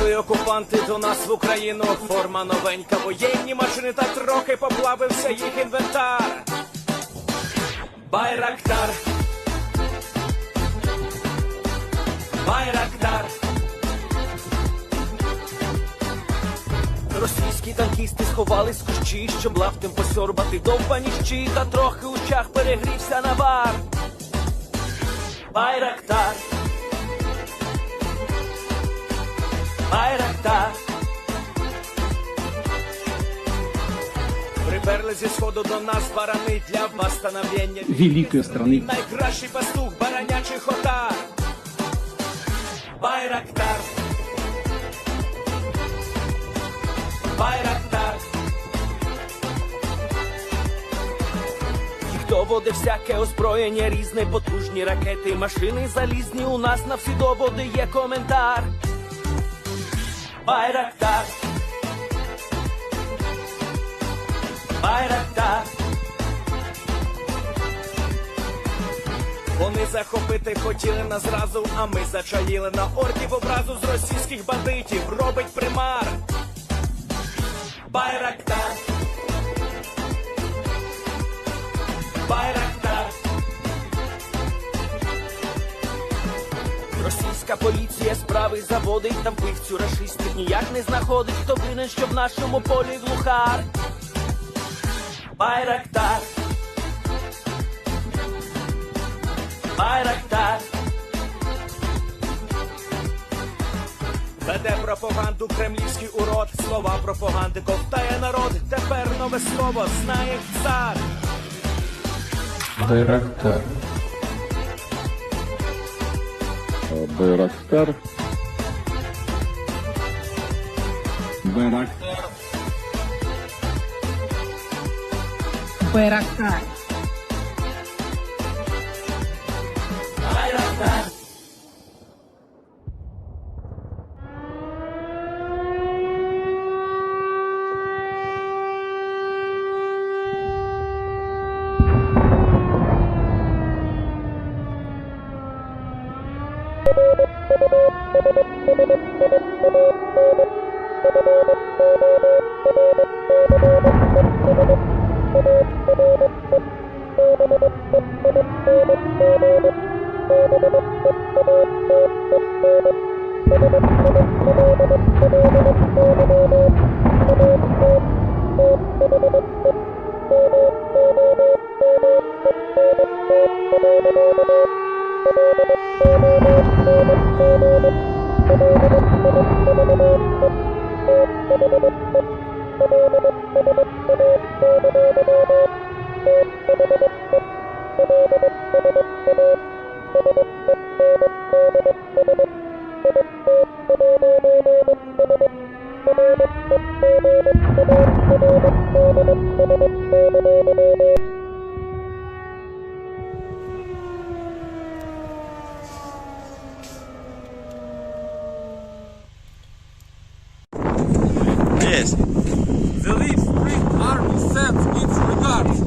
Прийшли окупанти до нас в Україну, форма новенька, воєнні машини, та трохи поплавився їх інвентар. Байрактар, Байрактар. Російські танкісти сховались в кущі, щоб лаптем посьорбати довбані щі, та трохи у чах перегрівся навар. Байрактар, Байрактар. Приперли зі сходу до нас барани для восстановлення великої страны. Найкращий пастух баранячих отар. Байрактар, Байрактар. Ті, хто воде всяке озброєння різне, потужні ракети, машини залізні, у нас на всі доводи є коментар. Байрактар, Байрактар. Вони захопити хотіли нас зразу, а ми зачаїли на орків образу з російських бандитів. Робить примар. Байрактар, Байрактар. Російська поліція справи заводить, там вбивцю рашистів ніяк не знаходить. Хто винен, що в нашому полі глухар? Байрактар, Байрактар. Веде пропаганду кремлівський урод, слова пропаганди ковтає народ. Тепер нове слово знає цар. Байрактар. Байрактар. Байрактар. Байрактар. Байрактар. Yes. The Leaf Spring Army sends its regards.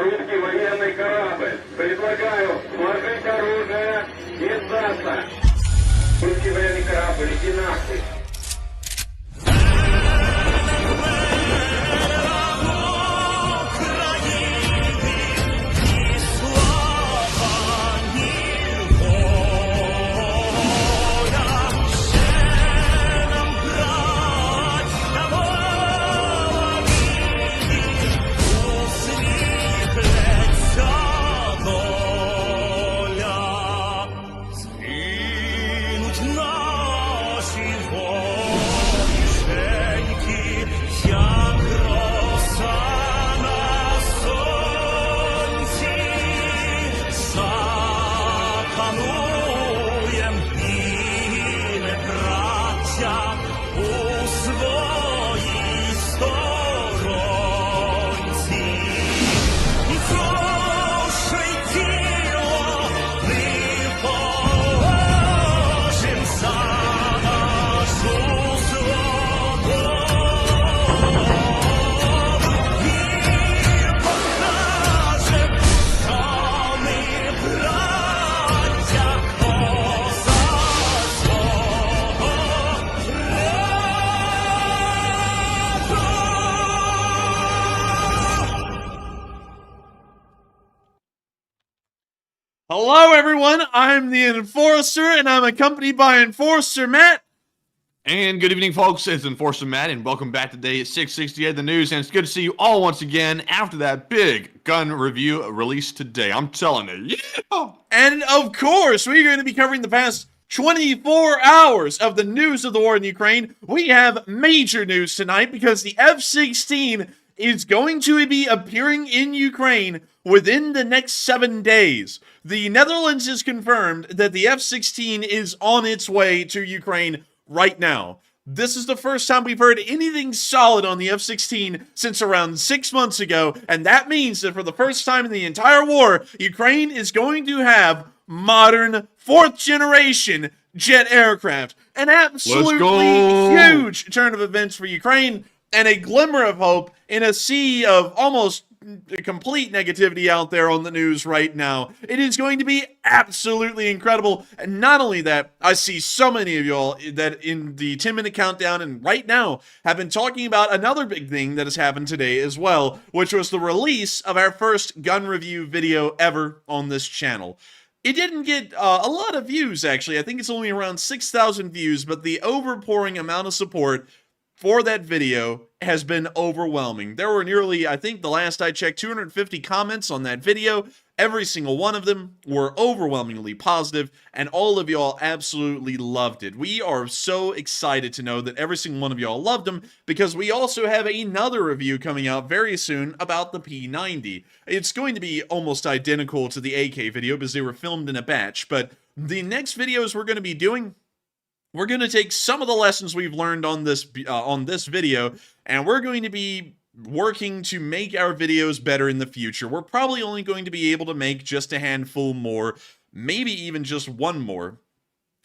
Русский военный корабль. Предлагаю сложить оружие и сдаться. Русский военный корабль, иди нахуй. Hello, everyone. I'm the Enforcer, and I'm accompanied by Enforcer Matt. And good evening, folks. It's Enforcer Matt, and welcome back today at 668 The News. And it's good to see you all once again after that big gun review released today. I'm telling you, yeah! And of course, we're going to be covering the past 24 hours of the news of the war in Ukraine. We have major news tonight because the F-16 is going to be appearing in Ukraine within the next 7 days. The Netherlands has confirmed that the F-16 is on its way to Ukraine right now. This is the first time we've heard anything solid on the F-16 since around 6 months ago, and that means that for the first time in the entire war, Ukraine is going to have modern 4th generation jet aircraft. An absolutely huge turn of events for Ukraine, and a glimmer of hope in a sea of almost complete negativity out there on the news right now. It is going to be absolutely incredible. And not only that, I see so many of y'all that in the 10-minute countdown and right now have been talking about another big thing that has happened today as well, which was the release of our first gun review video ever on this channel. It didn't get a lot of views, actually. I think it's only around 6,000 views, but the overpouring amount of support for that video has been overwhelming. There were nearly, I think the last I checked, 250 comments on that video. Every single one of them were overwhelmingly positive, and all of y'all absolutely loved it. We are so excited to know that every single one of y'all loved them, because we also have another review coming out very soon about the P90. It's going to be almost identical to the AK video because they were filmed in a batch, but the next videos we're going to be doing, we're going to take some of the lessons we've learned on this video, and we're going to be working to make our videos better in the future. We're probably only going to be able to make just a handful more, maybe even just one more,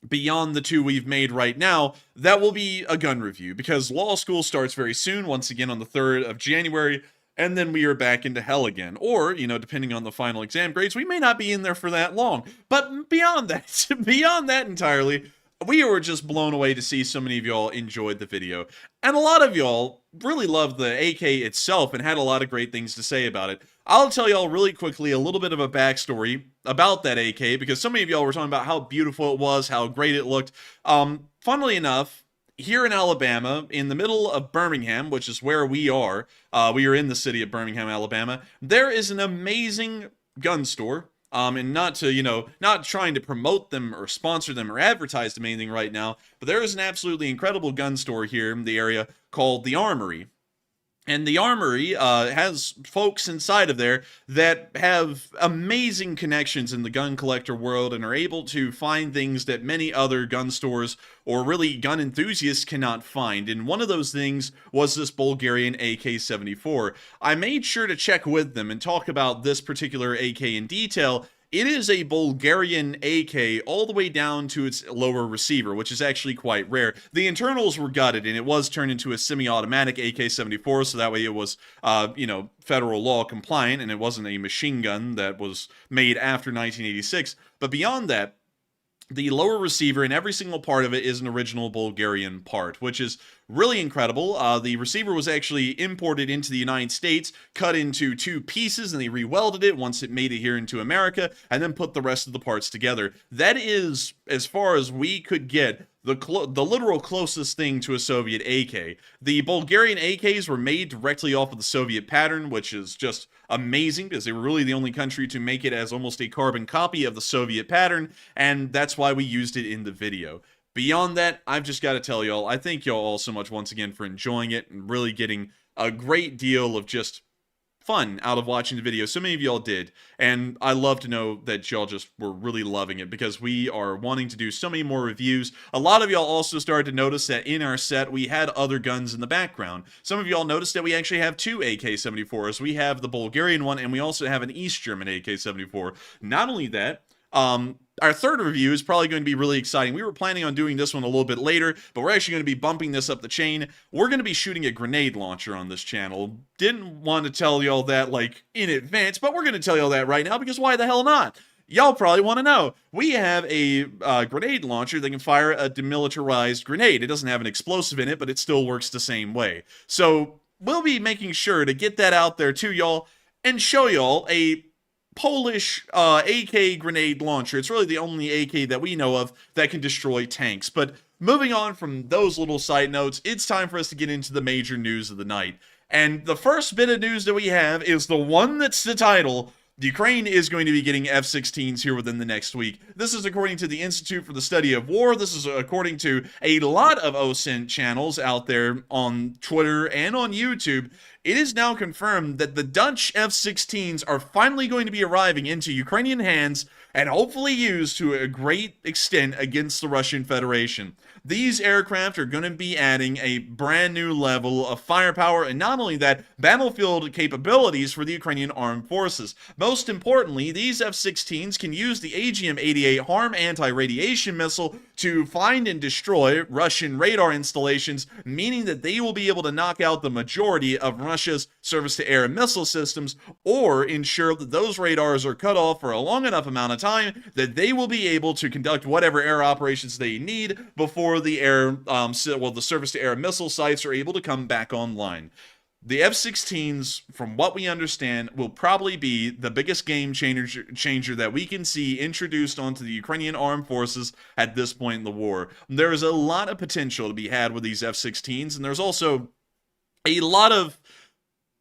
beyond the two we've made right now. That will be a gun review, because law school starts very soon, once again on the 3rd of January, and then we are back into hell again. Or, you know, depending on the final exam grades, we may not be in there for that long. But beyond that, beyond that entirely, we were just blown away to see so many of y'all enjoyed the video. And a lot of y'all really loved the AK itself and had a lot of great things to say about it. I'll tell y'all really quickly a little bit of a backstory about that AK, because so many of y'all were talking about how beautiful it was, how great it looked. Funnily enough, here in Alabama, in the middle of Birmingham, which is where we are in the city of Birmingham, Alabama, there is an amazing gun store. And not to, you know, not trying to promote them or sponsor them or advertise them anything right now, but there is an absolutely incredible gun store here in the area called the Armory. And the Armory has folks inside of there that have amazing connections in the gun collector world and are able to find things that many other gun stores or really gun enthusiasts cannot find. And one of those things was this Bulgarian AK-74. I made sure to check with them and talk about this particular AK in detail. It is a Bulgarian AK all the way down to its lower receiver, which is actually quite rare. The internals were gutted, and it was turned into a semi-automatic AK-74, so that way it was, you know, federal law compliant, and it wasn't a machine gun that was made after 1986. But beyond that, the lower receiver and every single part of it is an original Bulgarian part, which is really incredible. The receiver was actually imported into the United States, cut into 2 pieces, and they re-welded it once it made it here into America, and then put the rest of the parts together. That is, as far as we could get, the literal closest thing to a Soviet AK. The Bulgarian AKs were made directly off of the Soviet pattern, which is just amazing, because they were really the only country to make it as almost a carbon copy of the Soviet pattern, and that's why we used it in the video. Beyond that, I've just got to tell y'all, I thank y'all all so much once again for enjoying it and really getting a great deal of just fun out of watching the video. So many of y'all did, and I love to know that y'all just were really loving it, because we are wanting to do so many more reviews. A lot of y'all also started to notice that in our set we had other guns in the background. Some of y'all noticed that we actually have 2 AK-74s. We have the Bulgarian one, and we also have an East German AK-74. Not only that, our third review is probably going to be really exciting. We were planning on doing this one a little bit later, but we're actually going to be bumping this up the chain. We're going to be shooting a grenade launcher on this channel. Didn't want to tell y'all that, like, in advance, but we're going to tell y'all that right now, because why the hell not? Y'all probably want to know. We have a grenade launcher that can fire a demilitarized grenade. It doesn't have an explosive in it, but it still works the same way. So we'll be making sure to get that out there to y'all and show y'all a Polish AK grenade launcher. It's really the only AK that we know of that can destroy tanks. But moving on from those little side notes, it's time for us to get into the major news of the night. And the first bit of news that we have is the one that's the title. Ukraine is going to be getting F-16s here within the next week. This is according to the Institute for the Study of War. This is according to a lot of OSINT channels out there on Twitter and on YouTube. It is now confirmed that the Dutch F-16s are finally going to be arriving into Ukrainian hands and hopefully used to a great extent against the Russian Federation. These aircraft are going to be adding a brand new level of firepower and not only that, battlefield capabilities for the Ukrainian armed forces. Most importantly, these F-16s can use the AGM-88 HARM anti-radiation missile to find and destroy Russian radar installations, meaning that they will be able to knock out the majority of Russia's surface-to-air missile systems or ensure that those radars are cut off for a long enough amount of time that they will be able to conduct whatever air operations they need before the the surface-to-air missile sites are able to come back online. The F-16s, from what we understand, will probably be the biggest game changer that we can see introduced onto the Ukrainian armed forces at this point in the war. There is a lot of potential to be had with these F-16s, and there's also a lot of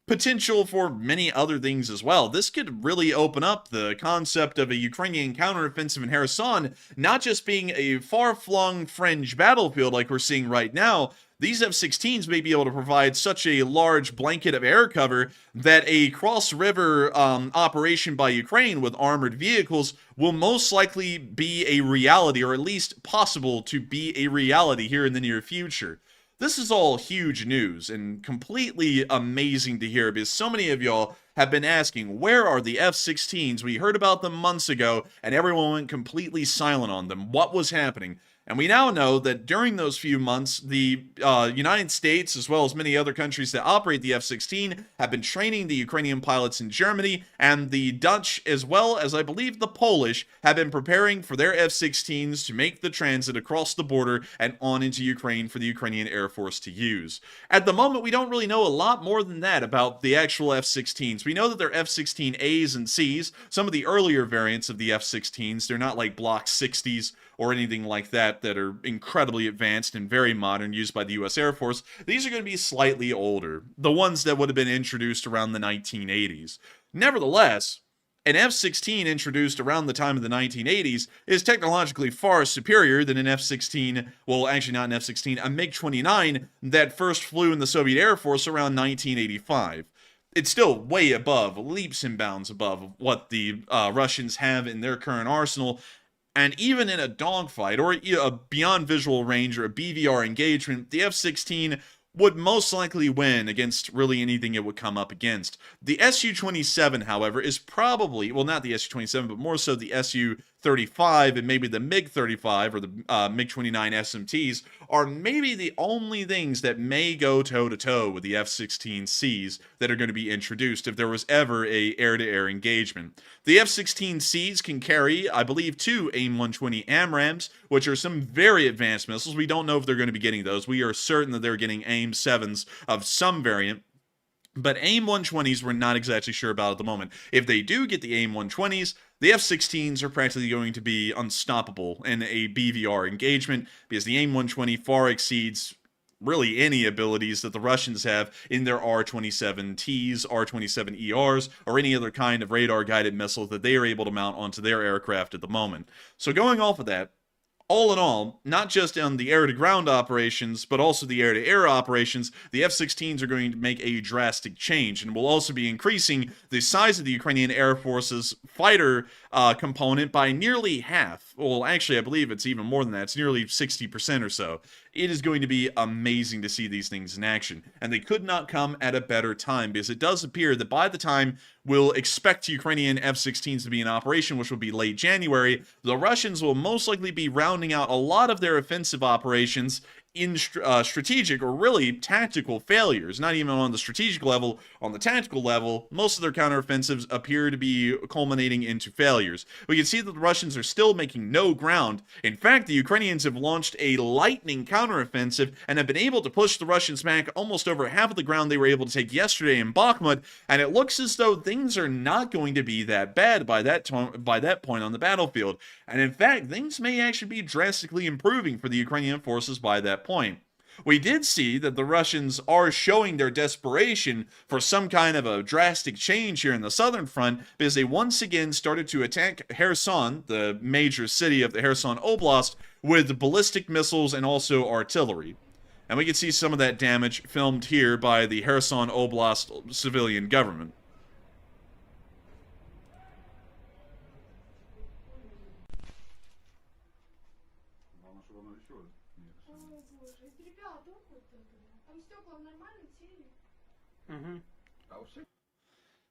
potential for many other things as well. This could really open up the concept of a Ukrainian counteroffensive in Kherson, not just being a far-flung fringe battlefield like we're seeing right now. These F-16s may be able to provide such a large blanket of air cover that a cross-river operation by Ukraine with armored vehicles will most likely be a reality, or at least possible to be a reality here in the near future. This is all huge news and completely amazing to hear because so many of y'all have been asking, where are the F-16s? We heard about them months ago and everyone went completely silent on them. What was happening? And we now know that during those few months, the United States, as well as many other countries that operate the F-16, have been training the Ukrainian pilots in Germany, and the Dutch, as well as I believe the Polish, have been preparing for their F-16s to make the transit across the border and on into Ukraine for the Ukrainian Air Force to use. At the moment, we don't really know a lot more than that about the actual F-16s. We know that they're F-16As and Cs, some of the earlier variants of the F-16s. They're not like Block 60s or anything like that are incredibly advanced and very modern, used by the U.S. Air Force. These are going to be slightly older, the ones that would have been introduced around the 1980s. Nevertheless, an F-16 introduced around the time of the 1980s is technologically far superior than an F-16, well, actually not an F-16, a MiG-29 that first flew in the Soviet Air Force around 1985. It's still way above, leaps and bounds above what the Russians have in their current arsenal. And even in a dogfight or a beyond visual range or a BVR engagement, the F-16 would most likely win against really anything it would come up against. The Su-27, however, is probably, well, not the Su-27, but more so the Su-35 and maybe the MiG-35 or the MiG-29 SMTs are maybe the only things that may go toe-to-toe with the F-16Cs that are going to be introduced if there was ever a air-to-air engagement. The F-16Cs can carry, I believe, 2 AIM-120 AMRAAMs, which are some very advanced missiles. We don't know if they're going to be getting those. We are certain that they're getting AIM-7s of some variant. But AIM-120s we're not exactly sure about at the moment. If they do get the AIM-120s, the F-16s are practically going to be unstoppable in a BVR engagement because the AIM-120 far exceeds really any abilities that the Russians have in their R-27Ts, R-27ERs, or any other kind of radar-guided missile that they are able to mount onto their aircraft at the moment. So going off of that, all in all, not just on the air-to-ground operations, but also the air-to-air operations, the F-16s are going to make a drastic change and will also be increasing the size of the Ukrainian Air Force's fighter component by nearly half. Well, actually, I believe it's even more than that. It's nearly 60% or so. It is going to be amazing to see these things in action. And they could not come at a better time because it does appear that by the time we'll expect Ukrainian F-16s to be in operation, which will be late January, the Russians will most likely be rounding out a lot of their offensive operations in strategic or really tactical failures. Not even on the strategic level, on the tactical level, most of their counteroffensives appear to be culminating into failures. We can see that the Russians are still making no ground. In fact, the Ukrainians have launched a lightning counteroffensive and have been able to push the Russians back almost over half of the ground they were able to take yesterday in Bakhmut, and it looks as though things are not going to be that bad by that point on the battlefield. And in fact, things may actually be drastically improving for the Ukrainian forces by that point. We did see that the Russians are showing their desperation for some kind of a drastic change here in the southern front because they once again started to attack Kherson, the major city of the Kherson Oblast, with ballistic missiles and also artillery. And we can see some of that damage filmed here by the Kherson Oblast civilian government.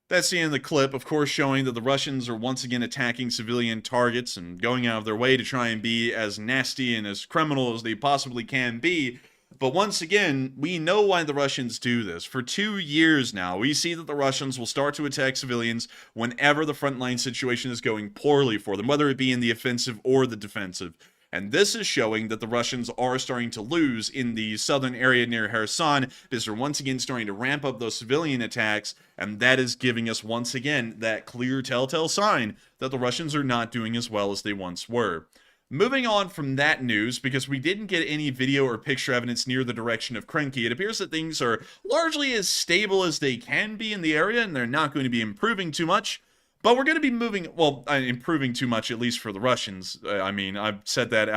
That's the end of the clip, of course, showing that the Russians are once again attacking civilian targets and going out of their way to try and be as nasty and as criminal as they possibly can be. But once again, we know why the Russians do this. For 2 years now, we see that the Russians will start to attack civilians whenever the frontline situation is going poorly for them, whether it be in the offensive or the defensive. And this is showing that the Russians are starting to lose in the southern area near Kherson because they're once again starting to ramp up those civilian attacks, and that is giving us once again that clear telltale sign that the Russians are not doing as well as they once were. Moving on from that news, because we didn't get any video or picture evidence near the direction of Krenki, it appears that things are largely as stable as they can be in the area, and they're not going to be improving too much. But we're going to be moving, well, improving too much, at least for the Russians. I mean, I've said that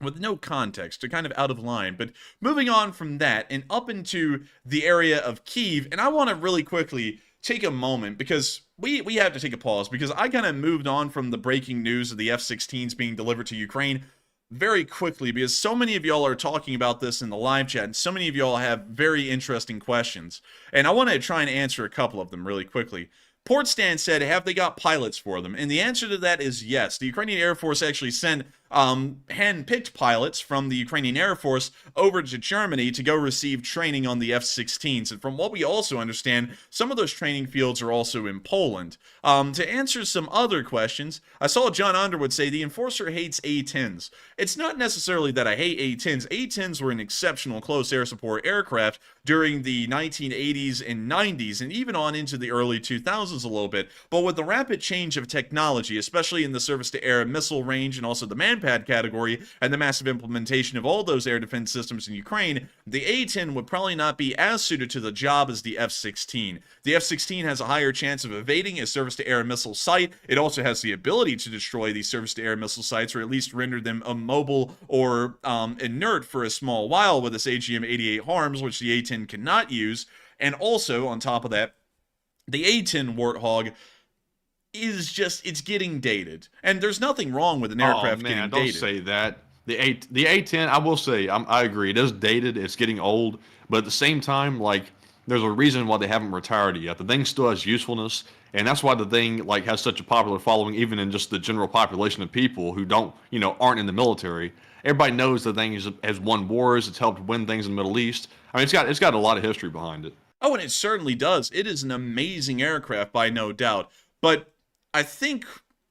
with no context, kind of out of line. But moving on from that and up into the area of Kyiv, and I want to really quickly take a moment because we have to take a pause because I kind of moved on from the breaking news of the F-16s being delivered to Ukraine very quickly because so many of y'all are talking about this in the live chat and so many of y'all have very interesting questions. And I want to try and answer a couple of them really quickly. Portstan said, have they got pilots for them? And the answer to that is yes. The Ukrainian Air Force actually sent hand-picked pilots from the Ukrainian Air Force over to Germany to go receive training on the F-16s. And from what we also understand, some of those training fields are also in Poland. To answer some other questions, I saw John Underwood say the Enforcer hates A-10s. It's not necessarily that I hate A-10s. A-10s were an exceptional close air support aircraft during the 1980s and 90s, and even on into the early 2000s a little bit. But with the rapid change of technology, especially in the surface-to-air missile range and also the manpad category, and the massive implementation of all those air defense systems in Ukraine, the A-10 would probably not be as suited to the job as the F-16. The F-16 has a higher chance of evading a surface-to-air missile site. It also has the ability to destroy these surface-to-air missile sites, or at least render them immobile or inert for a small while with its AGM-88 harms, which the A-10 cannot use. And also, on top of that, the A-10 Warthog is just, it's getting dated. And there's nothing wrong with an aircraft getting dated. Don't say that. The A-10, I will say, I agree, it is dated, it's getting old, but at the same time, like, there's a reason why they haven't retired it yet. The thing still has usefulness, and that's why the thing, like, has such a popular following, even in just the general population of people who don't, aren't in the military. Everybody knows the thing has won wars, it's helped win things in the Middle East. I mean, it's got a lot of history behind it. Oh, and it certainly does. It is an amazing aircraft, by no doubt. But I think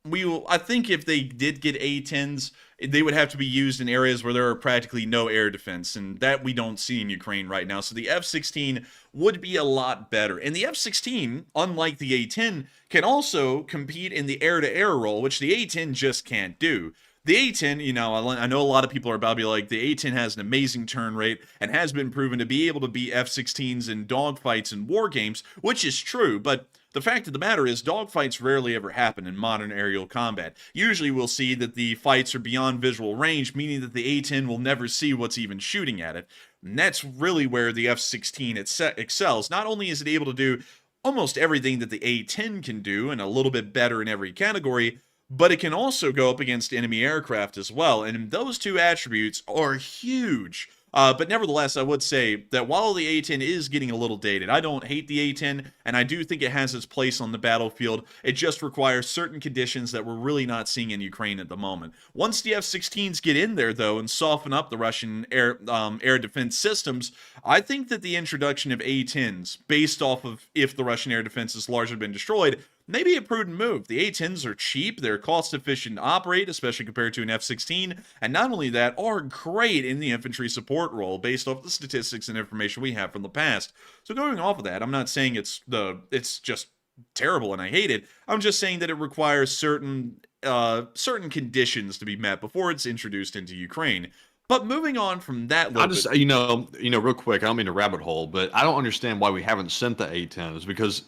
if they did get A-10s, they would have to be used in areas where there are practically no air defense, and that we don't see in Ukraine right now. So the F-16 would be a lot better. And the F-16, unlike the A-10, can also compete in the air-to-air role, which the A-10 just can't do. The A-10, I know a lot of people are about to be like, the A-10 has an amazing turn rate and has been proven to be able to beat F-16s in dogfights and war games, which is true, but the fact of the matter is dogfights rarely ever happen in modern aerial combat. Usually we'll see that the fights are beyond visual range, meaning that the A-10 will never see what's even shooting at it. And that's really where the F-16 excels. Not only is it able to do almost everything that the A-10 can do, and a little bit better in every category, but it can also go up against enemy aircraft as well, and those two attributes are huge But nevertheless, I would say that while the A-10 is getting a little dated, I don't hate the A-10, and I do think it has its place on the battlefield. It just requires certain conditions that we're really not seeing in Ukraine at the moment. Once the F-16s get in there, though, and soften up the Russian air defense systems, I think that the introduction of A-10s, based off of if the Russian air defense has largely been destroyed, maybe a prudent move. The A-10s are cheap, they're cost-efficient to operate, especially compared to an F-16, and not only that, are great in the infantry support role based off the statistics and information we have from the past. So going off of that, I'm not saying it's just terrible and I hate it. I'm just saying that it requires certain conditions to be met before it's introduced into Ukraine. But moving on from that, I just, real quick, I don't mean to rabbit hole, but I don't understand why we haven't sent the A-10s because,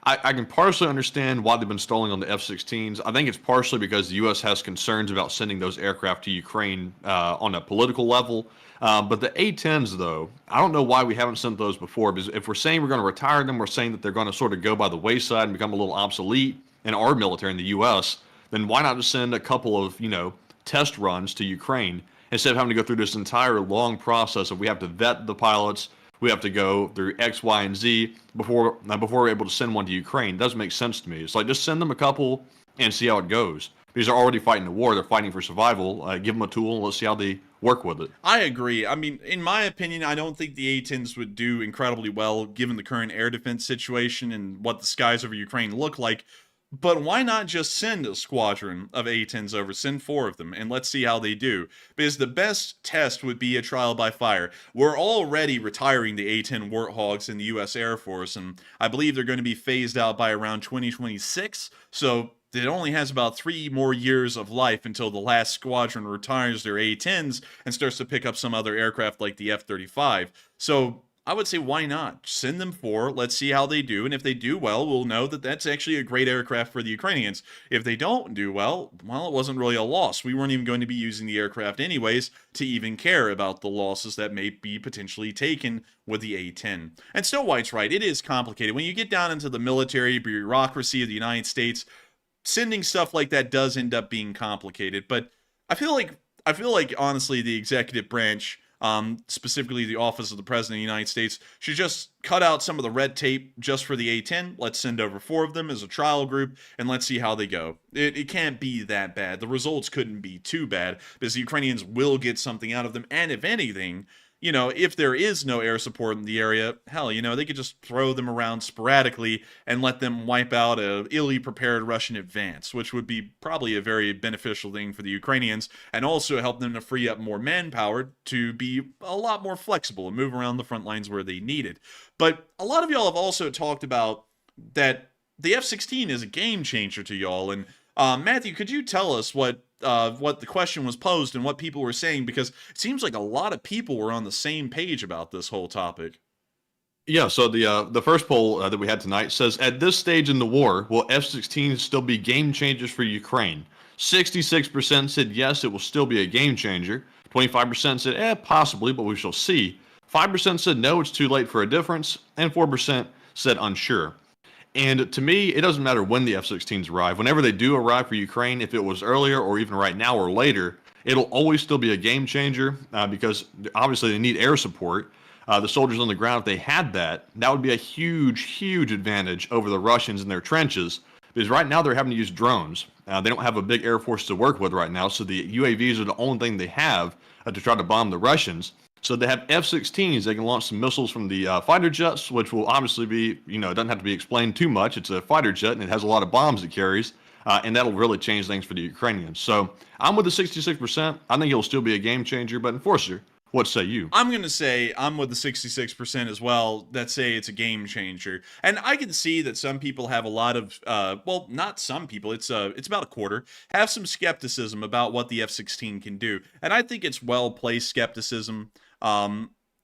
I can partially understand why they've been stalling on the F-16s. I think it's partially because the U.S. has concerns about sending those aircraft to Ukraine on a political level. But the A-10s, though, I don't know why we haven't sent those before. Because if we're saying we're going to retire them, we're saying that they're going to sort of go by the wayside and become a little obsolete in our military in the U.S., then why not just send a couple of, test runs to Ukraine instead of having to go through this entire long process of we have to vet the pilots, we have to go through X, Y, and Z before we're able to send one to Ukraine. It doesn't make sense to me. It's like just send them a couple and see how it goes. Because they're already fighting the war. They're fighting for survival. Give them a tool and let's see how they work with it. I agree. I mean, in my opinion, I don't think the A-10s would do incredibly well given the current air defense situation and what the skies over Ukraine look like. But why not just send a squadron of A-10s over, send 4 of them, and let's see how they do. Because the best test would be a trial by fire. We're already retiring the A-10 Warthogs in the U.S. Air Force, and I believe they're going to be phased out by around 2026, so it only has about 3 more years of life until the last squadron retires their A-10s and starts to pick up some other aircraft like the F-35. So I would say, why not? Send them 4, let's see how they do, and if they do well, we'll know that that's actually a great aircraft for the Ukrainians. If they don't do well, it wasn't really a loss. We weren't even going to be using the aircraft anyways to even care about the losses that may be potentially taken with the A-10. And Snow White's right, it is complicated. When you get down into the military bureaucracy of the United States, sending stuff like that does end up being complicated, but I feel like honestly the executive branch, specifically the Office of the President of the United States, should just cut out some of the red tape just for the A-10. Let's send over 4 of them as a trial group, and let's see how they go. It can't be that bad. The results couldn't be too bad, because the Ukrainians will get something out of them, and if anything, if there is no air support in the area, hell, they could just throw them around sporadically and let them wipe out a illy prepared Russian advance, which would be probably a very beneficial thing for the Ukrainians, and also help them to free up more manpower to be a lot more flexible and move around the front lines where they need it. But a lot of y'all have also talked about that the F-16 is a game changer to y'all, and Matthew, could you tell us what the question was posed and what people were saying, because it seems like a lot of people were on the same page about this whole topic. Yeah, so the first poll that we had tonight says, at this stage in the war, will F-16s still be game changers for Ukraine? 66% said yes, it will still be a game changer. 25% said, possibly, but we shall see. 5% said no, it's too late for a difference. And 4% said unsure. And to me, it doesn't matter when the F-16s arrive. Whenever they do arrive for Ukraine, if it was earlier or even right now or later, it'll always still be a game changer because obviously they need air support. The soldiers on the ground, if they had that, that would be a huge, huge advantage over the Russians in their trenches. Because right now they're having to use drones. They don't have a big air force to work with right now, so the UAVs are the only thing they have to try to bomb the Russians. So they have F-16s. They can launch some missiles from the fighter jets, which will obviously be, it doesn't have to be explained too much. It's a fighter jet, and it has a lot of bombs it carries, and that'll really change things for the Ukrainians. So I'm with the 66%. I think it'll still be a game changer, but Enforcer, what say you? I'm going to say I'm with the 66% as well that say it's a game changer. And I can see that some people have a lot of, not some people, it's about a quarter, have some skepticism about what the F-16 can do. And I think it's well-placed skepticism.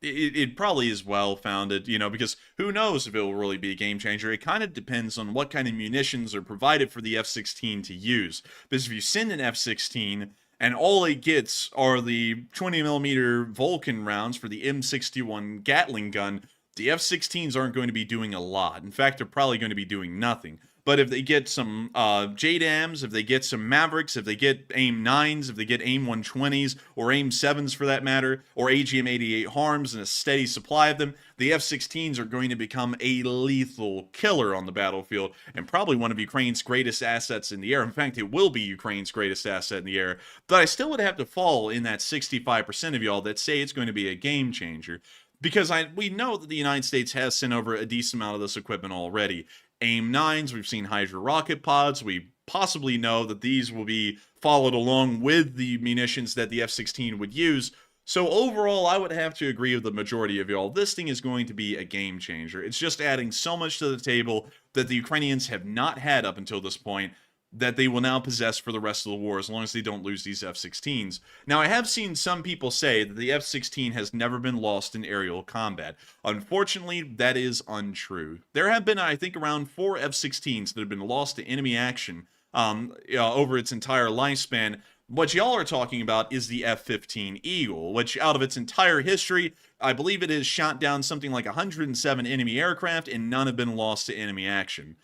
It probably is well-founded, because who knows if it will really be a game changer. It kind of depends on what kind of munitions are provided for the F-16 to use. Because if you send an F-16 and all it gets are the 20mm Vulcan rounds for the M61 Gatling gun, the F-16s aren't going to be doing a lot. In fact, they're probably going to be doing nothing. But if they get some JDAMs, if they get some Mavericks, if they get AIM-9s, if they get AIM-120s, or AIM-7s for that matter, or AGM-88 HARMs and a steady supply of them, the F-16s are going to become a lethal killer on the battlefield, and probably one of Ukraine's greatest assets in the air. In fact, it will be Ukraine's greatest asset in the air. But I still would have to fall in that 65% of y'all that say it's going to be a game changer. Because we know that the United States has sent over a decent amount of this equipment already. AIM-9s, we've seen Hydra rocket pods. We possibly know that these will be followed along with the munitions that the F-16 would use. So overall, I would have to agree with the majority of y'all. This thing is going to be a game changer. It's just adding so much to the table that the Ukrainians have not had up until this point, that they will now possess for the rest of the war as long as they don't lose these F-16s. Now, I have seen some people say that the F-16 has never been lost in aerial combat. Unfortunately, that is untrue. There have been, I think, around 4 F-16s that have been lost to enemy action over its entire lifespan. What y'all are talking about is the F-15 Eagle, which out of its entire history, I believe it has shot down something like 107 enemy aircraft, and none have been lost to enemy action.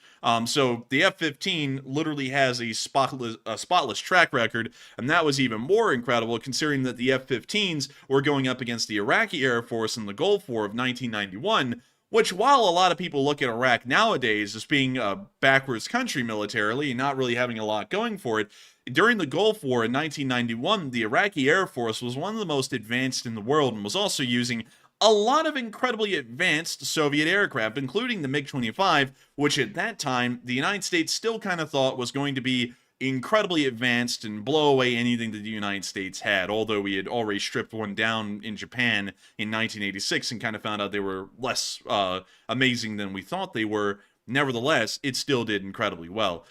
So the F-15 literally has a spotless track record, and that was even more incredible considering that the F-15s were going up against the Iraqi Air Force in the Gulf War of 1991, which, while a lot of people look at Iraq nowadays as being a backwards country militarily and not really having a lot going for it, during the Gulf War in 1991, the Iraqi Air Force was one of the most advanced in the world and was also using a lot of incredibly advanced Soviet aircraft, including the MiG-25, which at that time, the United States still kind of thought was going to be incredibly advanced and blow away anything that the United States had, although we had already stripped one down in Japan in 1986 and kind of found out they were less amazing than we thought they were. Nevertheless, it still did incredibly well.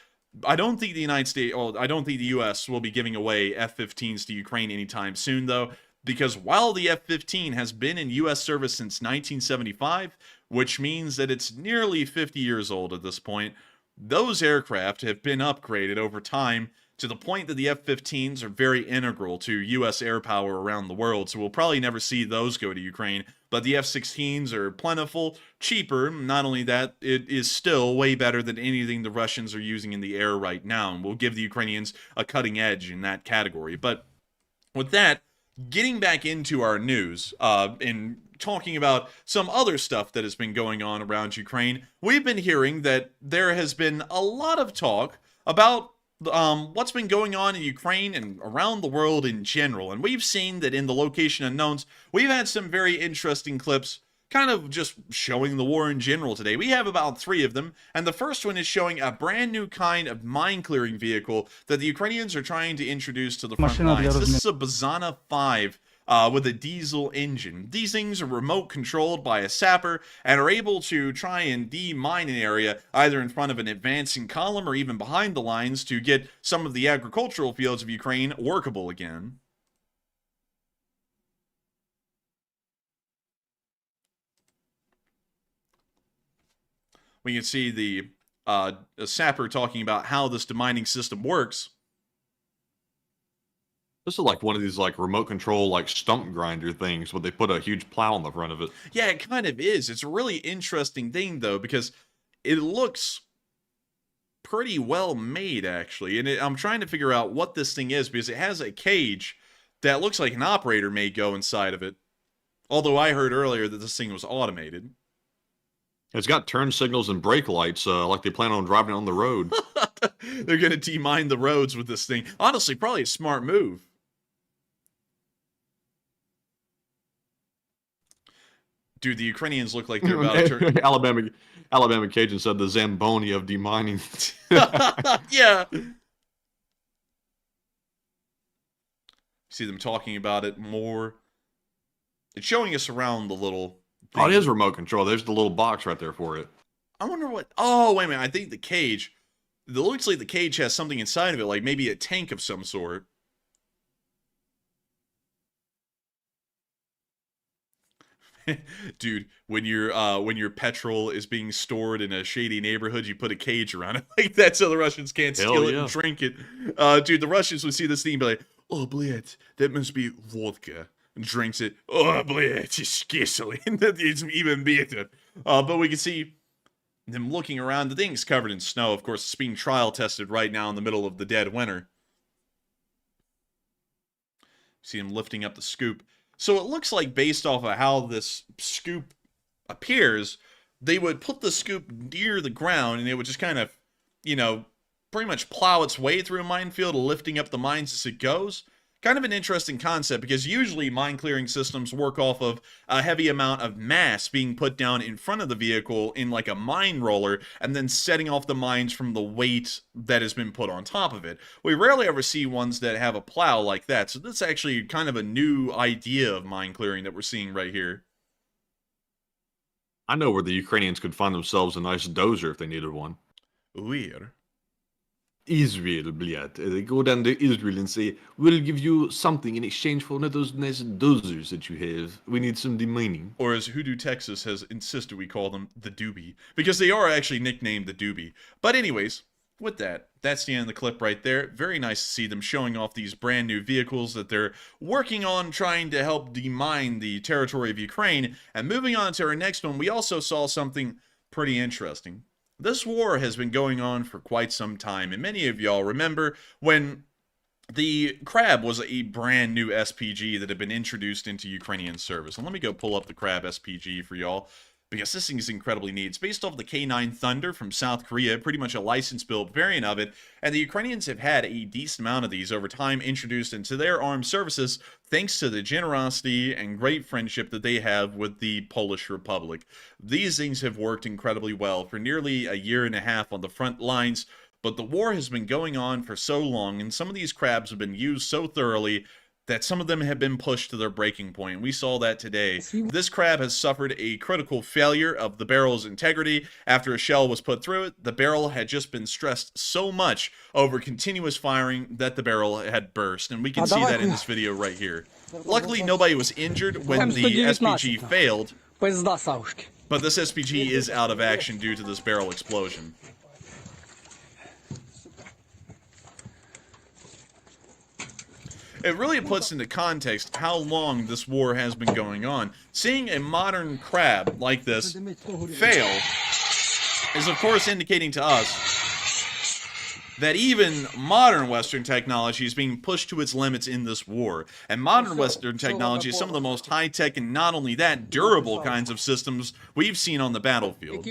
I don't think the United States, or I don't think the U.S. will be giving away F-15s to Ukraine anytime soon, though, because while the F-15 has been in U.S. service since 1975, which means that it's nearly 50 years old at this point, those aircraft have been upgraded over time to the point that the F-15s are very integral to U.S. air power around the world, so we'll probably never see those go to Ukraine. But the F-16s are plentiful, cheaper. Not only that, it is still way better than anything the Russians are using in the air right now, and will give the Ukrainians a cutting edge in that category. But with that, getting back into our news, and talking about some other stuff that has been going on around Ukraine, we've been hearing that there has been a lot of talk about what's been going on in Ukraine and around the world in general. And we've seen that in the Location Unknowns, we've had some very interesting clips kind of just showing the war in general today. We have about 3 of them, and the first one is showing a brand new kind of mine-clearing vehicle that the Ukrainians are trying to introduce to the front lines. This is a Bazana 5 with a diesel engine. These things are remote controlled by a sapper and are able to try and demine an area either in front of an advancing column or even behind the lines to get some of the agricultural fields of Ukraine workable again. We can see the sapper talking about how this demining system works. This is like one of these like remote control like stump grinder things where they put a huge plow on the front of it. Yeah, it kind of is. It's a really interesting thing though, because it looks pretty well made actually. And I'm trying to figure out what this thing is because it has a cage that looks like an operator may go inside of it. Although I heard earlier that this thing was automated. It's got turn signals and brake lights, like they plan on driving on the road. They're going to demine the roads with this thing. Honestly, probably a smart move. Dude, the Ukrainians look like they're about to turn... Alabama Cajun said the Zamboni of demining. Yeah. See them talking about it more. It's showing us around the little... Oh, it is remote control. There's the little box right there for it. I wonder what... Oh, wait a minute. I think the cage... It looks like the cage has something inside of it, like maybe a tank of some sort. Dude, when your petrol is being stored in a shady neighborhood, you put a cage around it like that so the Russians can't steal it and drink it. Dude, the Russians would see this thing and be like, oh, blядь, that must be vodka. And drinks it. Oh, blядь, it's gasoline. It's even better. But we can see them looking around. The thing's covered in snow. Of course, it's being trial tested right now in the middle of the dead winter. See him lifting up the scoop. So it looks like, based off of how this scoop appears, they would put the scoop near the ground and it would just kind of, you know, pretty much plow its way through a minefield, lifting up the mines as it goes. Kind of an interesting concept, because usually mine clearing systems work off of a heavy amount of mass being put down in front of the vehicle in like a mine roller, and then setting off the mines from the weight that has been put on top of it. We rarely ever see ones that have a plow like that, so that's actually kind of a new idea of mine clearing that we're seeing right here. I know where the Ukrainians could find themselves a nice dozer if they needed one. Weird. Israel, блядь. They go down to Israel and say, we'll give you something in exchange for one of those nice dozers that you have. We need some demining. Or as Hoodoo Texas has insisted we call them, the Doobie. Because they are actually nicknamed the Doobie. But anyways, with that, that's the end of the clip right there. Very nice to see them showing off these brand new vehicles that they're working on, trying to help demine the territory of Ukraine. And moving on to our next one, we also saw something pretty interesting. This war has been going on for quite some time, and many of y'all remember when the Crab was a brand new SPG that had been introduced into Ukrainian service. And let me go pull up the Crab SPG for y'all, because this thing is incredibly neat. It's based off the K9 Thunder from South Korea, pretty much a license-built variant of it, and the Ukrainians have had a decent amount of these over time introduced into their armed services, thanks to the generosity and great friendship that they have with the Polish Republic. These things have worked incredibly well for nearly a year and a half on the front lines, but the war has been going on for so long, and some of these crabs have been used so thoroughly that some of them have been pushed to their breaking point. We saw that today. This crab has suffered a critical failure of the barrel's integrity after a shell was put through it. The barrel had just been stressed so much over continuous firing that the barrel had burst, and we can see that in this video right here. Luckily, nobody was injured when the SPG failed, but this SPG is out of action due to this barrel explosion. It really puts into context how long this war has been going on. Seeing a modern crab like this fail is of course indicating to us that even modern Western technology is being pushed to its limits in this war. And modern Western technology is some of the most high-tech and not only that, durable kinds of systems we've seen on the battlefield.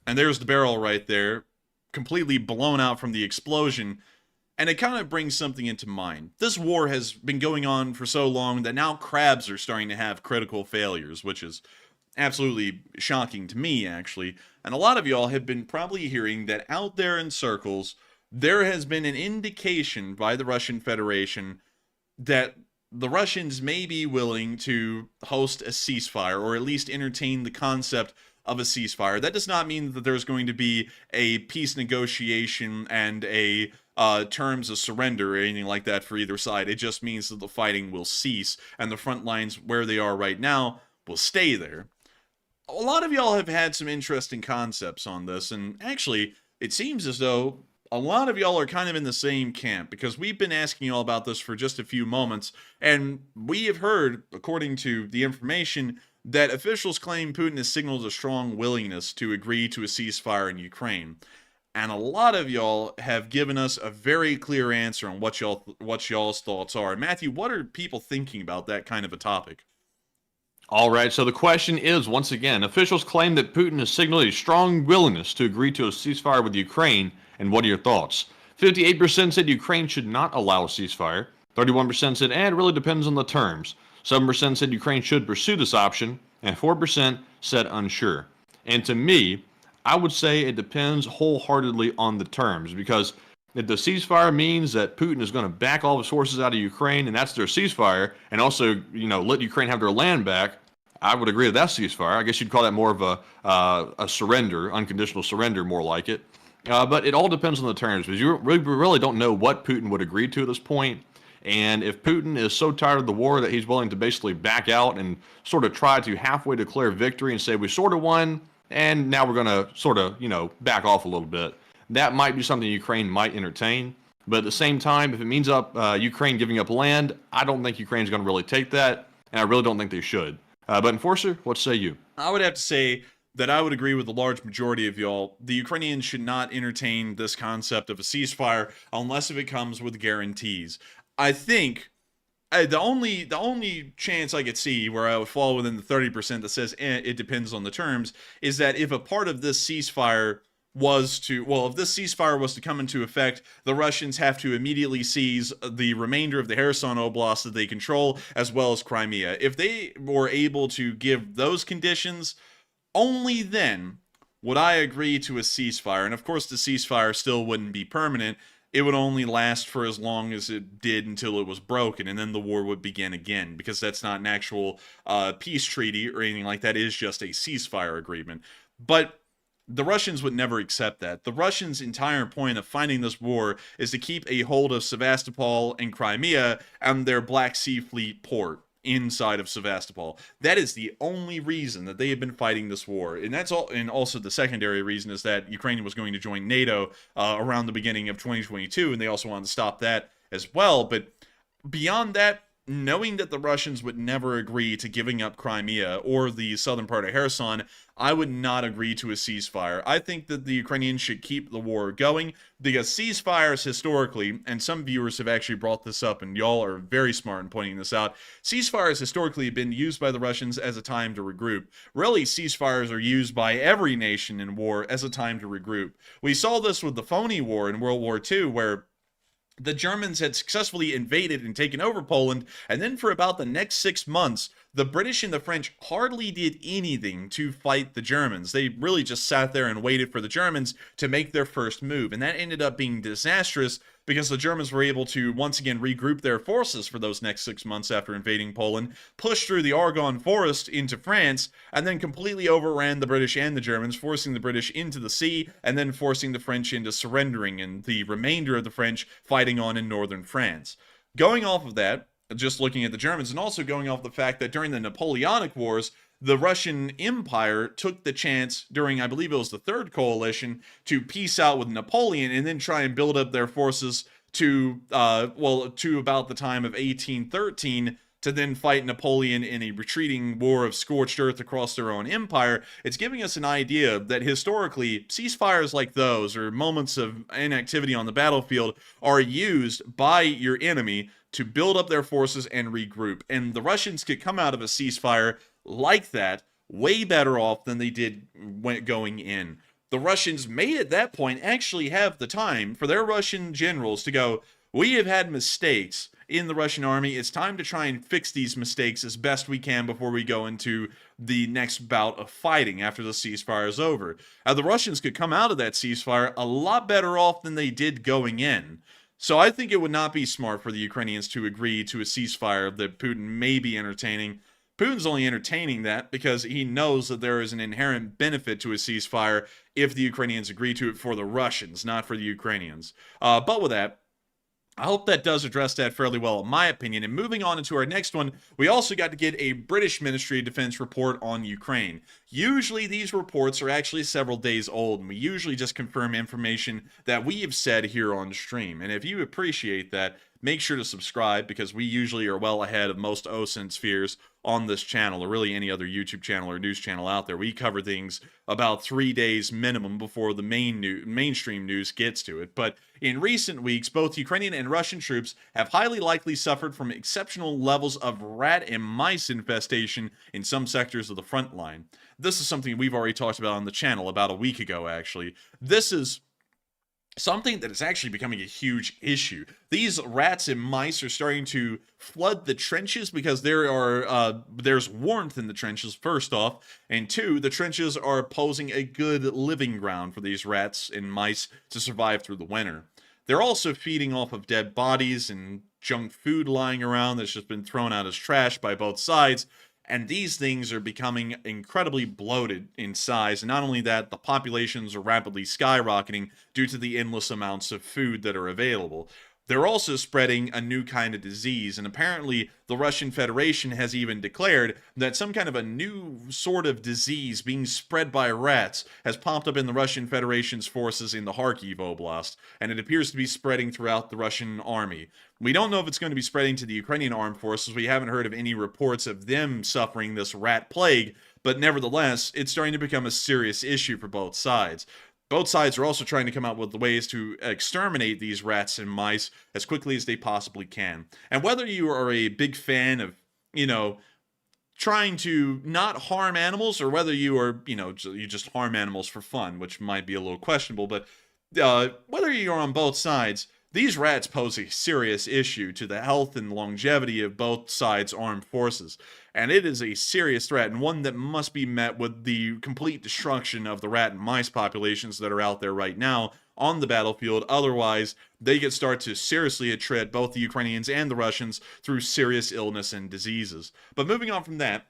And there's the barrel right there, completely blown out from the explosion. And it kind of brings something into mind. This war has been going on for so long that now crabs are starting to have critical failures, which is absolutely shocking to me, actually. And a lot of y'all have been probably hearing that out there in circles, there has been an indication by the Russian Federation that the Russians may be willing to host a ceasefire, or at least entertain the concept of a ceasefire. That does not mean that there's going to be a peace negotiation and a terms of surrender or anything like that for either side. It just means that the fighting will cease and the front lines where they are right now will stay there. A lot of y'all have had some interesting concepts on this, and actually it seems as though a lot of y'all are kind of in the same camp, because we've been asking y'all about this for just a few moments, and we have heard, according to the information, that officials claim Putin has signaled a strong willingness to agree to a ceasefire in Ukraine. And a lot of y'all have given us a very clear answer on what y'all's thoughts are. Matthew, what are people thinking about that kind of a topic? All right, so the question is, once again, officials claim that Putin has signaled a strong willingness to agree to a ceasefire with Ukraine, and what are your thoughts? 58% said Ukraine should not allow a ceasefire. 31% said, it really depends on the terms. 7% said Ukraine should pursue this option, and 4% said unsure. And to me, I would say it depends wholeheartedly on the terms, because if the ceasefire means that Putin is going to back all his forces out of Ukraine, and that's their ceasefire, and also, let Ukraine have their land back, I would agree with that ceasefire. I guess you'd call that more of a surrender, unconditional surrender, more like it. But it all depends on the terms, because you really don't know what Putin would agree to at this point. And if Putin is so tired of the war that he's willing to basically back out and sort of try to halfway declare victory and say we sort of won, and now we're going to sort of, back off a little bit, that might be something Ukraine might entertain. But at the same time, if it means Ukraine giving up land, I don't think Ukraine's going to really take that, and I really don't think they should. But Enforcer, what say you? I would have to say that I would agree with the large majority of y'all. The Ukrainians should not entertain this concept of a ceasefire unless if it comes with guarantees. I think the only chance I could see where I would fall within the 30% that says it depends on the terms is that if a part of this ceasefire if this ceasefire was to come into effect, the Russians have to immediately seize the remainder of the Kherson Oblast that they control, as well as Crimea. If they were able to give those conditions, only then would I agree to a ceasefire. And of course, the ceasefire still wouldn't be permanent. It would only last for as long as it did until it was broken, and then the war would begin again, because that's not an actual peace treaty or anything like that. It is just a ceasefire agreement. But the Russians would never accept that. The Russians' entire point of fighting this war is to keep a hold of Sevastopol and Crimea and their Black Sea Fleet port inside of Sevastopol. That is the only reason that they have been fighting this war. And that's all. And also the secondary reason is that Ukraine was going to join NATO around the beginning of 2022, and they also wanted to stop that as well. But beyond that, knowing that the Russians would never agree to giving up Crimea or the southern part of Kherson, I would not agree to a ceasefire. I think that the Ukrainians should keep the war going, because ceasefires historically, and some viewers have actually brought this up, and y'all are very smart in pointing this out, ceasefires historically have been used by the Russians as a time to regroup. Really, ceasefires are used by every nation in war as a time to regroup. We saw this with the phony war in World War II, where the Germans had successfully invaded and taken over Poland, and then for about the next 6 months, the British and the French hardly did anything to fight the Germans. They really just sat there and waited for the Germans to make their first move, and that ended up being disastrous because the Germans were able to once again regroup their forces for those next 6 months after invading Poland, push through the Argonne Forest into France, and then completely overran the British and the Germans, forcing the British into the sea, and then forcing the French into surrendering, and the remainder of the French fighting on in northern France. Going off of that, just looking at the Germans, and also going off the fact that during the Napoleonic Wars, the Russian Empire took the chance during, I believe it was the Third Coalition, to peace out with Napoleon and then try and build up their forces to about the time of 1813 to then fight Napoleon in a retreating war of scorched earth across their own empire. It's giving us an idea that historically, ceasefires like those, or moments of inactivity on the battlefield, are used by your enemy to build up their forces and regroup. And the Russians could come out of a ceasefire like that way better off than they did when going in. The Russians may at that point actually have the time for their Russian generals to go, we have had mistakes in the Russian army. It's time to try and fix these mistakes as best we can before we go into the next bout of fighting after the ceasefire is over. The Russians could come out of that ceasefire a lot better off than they did going in. So I think it would not be smart for the Ukrainians to agree to a ceasefire that Putin may be entertaining. Putin's only entertaining that because he knows that there is an inherent benefit to a ceasefire if the Ukrainians agree to it for the Russians, not for the Ukrainians. But with that, I hope that does address that fairly well, in my opinion. And moving on into our next one, we also got to get a British Ministry of Defense report on Ukraine. Usually these reports are actually several days old, and we usually just confirm information that we have said here on stream. And if you appreciate that, make sure to subscribe, because we usually are well ahead of most OSINT spheres on this channel, or really any other YouTube channel or news channel out there. We cover things about 3 days minimum before the mainstream news gets to it. But in recent weeks, both Ukrainian and Russian troops have highly likely suffered from exceptional levels of rat and mice infestation in some sectors of the front line. This is something we've already talked about on the channel about a week ago, actually. This is something that is actually becoming a huge issue. These rats and mice are starting to flood the trenches because there's warmth in the trenches, first off, and two, the trenches are posing a good living ground for these rats and mice to survive through the winter. They're also feeding off of dead bodies and junk food lying around that's just been thrown out as trash by both sides. And these things are becoming incredibly bloated in size. And not only that, the populations are rapidly skyrocketing due to the endless amounts of food that are available. they're also spreading a new kind of disease. And apparently, the Russian Federation has even declared that some kind of a new sort of disease being spread by rats has popped up in the Russian Federation's forces in the Kharkiv Oblast, and it appears to be spreading throughout the Russian army. We don't know if it's going to be spreading to the Ukrainian armed forces. We haven't heard of any reports of them suffering this rat plague, but nevertheless, it's starting to become a serious issue for both sides. Both sides are also trying to come up with ways to exterminate these rats and mice as quickly as they possibly can. And whether you are a big fan of, trying to not harm animals, or whether you are, you just harm animals for fun, which might be a little questionable, but whether you're on both sides, these rats pose a serious issue to the health and longevity of both sides' armed forces. And it is a serious threat, and one that must be met with the complete destruction of the rat and mice populations that are out there right now on the battlefield. Otherwise, they could start to seriously attrit both the Ukrainians and the Russians through serious illness and diseases. But moving on from that,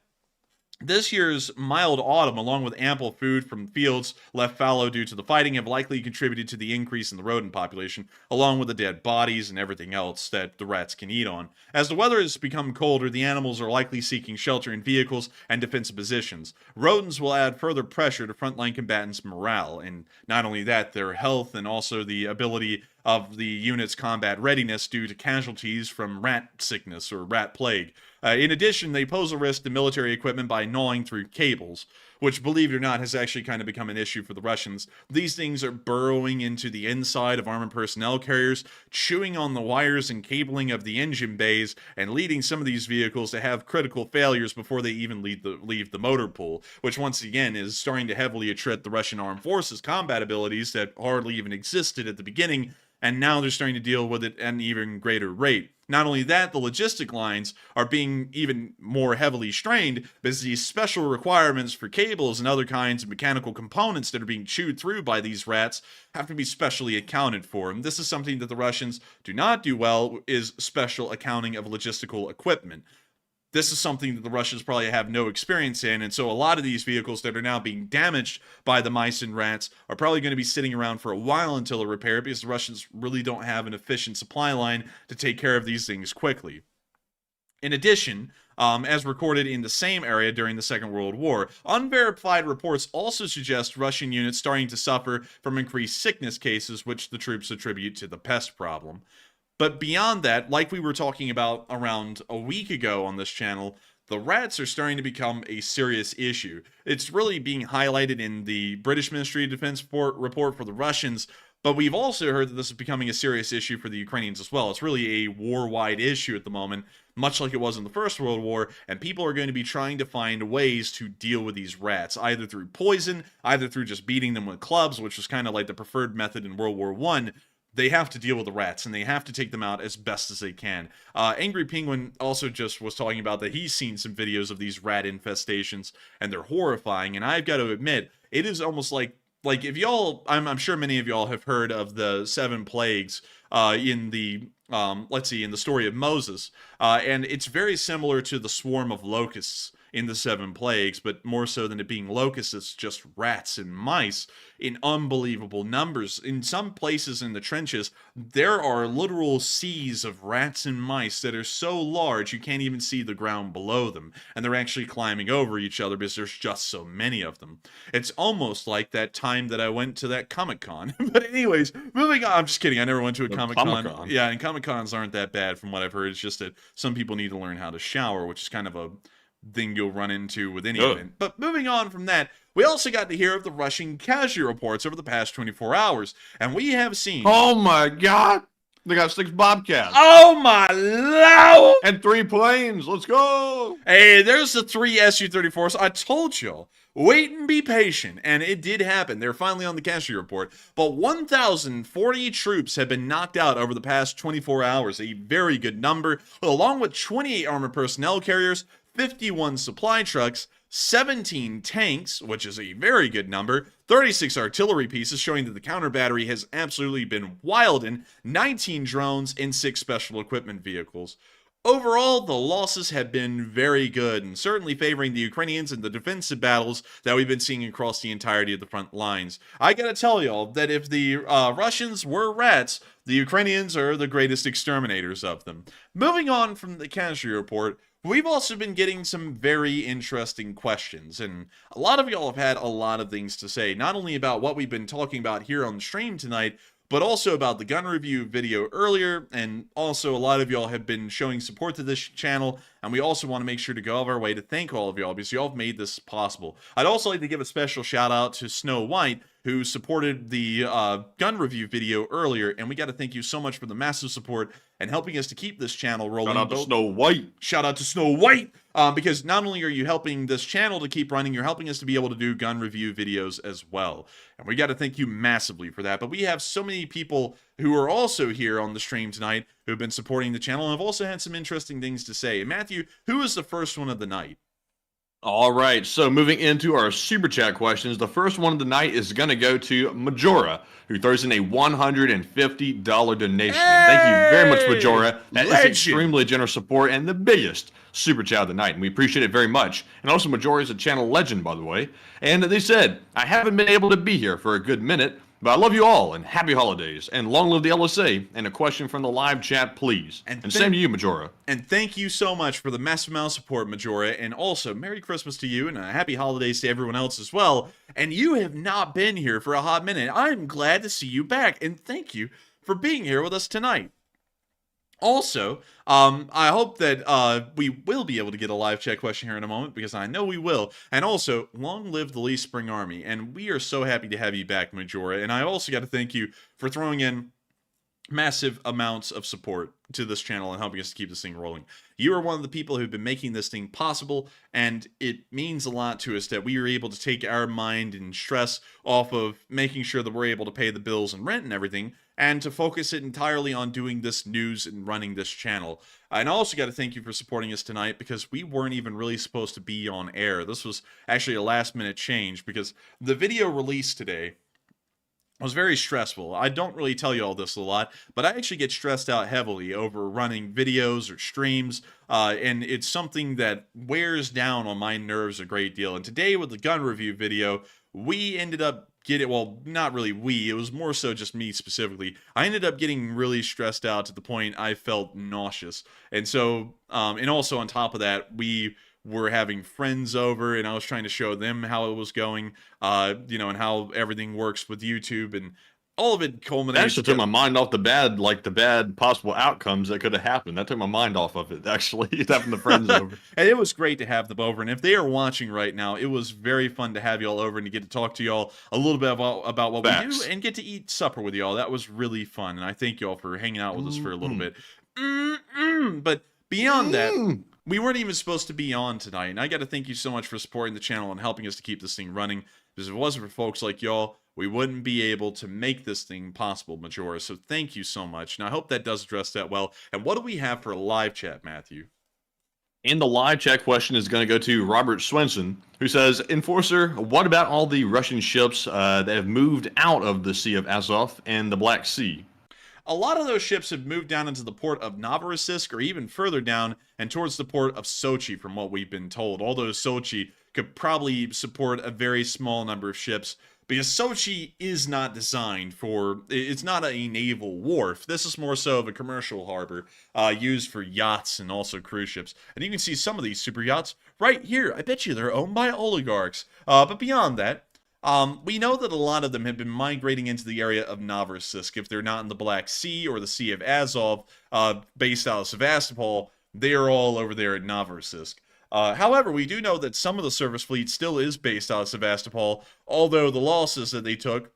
this year's mild autumn, along with ample food from fields left fallow due to the fighting, have likely contributed to the increase in the rodent population, along with the dead bodies and everything else that the rats can eat on. As the weather has become colder, the animals are likely seeking shelter in vehicles and defensive positions. Rodents will add further pressure to frontline combatants' morale, and not only that, their health and also the ability of the unit's combat readiness due to casualties from rat sickness or rat plague. In addition, they pose a risk to military equipment by gnawing through cables, which, believe it or not, has actually kind of become an issue for the Russians. These things are burrowing into the inside of armored personnel carriers, chewing on the wires and cabling of the engine bays, and leading some of these vehicles to have critical failures before they even leave the motor pool, which once again is starting to heavily attrit the Russian armed forces' combat abilities that hardly even existed at the beginning, and now they're starting to deal with it at an even greater rate. Not only that, the logistic lines are being even more heavily strained because these special requirements for cables and other kinds of mechanical components that are being chewed through by these rats have to be specially accounted for. And this is something that the Russians do not do well, is special accounting of logistical equipment. This is something that the Russians probably have no experience in, and so a lot of these vehicles that are now being damaged by the mice and rats are probably going to be sitting around for a while until they're repaired, because the Russians really don't have an efficient supply line to take care of these things quickly. In addition, as recorded in the same area during the Second World War, unverified reports also suggest Russian units starting to suffer from increased sickness cases, which the troops attribute to the pest problem. But beyond that, like we were talking about around a week ago on this channel, the rats are starting to become a serious issue. It's really being highlighted in the British Ministry of Defense report for the Russians, but we've also heard that this is becoming a serious issue for the Ukrainians as well. It's really a war-wide issue at the moment, much like it was in the First World War, and people are going to be trying to find ways to deal with these rats, either through poison, either through just beating them with clubs, which was kind of like the preferred method in World War I. They have to deal with the rats, and they have to take them out as best as they can. Angry Penguin also just was talking about that he's seen some videos of these rat infestations, and they're horrifying. And I've got to admit, it is almost like if y'all, I'm sure many of y'all have heard of the 7 plagues in the, in the story of Moses. And it's very similar to the swarm of locusts in the 7 plagues, but more so than it being locusts, it's just rats and mice in unbelievable numbers. In some places in the trenches, there are literal seas of rats and mice that are so large you can't even see the ground below them, and they're actually climbing over each other because there's just so many of them. It's almost like that time that I went to that Comic-Con. But anyways, moving on. I'm just kidding. I never went to a Comic-Con. Yeah, and Comic-Cons aren't that bad from what I've heard. It's just that some people need to learn how to shower, which is kind of a thing you'll run into with any event. But moving on from that, we also got to hear of the Russian casualty reports over the past 24 hours, and we have seen... Oh my God! They got 6 Bobcats. Oh my lord! And 3 planes. Let's go! Hey, there's the 3 Su-34s. I told you. Wait and be patient. And it did happen. They're finally on the casualty report. But 1,040 troops have been knocked out over the past 24 hours. A very good number, along with 28 armored personnel carriers, 51 supply trucks, 17 tanks, which is a very good number, 36 artillery pieces, showing that the counter battery has absolutely been wild, in 19 drones, and 6 special equipment vehicles. Overall, the losses have been very good, and certainly favoring the Ukrainians in the defensive battles that we've been seeing across the entirety of the front lines. I gotta tell y'all that if the Russians were rats, the Ukrainians are the greatest exterminators of them. Moving on from the casualty report, we've also been getting some very interesting questions, and a lot of y'all have had a lot of things to say, not only about what we've been talking about here on the stream tonight, but also about the gun review video earlier, and also a lot of y'all have been showing support to this channel, and we also want to make sure to go out of our way to thank all of y'all, because y'all have made this possible. I'd also like to give a special shout out to Snow White, who supported the gun review video earlier, and we got to thank you so much for the massive support and helping us to keep this channel rolling. Shout out to Snow White. Shout out to Snow White, because not only are you helping this channel to keep running, you're helping us to be able to do gun review videos as well. And we got to thank you massively for that. But we have so many people who are also here on the stream tonight who have been supporting the channel and have also had some interesting things to say. And Matthew, who is the first one of the night? All right, so moving into our super chat questions, the first one of the night is going to go to Majora, who throws in a $150 donation. And thank you very much, Majora. That is extremely generous support and the biggest super chat of the night, and we appreciate it very much. And also, Majora is a channel legend, by the way. And they said, I haven't been able to be here for a good minute, but I love you all, and happy holidays, and long live the LSA, and a question from the live chat, please. And same to you, Majora. And thank you so much for the massive amount of support, Majora, and also Merry Christmas to you, and happy holidays to everyone else as well. And you have not been here for a hot minute. I'm glad to see you back, and thank you for being here with us tonight. Also, I hope that we will be able to get a live chat question here in a moment, because I know we will. And also, long live the Lee Spring Army. And we are so happy to have you back, Majora. And I also got to thank you for throwing in massive amounts of support to this channel and helping us to keep this thing rolling. You are one of the people who've been making this thing possible, and it means a lot to us that we are able to take our mind and stress off of making sure that we're able to pay the bills and rent and everything, and to focus it entirely on doing this news and running this channel. And I also got to thank you for supporting us tonight, because we weren't even really supposed to be on air. This was actually a last-minute change, because the video released today was very stressful. I don't really tell you all this a lot, but I actually get stressed out heavily over running videos or streams, and it's something that wears down on my nerves a great deal. And today with the gun review video, we ended up getting, well, not really we, it was more so just me specifically. I ended up getting really stressed out to the point I felt nauseous. And so, and also on top of that, we were having friends over, and I was trying to show them how it was going, you know, and how everything works with YouTube, and all of it culminated. That actually took my mind off the bad possible outcomes that could have happened. That took my mind off of it, actually, having the friends over. And it was great to have them over, and if they are watching right now, it was very fun to have y'all over and to get to talk to y'all a little bit about what we do, and get to eat supper with y'all. That was really fun, and I thank y'all for hanging out with us for a little bit. But beyond that, we weren't even supposed to be on tonight, and I got to thank you so much for supporting the channel and helping us to keep this thing running, because if it wasn't for folks like y'all, we wouldn't be able to make this thing possible, Majora, so thank you so much, and I hope that does address that well. And what do we have for a live chat, Matthew? And the live chat question is going to go to Robert Swenson, who says, Enforcer, what about all the Russian ships that have moved out of the Sea of Azov and the Black Sea? A lot of those ships have moved down into the port of Novorossiysk, or even further down and towards the port of Sochi, from what we've been told. Although Sochi could probably support a very small number of ships, because Sochi is not designed for, it's not a naval wharf. This is more so of a commercial harbor used for yachts and also cruise ships. And you can see some of these super yachts right here. I bet you they're owned by oligarchs. But beyond that, we know that a lot of them have been migrating into the area of Novorossiysk. If they're not in the Black Sea or the Sea of Azov, based out of Sevastopol, they are all over there at Novorossiysk. However, we do know that some of the service fleet still is based out of Sevastopol, although the losses that they took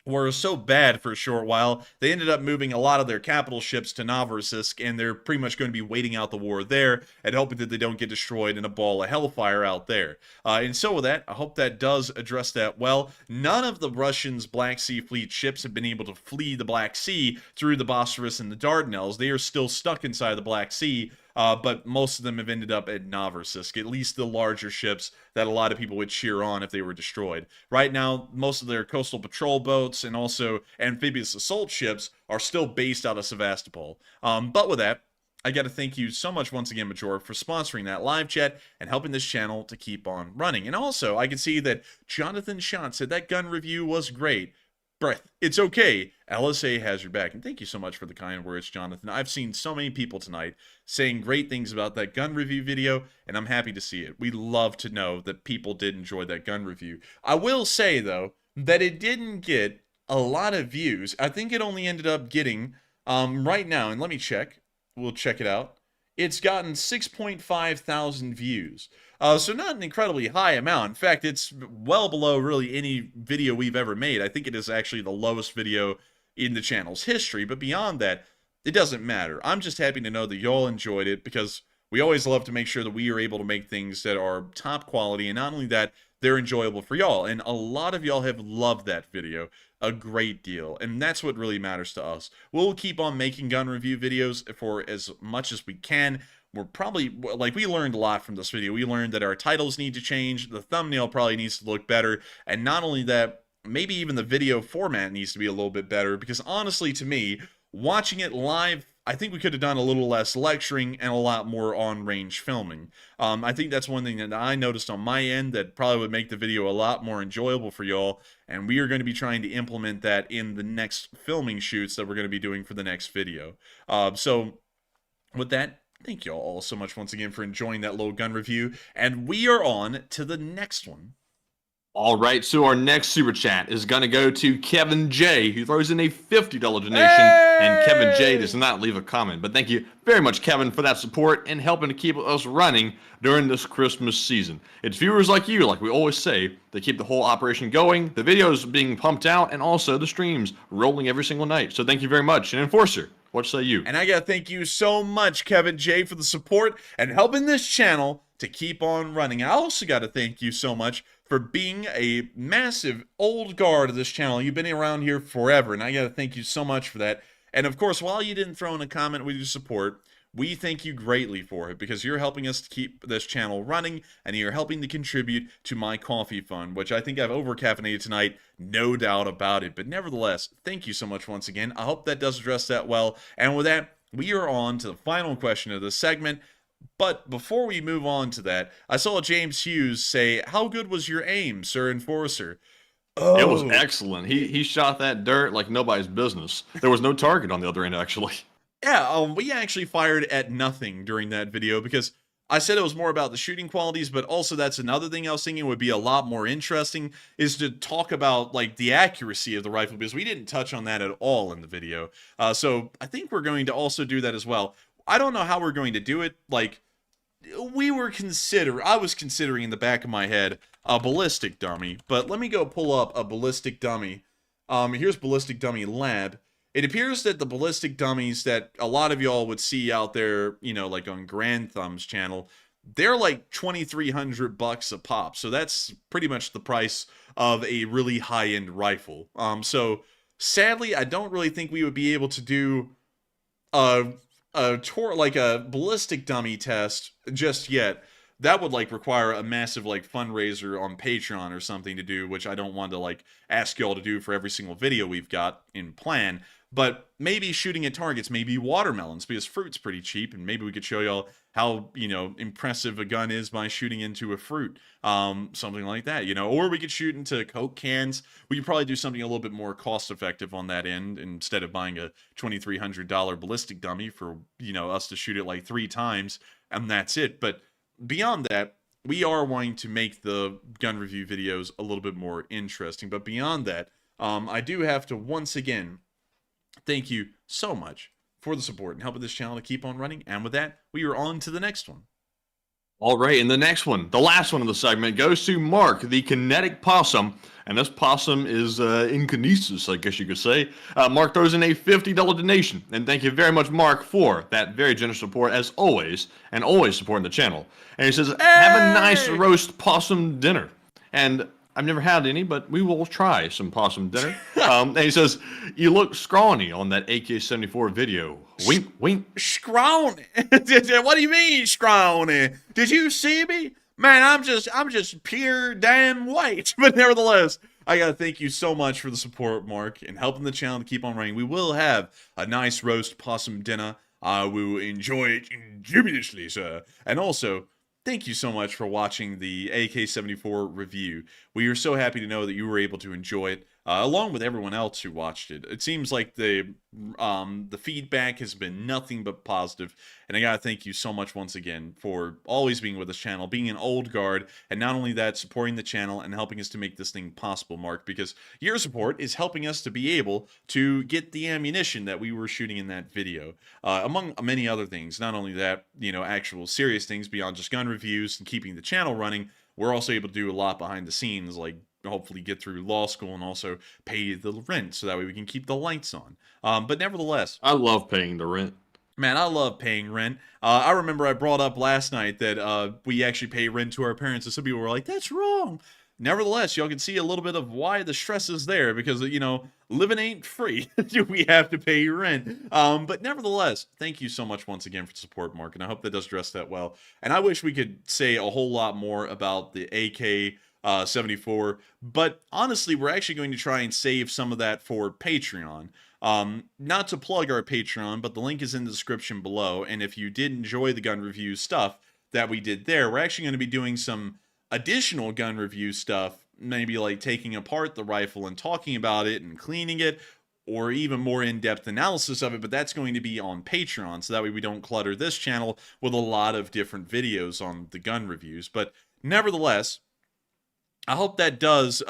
were so bad for a short while, they ended up moving a lot of their capital ships to Novorossiysk, and they're pretty much going to be waiting out the war there and hoping that they don't get destroyed in a ball of hellfire out there. And so with that, I hope that does address that well. None of the Russians' Black Sea Fleet ships have been able to flee the Black Sea through the Bosphorus and the Dardanelles. They are still stuck inside the Black Sea, but most of them have ended up at Novorossiysk, at least the larger ships that a lot of people would cheer on if they were destroyed. Right now, most of their coastal patrol boats and also amphibious assault ships are still based out of Sevastopol. But with that, I got to thank you so much once again, Major, for sponsoring that live chat and helping this channel to keep on running. And also, I can see that Jonathan Schott said that gun review was great. Breath, it's okay. LSA has your back. And thank you so much for the kind words, Jonathan. I've seen so many people tonight saying great things about that gun review video, and I'm happy to see it. We love to know that people did enjoy that gun review. I will say, though, that it didn't get a lot of views. I think it only ended up getting, right now, and let me check. We'll check it out. It's gotten 6.5 thousand views. So not an incredibly high amount. In fact, it's well below really any video we've ever made. I think it is actually the lowest video in the channel's history. But beyond that, it doesn't matter. I'm just happy to know that y'all enjoyed it, because we always love to make sure that we are able to make things that are top quality. And not only that, they're enjoyable for y'all. And a lot of y'all have loved that video a great deal. And that's what really matters to us. We'll keep on making gun review videos for as much as we can. We're probably, like, we learned a lot from this video. We learned that our titles need to change. The thumbnail probably needs to look better. And not only that, maybe even the video format needs to be a little bit better. Because honestly, to me, watching it live, I think we could have done a little less lecturing and a lot more on-range filming. I think that's one thing that I noticed on my end that probably would make the video a lot more enjoyable for y'all, and we are going to be trying to implement that in the next filming shoots that we're going to be doing for the next video. So, with that, thank you all so much once again for enjoying that little gun review, and we are on to the next one. All right, so our next super chat is going to go to Kevin J, who throws in a $50 donation, and Kevin J does not leave a comment. But thank you very much, Kevin, for that support and helping to keep us running during this Christmas season. It's viewers like you, like we always say, that keep the whole operation going, the videos being pumped out, and also the streams rolling every single night. So thank you very much. And Enforcer, what say you? And I gotta thank you so much, Kevin J, for the support and helping this channel to keep on running. I also gotta thank you so much for being a massive old guard of this channel. You've been around here forever, and I gotta thank you so much for that. And of course, while you didn't throw in a comment with your support, we thank you greatly for it, because you're helping us to keep this channel running, and you're helping to contribute to my coffee fund, which I think I've over-caffeinated tonight, no doubt about it. But nevertheless, thank you so much once again. I hope that does address that well. And with that, we are on to the final question of this segment. But before we move on to that, I saw James Hughes say, "How good was your aim, Sir Enforcer?" Oh. It was excellent. He shot that dirt like nobody's business. There was no target on the other end, actually. Yeah, we actually fired at nothing during that video, because I said it was more about the shooting qualities, but also that's another thing I was thinking would be a lot more interesting, is to talk about, like, the accuracy of the rifle, because we didn't touch on that at all in the video. So I think we're going to also do that as well. I don't know how we're going to do it. Like, I was considering in the back of my head a ballistic dummy, but let me go pull up a ballistic dummy. Here's Ballistic Dummy Lab. It appears that the ballistic dummies that a lot of y'all would see out there, you know, like on Grand Thumb's channel, they're like $2,300 a pop. So that's pretty much the price of a really high-end rifle. So sadly, I don't really think we would be able to do a ballistic dummy test just yet. That would, like, require a massive, like, fundraiser on Patreon or something to do, which I don't want to, like, ask y'all to do for every single video we've got in plan. But maybe shooting at targets, maybe watermelons, because fruit's pretty cheap, and maybe we could show y'all how, you know, impressive a gun is by shooting into a fruit. Something like that, you know. Or we could shoot into Coke cans. We could probably do something a little bit more cost-effective on that end, instead of buying a $2,300 ballistic dummy for, you know, us to shoot it, like, 3 times, and that's it. But beyond that, we are wanting to make the gun review videos a little bit more interesting. But beyond that, I do have to once again thank you so much for the support and helping this channel to keep on running. And with that, we are on to the next one. All right, and the next one, the last one of the segment, goes to Mark, the Kinetic Possum. And this possum is in kinesis, I guess you could say. Mark throws in a $50 donation. And thank you very much, Mark, for that very generous support, as always, and always supporting the channel. And he says, have a nice roast possum dinner. And I've never had any, but we will try some possum dinner. And he says, you look scrawny on that AK-74 video. Wink, wink. Scrawny? What do you mean, scrawny? Did you see me? Man, I'm just pure damn white. But nevertheless, I gotta thank you so much for the support, Mark, and helping the channel to keep on running. We will have a nice roast possum dinner I will enjoy it industriously, sir. And also, thank you so much for watching the AK-74 review. We are so happy to know that you were able to enjoy it, along with everyone else who watched it. It seems like the feedback has been nothing but positive, and I gotta thank you so much once again for always being with this channel, being an old guard, and not only that, supporting the channel and helping us to make this thing possible, Mark, because your support is helping us to be able to get the ammunition that we were shooting in that video, among many other things. Not only that, you know, actual serious things beyond just gun reviews and keeping the channel running, we're also able to do a lot behind the scenes, like hopefully get through law school and also pay the rent so that way we can keep the lights on. But nevertheless, I love paying the rent. man, I love paying rent. I remember I brought up last night that we actually pay rent to our parents, and some people were like, that's wrong. Nevertheless, y'all can see a little bit of why the stress is there, because, you know, living ain't free. We have to pay rent. But nevertheless, thank you so much once again for the support, Mark, and I hope that does address that well. And I wish we could say a whole lot more about the AK-74, but honestly, we're actually going to try and save some of that for Patreon. Not to plug our Patreon, but the link is in the description below, and if you did enjoy the gun review stuff that we did there, we're actually going to be doing some additional gun review stuff, maybe like taking apart the rifle and talking about it and cleaning it, or even more in-depth analysis of it, but that's going to be on Patreon, so that way we don't clutter this channel with a lot of different videos on the gun reviews. But nevertheless, I hope that does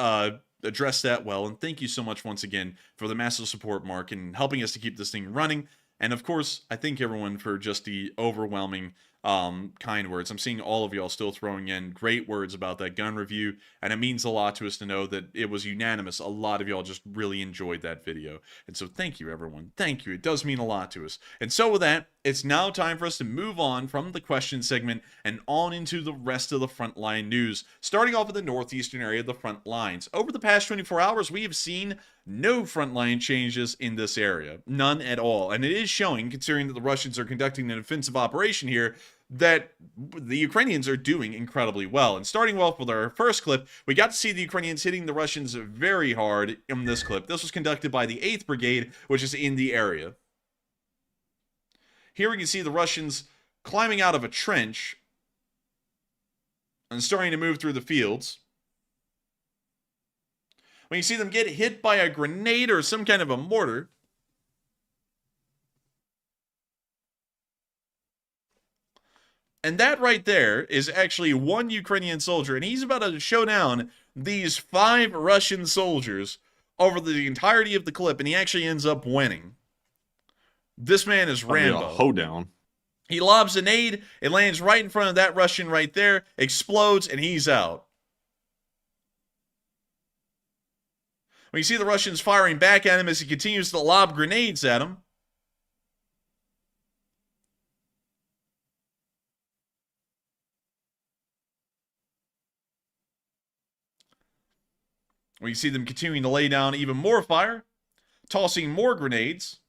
address that well, and thank you so much once again for the massive support, Mark, and helping us to keep this thing running. And of course, I thank everyone for just the overwhelming kind words. I'm seeing all of y'all still throwing in great words about that gun review, and it means a lot to us to know that it was unanimous. A lot of y'all just really enjoyed that video, and so thank you, everyone. Thank you. It does mean a lot to us. And so with that, it's now time for us to move on from the question segment and on into the rest of the Frontline news, starting off with the northeastern area of the front lines. Over the past 24 hours, we have seen no frontline changes in this area. None at all. And it is showing, considering that the Russians are conducting an offensive operation here, that the Ukrainians are doing incredibly well. And starting off with our first clip, we got to see the Ukrainians hitting the Russians very hard in this clip. This was conducted by the 8th Brigade, which is in the area. Here we can see the Russians climbing out of a trench and starting to move through the fields. When you see them get hit by a grenade or some kind of a mortar. And that right there is actually one Ukrainian soldier, and he's about to show down these 5 Russian soldiers over the entirety of the clip, and he actually ends up winning. This man is Rambo. Hoedown. He lobs a nade, it lands right in front of that Russian right there, explodes, and he's out. When you see the Russians firing back at him as he continues to lob grenades at him. When you see them continuing to lay down even more fire, tossing more grenades.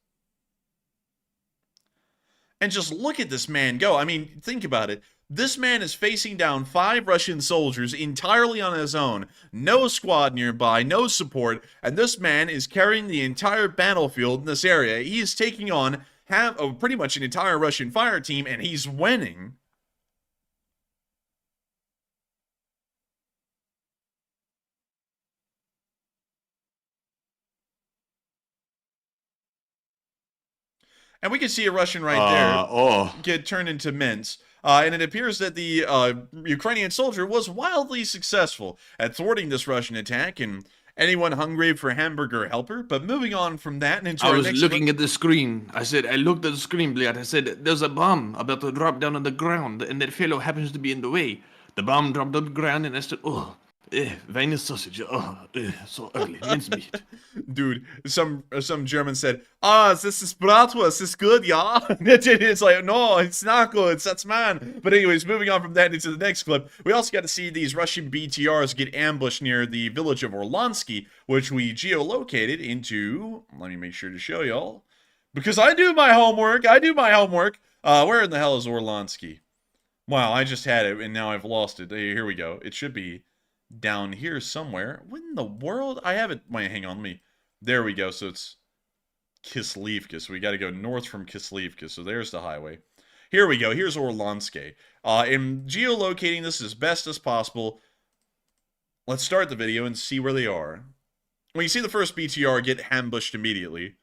And just look at this man go. I mean, think about it. This man is facing down 5 Russian soldiers entirely on his own. No squad nearby, no support, and this man is carrying the entire battlefield in this area. He is taking on pretty much an entire Russian fire team, and he's winning. And we can see a Russian right there get turned into mince. And it appears that the Ukrainian soldier was wildly successful at thwarting this Russian attack, and anyone hungry for hamburger helper. But moving on from that and into I was looking at the screen. I looked at the screen, Blade. I said, there's a bomb about to drop down on the ground, and that fellow happens to be in the way. The bomb dropped on the ground, and I said, oh, Weine sausage, so ugly, mincemeat. Dude, some German said, this is bratwurst, this is good, yeah? It's like, no, it's not good, that's man. But anyways, moving on from that into the next clip, we also got to see these Russian BTRs get ambushed near the village of Orlansky, which we geolocated into, let me make sure to show y'all, because I do my homework. Where in the hell is Orlansky? Wow, I just had it, and now I've lost it. Here we go. It should be down here somewhere. What in the world? I have it. Wait, hang on, there we go. So it's Kislivka, so we got to go north from Kislivka, so there's the highway. Here we go, here's Orlonske. In geolocating this as best as possible, let's start the video and see where they are. When you see the first BTR get ambushed immediately,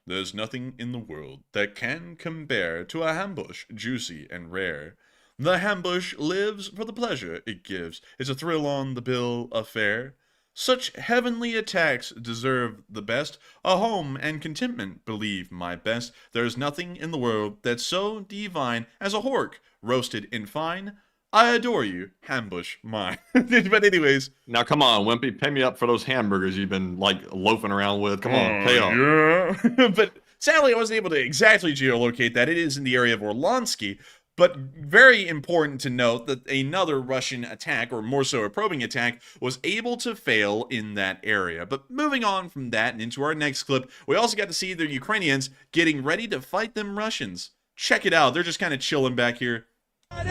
there's nothing in the world that can compare to a ambush, juicy and rare. The ambush lives for the pleasure it gives. It's a thrill on the bill of fare. Such heavenly attacks deserve the best. A home and contentment, believe my best. There's nothing in the world that's so divine as a hork roasted in fine. I adore you, ambush mine. But anyways. Now come on, Wimpy, pay me up for those hamburgers you've been like loafing around with. Come on, pay up. Yeah. But sadly, I wasn't able to exactly geolocate that. It is in the area of Orlonsky. But very important to note that another Russian attack, or more so a probing attack, was able to fail in that area. But moving on from that and into our next clip, we also got to see the Ukrainians getting ready to fight them Russians. Check it out. They're just kind of chilling back here. The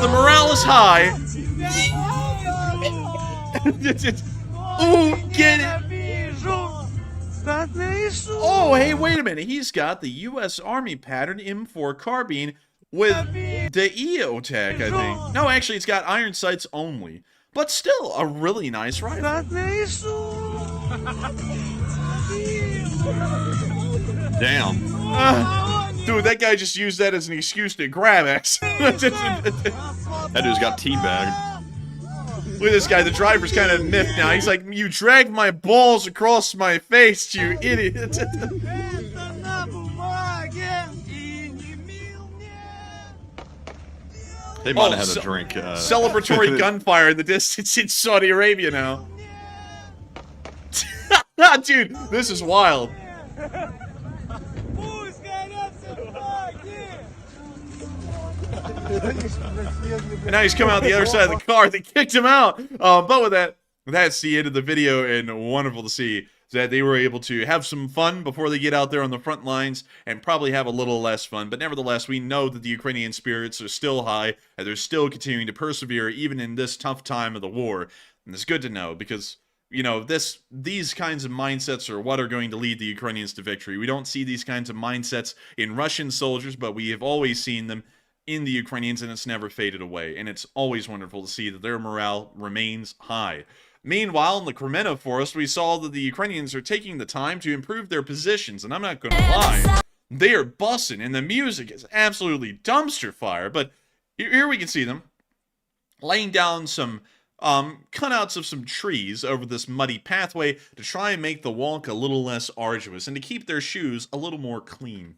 morale is high. Ooh, get it. Oh, hey, wait a minute. He's got the U.S. Army pattern M4 carbine with the EOTech, I think. No, actually, it's got iron sights only. But still, a really nice rifle. Damn. Dude, that guy just used that as an excuse to grab X. That dude's got teabagged. Look at this guy, the driver's kind of miffed now. He's like, you dragged my balls across my face, you idiot. They might have had a drink. Celebratory gunfire in the distance in Saudi Arabia now. Dude, this is wild. And now he's coming out the other side of the car. They kicked him out. But with that, that's the end of the video, and wonderful to see that they were able to have some fun before they get out there on the front lines, and probably have a little less fun. But nevertheless, we know that the Ukrainian spirits are still high, and they're still continuing to persevere even in this tough time of the war. And it's good to know, because, you know, these kinds of mindsets are what are going to lead the Ukrainians to victory. We don't see these kinds of mindsets in Russian soldiers, but we have always seen them in the Ukrainians, and it's never faded away. And it's always wonderful to see that their morale remains high. Meanwhile, in the Kremenna forest, we saw that the Ukrainians are taking the time to improve their positions, and I'm not going to lie, they are bussing, and the music is absolutely dumpster fire. But here we can see them laying down some cutouts of some trees over this muddy pathway to try and make the walk a little less arduous and to keep their shoes a little more clean.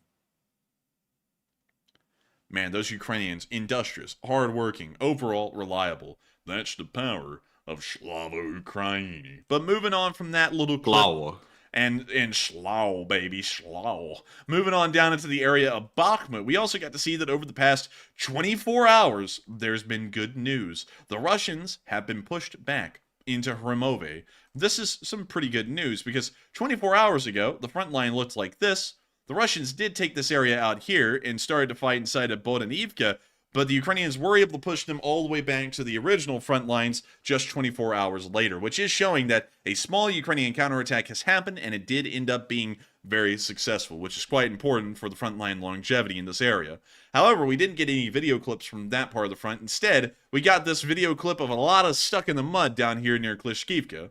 Man, those Ukrainians, industrious, hardworking, overall reliable. That's the power of Slava Ukraini. But moving on from that little clip, and Slow, baby, Slow. Moving on down into the area of Bakhmut, we also got to see that over the past 24 hours, there's been good news. The Russians have been pushed back into Hromove. This is some pretty good news, because 24 hours ago, the front line looked like this. The Russians did take this area out here and started to fight inside of Battle of Avdiivka, but the Ukrainians were able to push them all the way back to the original front lines just 24 hours later, which is showing that a small Ukrainian counterattack has happened, and it did end up being very successful, which is quite important for the frontline longevity in this area. However, we didn't get any video clips from that part of the front. Instead, we got this video clip of a lot of stuck in the mud down here near Klishkivka.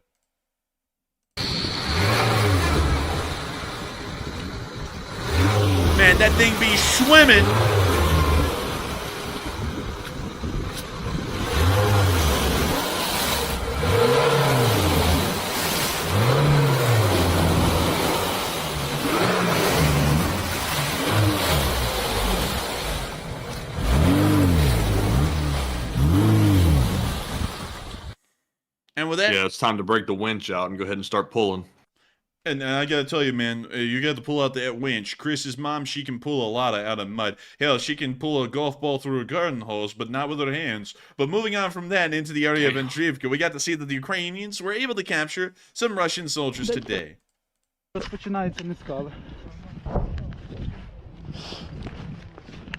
Man, that thing be swimming. And with that, yeah, it's time to break the winch out and go ahead and start pulling. And I gotta tell you, man, you got to pull out that winch. Chris's mom, she can pull a lot out of mud. Hell, she can pull a golf ball through a garden hose, but not with her hands. But moving on from that into the area of Avdiivka, we got to see that the Ukrainians were able to capture some Russian soldiers today. Розпочинається не скали.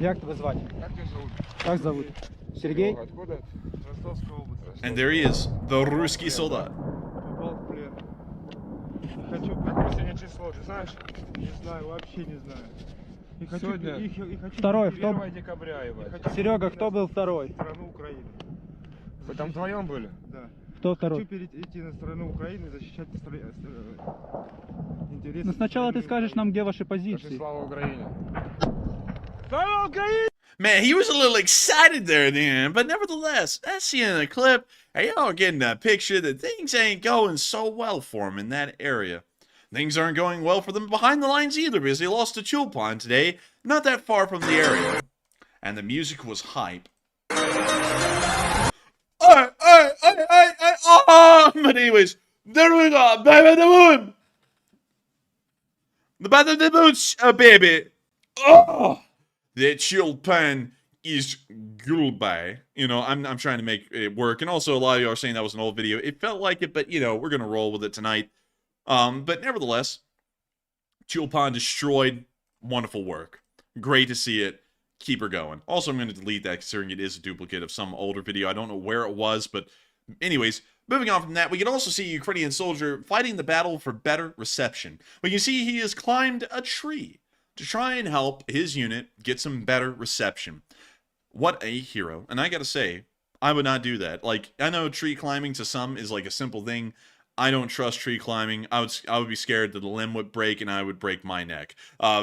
Як тебе звати? Як зовут? Сергій? And there he is, the Ruski soldat. Хочу... Сегодня число, ты знаешь? Не знаю, вообще не знаю. И хочу... Сегодня и хочу... Второй, кто... 1 декабря, ебать. Серега, кто был второй? Страну Украины. Вы там вдвоем были? Да. Кто второй? Хочу идти на сторону Украины и защищать интересы... Ну сначала ты страны скажешь нам, Украины. где ваши Скажи позиции. слава Украине. Слава Украине! Man, he was a little excited there at the end, but nevertheless, that's the end of the clip. Are y'all getting a picture that things ain't going so well for him in that area? Things aren't going well for them behind the lines either, because they lost to Chulpan today, not that far from the area. And the music was hype. But anyways, there we go, baby the moon! The Battle of the Boots, baby! Oh! The Chulpan is Gulbay. You know, I'm trying to make it work. And also, a lot of you are saying that was an old video. It felt like it, but, you know, we're going to roll with it tonight. But nevertheless, Chulpan destroyed. Wonderful work. Great to see it. Keep her going. Also, I'm going to delete that considering it is a duplicate of some older video. I don't know where it was, but anyways, moving on from that, we can also see a Ukrainian soldier fighting the battle for better reception. We can see he has climbed a tree to try and help his unit get some better reception. What a hero. And I gotta say, I would not do that. Like, I know tree climbing to some is like a simple thing. I don't trust tree climbing. I would be scared that the limb would break and I would break my neck.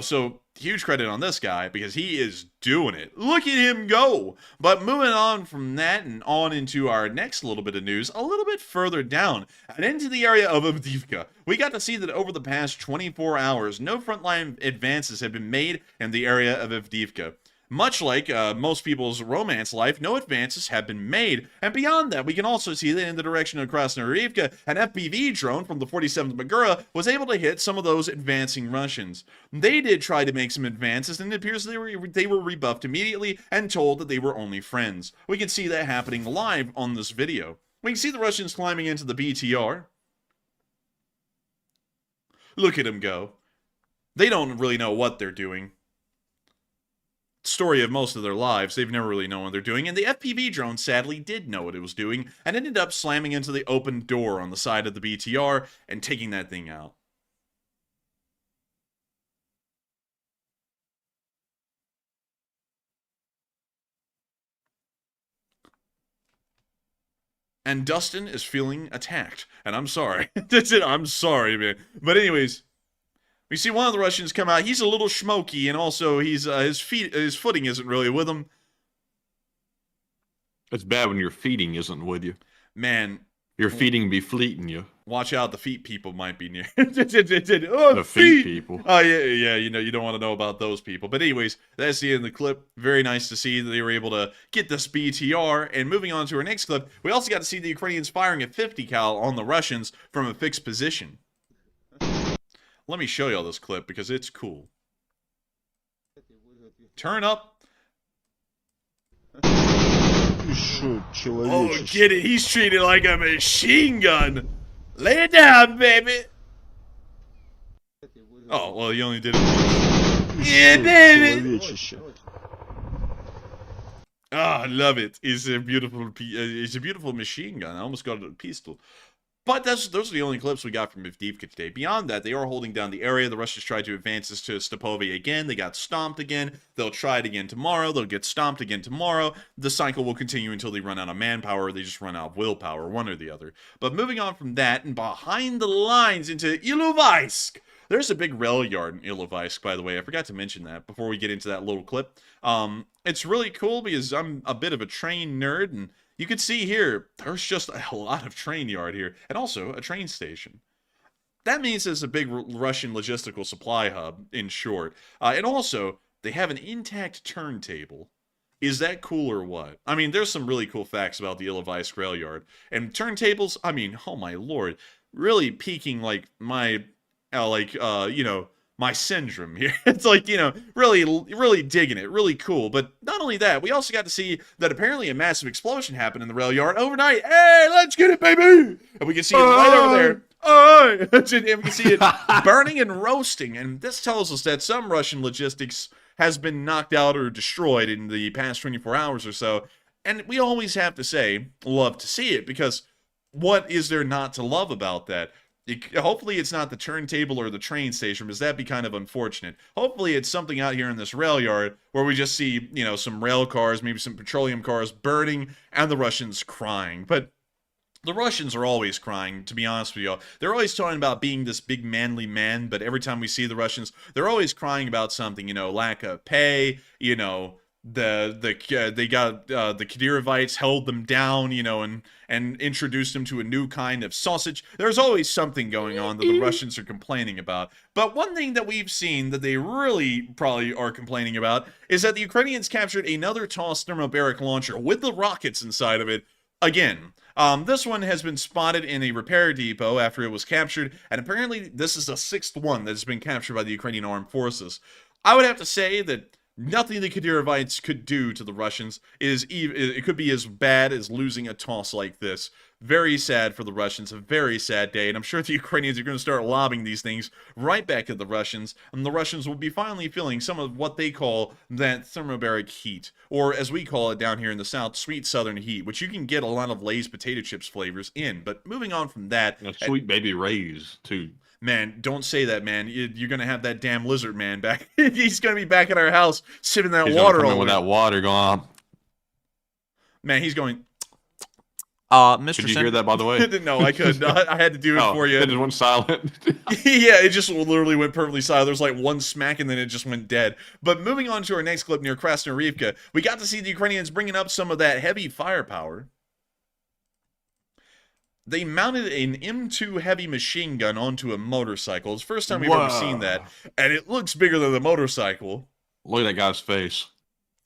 So huge credit on this guy because he is doing it. Look at him go. But moving on from that and on into our next little bit of news, a little bit further down and into the area of Avdiivka. We got to see that over the past 24 hours, no frontline advances have been made in the area of Avdiivka. Much like most people's romance life, no advances have been made. And beyond that, we can also see that in the direction of Krasnoyarivka, an FPV drone from the 47th Magura was able to hit some of those advancing Russians. They did try to make some advances, and it appears they were rebuffed immediately and told that they were only friends. We can see that happening live on this video. We can see the Russians climbing into the BTR. Look at them go. They don't really know what they're doing. Story of most of their lives, they've never really known what they're doing, and the FPV drone sadly did know what it was doing and ended up slamming into the open door on the side of the BTR and taking that thing out. And Dustin is feeling attacked, and I'm sorry. That's it, I'm sorry, man. But anyways, we see one of the Russians come out. He's a little smoky, and also he's his footing isn't really with him. It's bad when your feeding isn't with you. Man, Your feeding be fleeting you. watch out, the feet people might be near. The feet people. Oh yeah, you know, you don't want to know about those people. But anyways, that's the end of the clip. Very nice to see that they were able to get this BTR. And moving on to our next clip, we also got to see the Ukrainians firing a 50 cal on the Russians from a fixed position. Let me show y'all this clip because it's cool. Turn up. Oh, get it. He's treated like a machine gun. Lay it down, baby. Oh, well, he only did it once. Yeah, baby. Oh, I love it. It's a beautiful machine gun. I almost got a pistol. But those are the only clips we got from Avdiivka today. Beyond that, they are holding down the area. The Russians tried to advance us to Stepovy again. They got stomped again. They'll try it again tomorrow. They'll get stomped again tomorrow. The cycle will continue until they run out of manpower or they just run out of willpower, one or the other. But moving on from that and behind the lines into Ilovaisk. There's a big rail yard in Ilovaisk, by the way. I forgot to mention that before we get into that little clip. It's really cool because I'm a bit of a train nerd, and you can see here, there's just a lot of train yard here, and also a train station. That means there's a big Russian logistical supply hub, in short. And also, they have an intact turntable. Is that cool or what? I mean, there's some really cool facts about the Ilovaisk rail yard. And turntables, I mean, oh my lord, really piquing, like, my, you know, my syndrome here. It's like, you know, really digging it. Really cool. But not only that, we also got to see that apparently a massive explosion happened in the rail yard overnight. Hey, let's get it, baby! And we can see it right over there. And we can see it burning and roasting. And this tells us that some Russian logistics has been knocked out or destroyed in the past 24 hours or so. And we always have to say, love to see it, because what is there not to love about that? Hopefully it's not the turntable or the train station, because that'd be kind of unfortunate. Hopefully it's something out here in this rail yard where we just see, you know, some rail cars, maybe some petroleum cars burning, and the Russians crying. But the Russians are always crying, to be honest with you. They're always talking about being this big manly man, but every time we see the Russians, they're always crying about something, you know, lack of pay, you know, the Kadyrovites held them down, you know, and introduced them to a new kind of sausage. There's always something going on that the Russians are complaining about. But one thing that we've seen that they really probably are complaining about is that the Ukrainians captured another TOS thermobaric launcher with the rockets inside of it again. This one has been spotted in a repair depot after it was captured, and apparently this is the 6th one that has been captured by the Ukrainian armed forces. I would have to say that nothing the Kadyrovites could do to the Russians it could be as bad as losing a toss like this. Very sad for the Russians, a very sad day, and I'm sure the Ukrainians are going to start lobbing these things right back at the Russians, and the Russians will be finally feeling some of what they call that thermobaric heat, or as we call it down here in the South, sweet southern heat, which you can get a lot of Lay's potato chips flavors in. But moving on from that... Sweet baby Ray's, too. Man, don't say that, man. You're going to have that damn lizard man back. He's going to be back at our house, sipping that water all with that water going on. Man, he's going... Mr. Could you hear that, by the way? No, I couldn't. I had to do it for you. It just went silent. Yeah, it just literally went perfectly silent. There's like one smack, and then it just went dead. But moving on to our next clip near Krasnoyarivka, we got to see the Ukrainians bringing up some of that heavy firepower. They mounted an M2 heavy machine gun onto a motorcycle. It's the first time we've ever seen that, and it looks bigger than the motorcycle. Look at that guy's face.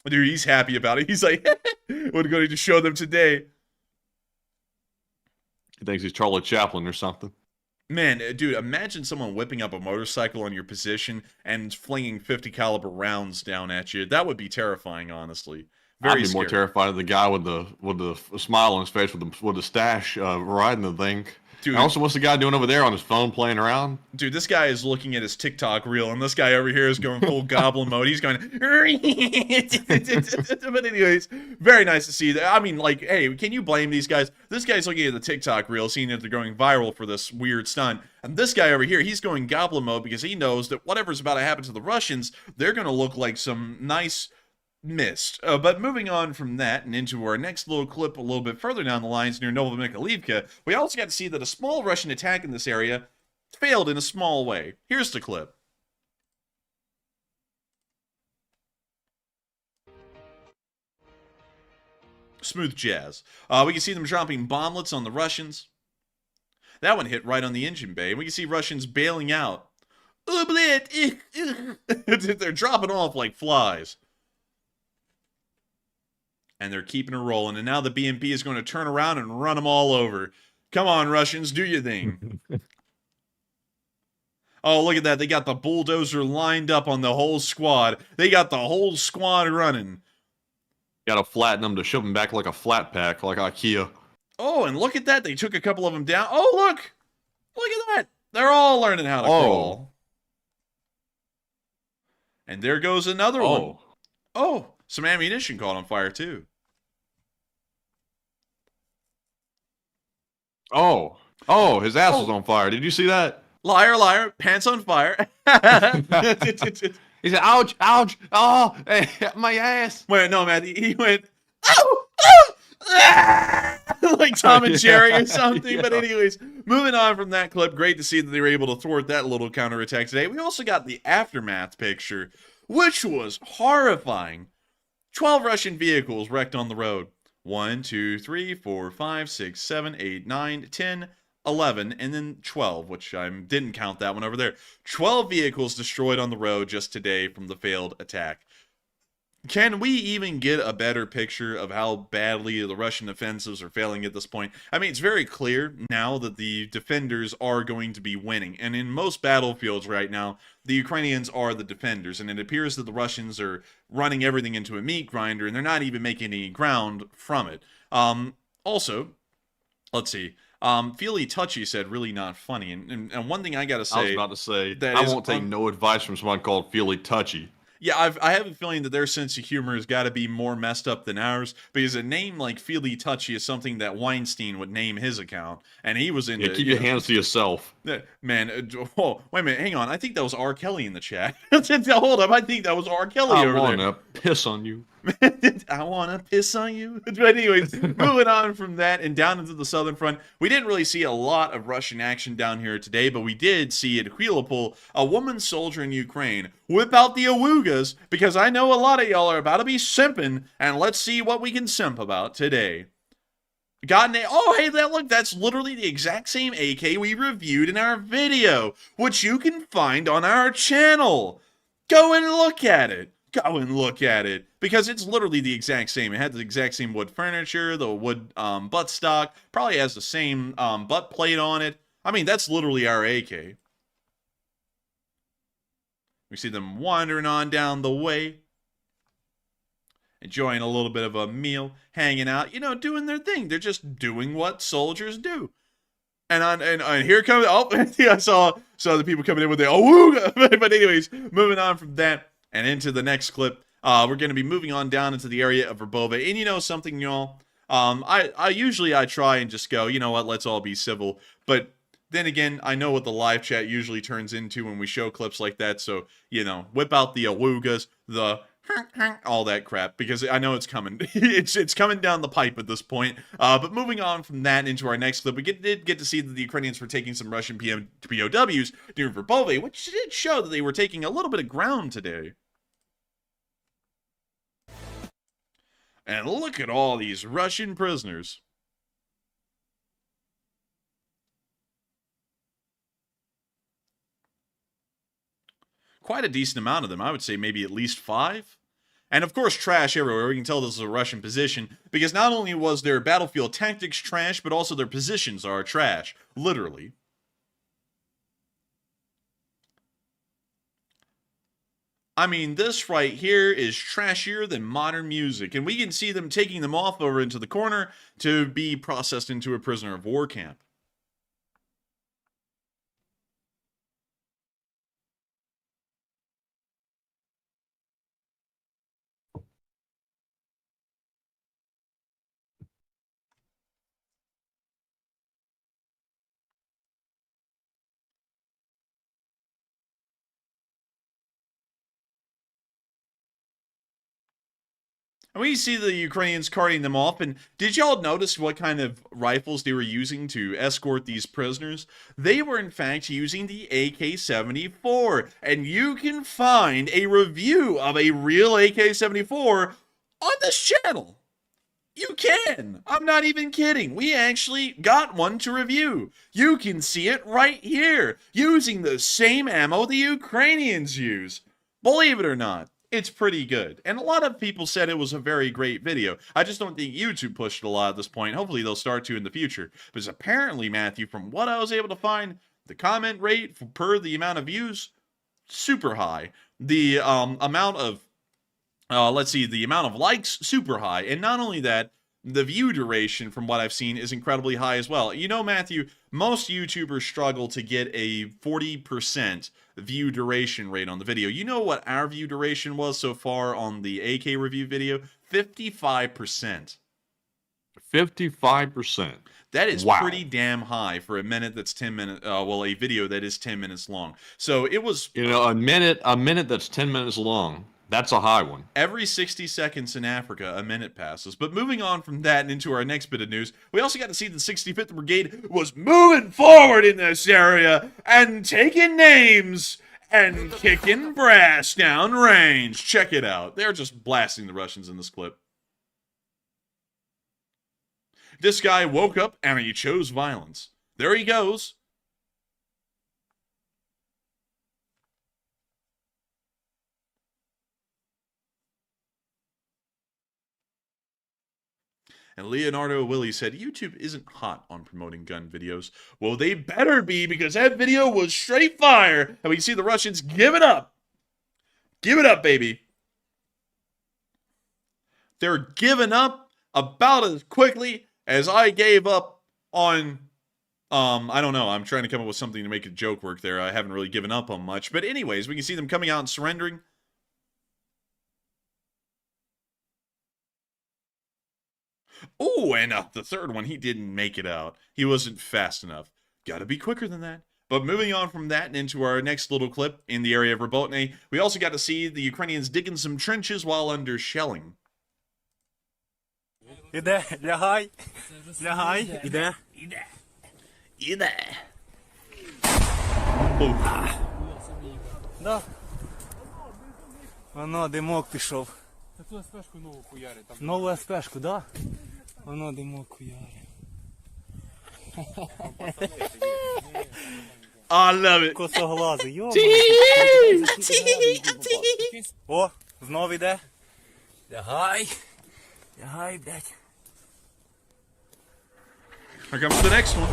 Dude, he's happy about it. He's like, we're going to show them today. He thinks he's Charlie Chaplin or something. Man, dude, imagine someone whipping up a motorcycle on your position and flinging 50 caliber rounds down at you. That would be terrifying, honestly. I'd be more terrified of the guy with the smile on his face with the stash riding the thing. Dude, also, what's the guy doing over there on his phone playing around? Dude, this guy is looking at his TikTok reel, and this guy over here is going full goblin mode. He's going... But anyways, very nice to see that. I mean, like, hey, can you blame these guys? This guy's looking at the TikTok reel, seeing that they're going viral for this weird stunt. And this guy over here, he's going goblin mode because he knows that whatever's about to happen to the Russians, they're going to look like some nice... mist. But moving on from that and into our next little clip a little bit further down the lines near Novomikhailivka, we also got to see that a small Russian attack in this area failed in a small way. Here's the clip. Smooth jazz. We can see them dropping bomblets on the Russians. That one hit right on the engine bay. We can see Russians bailing out. They're dropping off like flies. And they're keeping it rolling. And now the BMP is going to turn around and run them all over. Come on, Russians, do your thing. Oh, look at that. They got the bulldozer lined up on the whole squad. They got the whole squad running. Got to flatten them to shove them back like a flat pack, like IKEA. Oh, and look at that. They took a couple of them down. Oh, look. Look at that. They're all learning how to crawl. And there goes another one. Oh, some ammunition caught on fire, too. Oh, his ass was on fire. Did you see that? Liar, liar, pants on fire. He said, ouch, ouch, oh, my ass. Wait, no, man, he went, oh, oh, ah! Like Tom and Jerry or something. Yeah. But anyways, moving on from that clip, great to see that they were able to thwart that little counterattack today. We also got the aftermath picture, which was horrifying. 12 Russian vehicles wrecked on the road. 1, 2, 3, 4, 5, 6, 7, 8, 9, 10, 11, and then 12, which I didn't count that one over there. 12 vehicles destroyed on the road just today from the failed attack. Can we even get a better picture of how badly the Russian offensives are failing at this point? I mean, it's very clear now that the defenders are going to be winning. And in most battlefields right now, the Ukrainians are the defenders. And it appears that the Russians are running everything into a meat grinder, and they're not even making any ground from it. Also, let's see. Feely Touchy said, really not funny. And one thing I got to say... I was about to say, I won't take no advice from someone called Feely Touchy. Yeah, I have a feeling that their sense of humor has got to be more messed up than ours, because a name like Feely Touchy is something that Weinstein would name his account, and he was into. Yeah, keep your hands to yourself. Man, oh, wait a minute, hang on. I think that was R. Kelly in the chat. Hold up, I think that was R. Kelly I over there. wanna piss on you. I want to piss on you. But anyways, moving on from that and down into the southern front, we didn't really see a lot of Russian action down here today, but we did see at Huilopol, a woman soldier in Ukraine, whip out the awugas, because I know a lot of y'all are about to be simping, and let's see what we can simp about today. Oh, hey, look, that's literally the exact same AK we reviewed in our video, which you can find on our channel. Go and look at it. Go and look at it, because it's literally the exact same. It had the exact same wood furniture, the wood buttstock, probably has the same butt plate on it. I mean, that's literally our AK. We see them wandering on down the way, enjoying a little bit of a meal, hanging out, you know, doing their thing. They're just doing what soldiers do. And here comes, oh, I saw the people coming in with the awooga. But anyways, moving on from that and into the next clip, we're going to be moving on down into the area of Verbova. And you know something, y'all? I usually try and just go, you know what, let's all be civil. But then again, I know what the live chat usually turns into when we show clips like that. So, you know, whip out the awoogas, the all that crap, because I know it's coming. it's coming down the pipe at this point. But moving on from that into our next clip, we did get to see that the Ukrainians were taking some Russian POWs near Verbova, which did show that they were taking a little bit of ground today. And look at all these Russian prisoners. Quite a decent amount of them. I would say maybe at least 5. And of course, trash everywhere. We can tell this is a Russian position, because not only was their battlefield tactics trash, but also their positions are trash. Literally. I mean, this right here is trashier than modern music, and we can see them taking them off over into the corner to be processed into a prisoner of war camp. And we see the Ukrainians carting them off, and did y'all notice what kind of rifles they were using to escort these prisoners? They were in fact using the AK-74, and you can find a review of a real AK-74 on this channel. You can. I'm not even kidding. We actually got one to review. You can see it right here, using the same ammo the Ukrainians use. Believe it or not, it's pretty good. And a lot of people said it was a very great video. I just don't think YouTube pushed it a lot at this point. Hopefully they'll start to in the future. Because apparently, Matthew, from what I was able to find, the comment rate per the amount of views, super high. The amount of, the amount of likes, super high. And not only that, the view duration, from what I've seen, is incredibly high as well. You know, Matthew, most YouTubers struggle to get a 40% view duration rate on the video. You know what our view duration was so far on the AK review video? 55%. 55%. That is wow. Pretty damn high for a minute that's 10 minutes, a video that is 10 minutes long. So it was... You know, a minute that's 10 minutes long. That's a high one. Every 60 seconds in Africa, a minute passes. But moving on from that and into our next bit of news, we also got to see the 65th Brigade was moving forward in this area and taking names and kicking brass down range. Check it out. They're just blasting the Russians in this clip. This guy woke up and he chose violence. There he goes. And Leonardo Willie said, YouTube isn't hot on promoting gun videos. Well, they better be, because that video was straight fire. And we can see the Russians give it up. Give it up, baby. They're giving up about as quickly as I gave up on, I don't know. I'm trying to come up with something to make a joke work there. I haven't really given up on much. But anyways, we can see them coming out and surrendering. Oh, and the third one, he didn't make it out. He wasn't fast enough. Gotta be quicker than that. But moving on from that and into our next little clip in the area of Rodent, we also got to see the Ukrainians digging some trenches while under shelling. Іде, лягай. Лягай. Іде. Іде. Да. Воно, димок пішов. Та ту СПшку нову хуярить. Там Нову СПшку, да? Воно димок хуяри. I love it. Косоглази, йома. О, знов іде. Лягай. Лягай, блядь. Here comes the next one.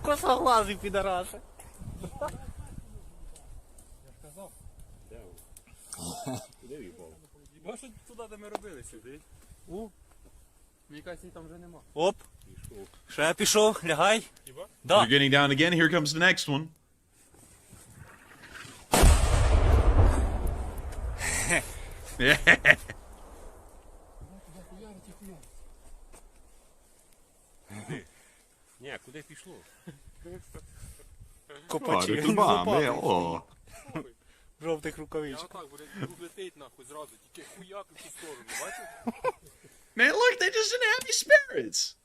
Косоглази, підараси. бачиш туди, де ми робили сюди. Мені кажеться, там вже нема. Оп. Ще пішов, лягай. You're Да. getting down again. Here comes the next one. Ні, куди пішло? Oh, Копачі. the bomb, yeah. Oh. В жовтих рукавичках. Так, буде летить нахуй зразу, тільки хуяк в ту сторону, бачиш? Man, look, they're just in happy spirits.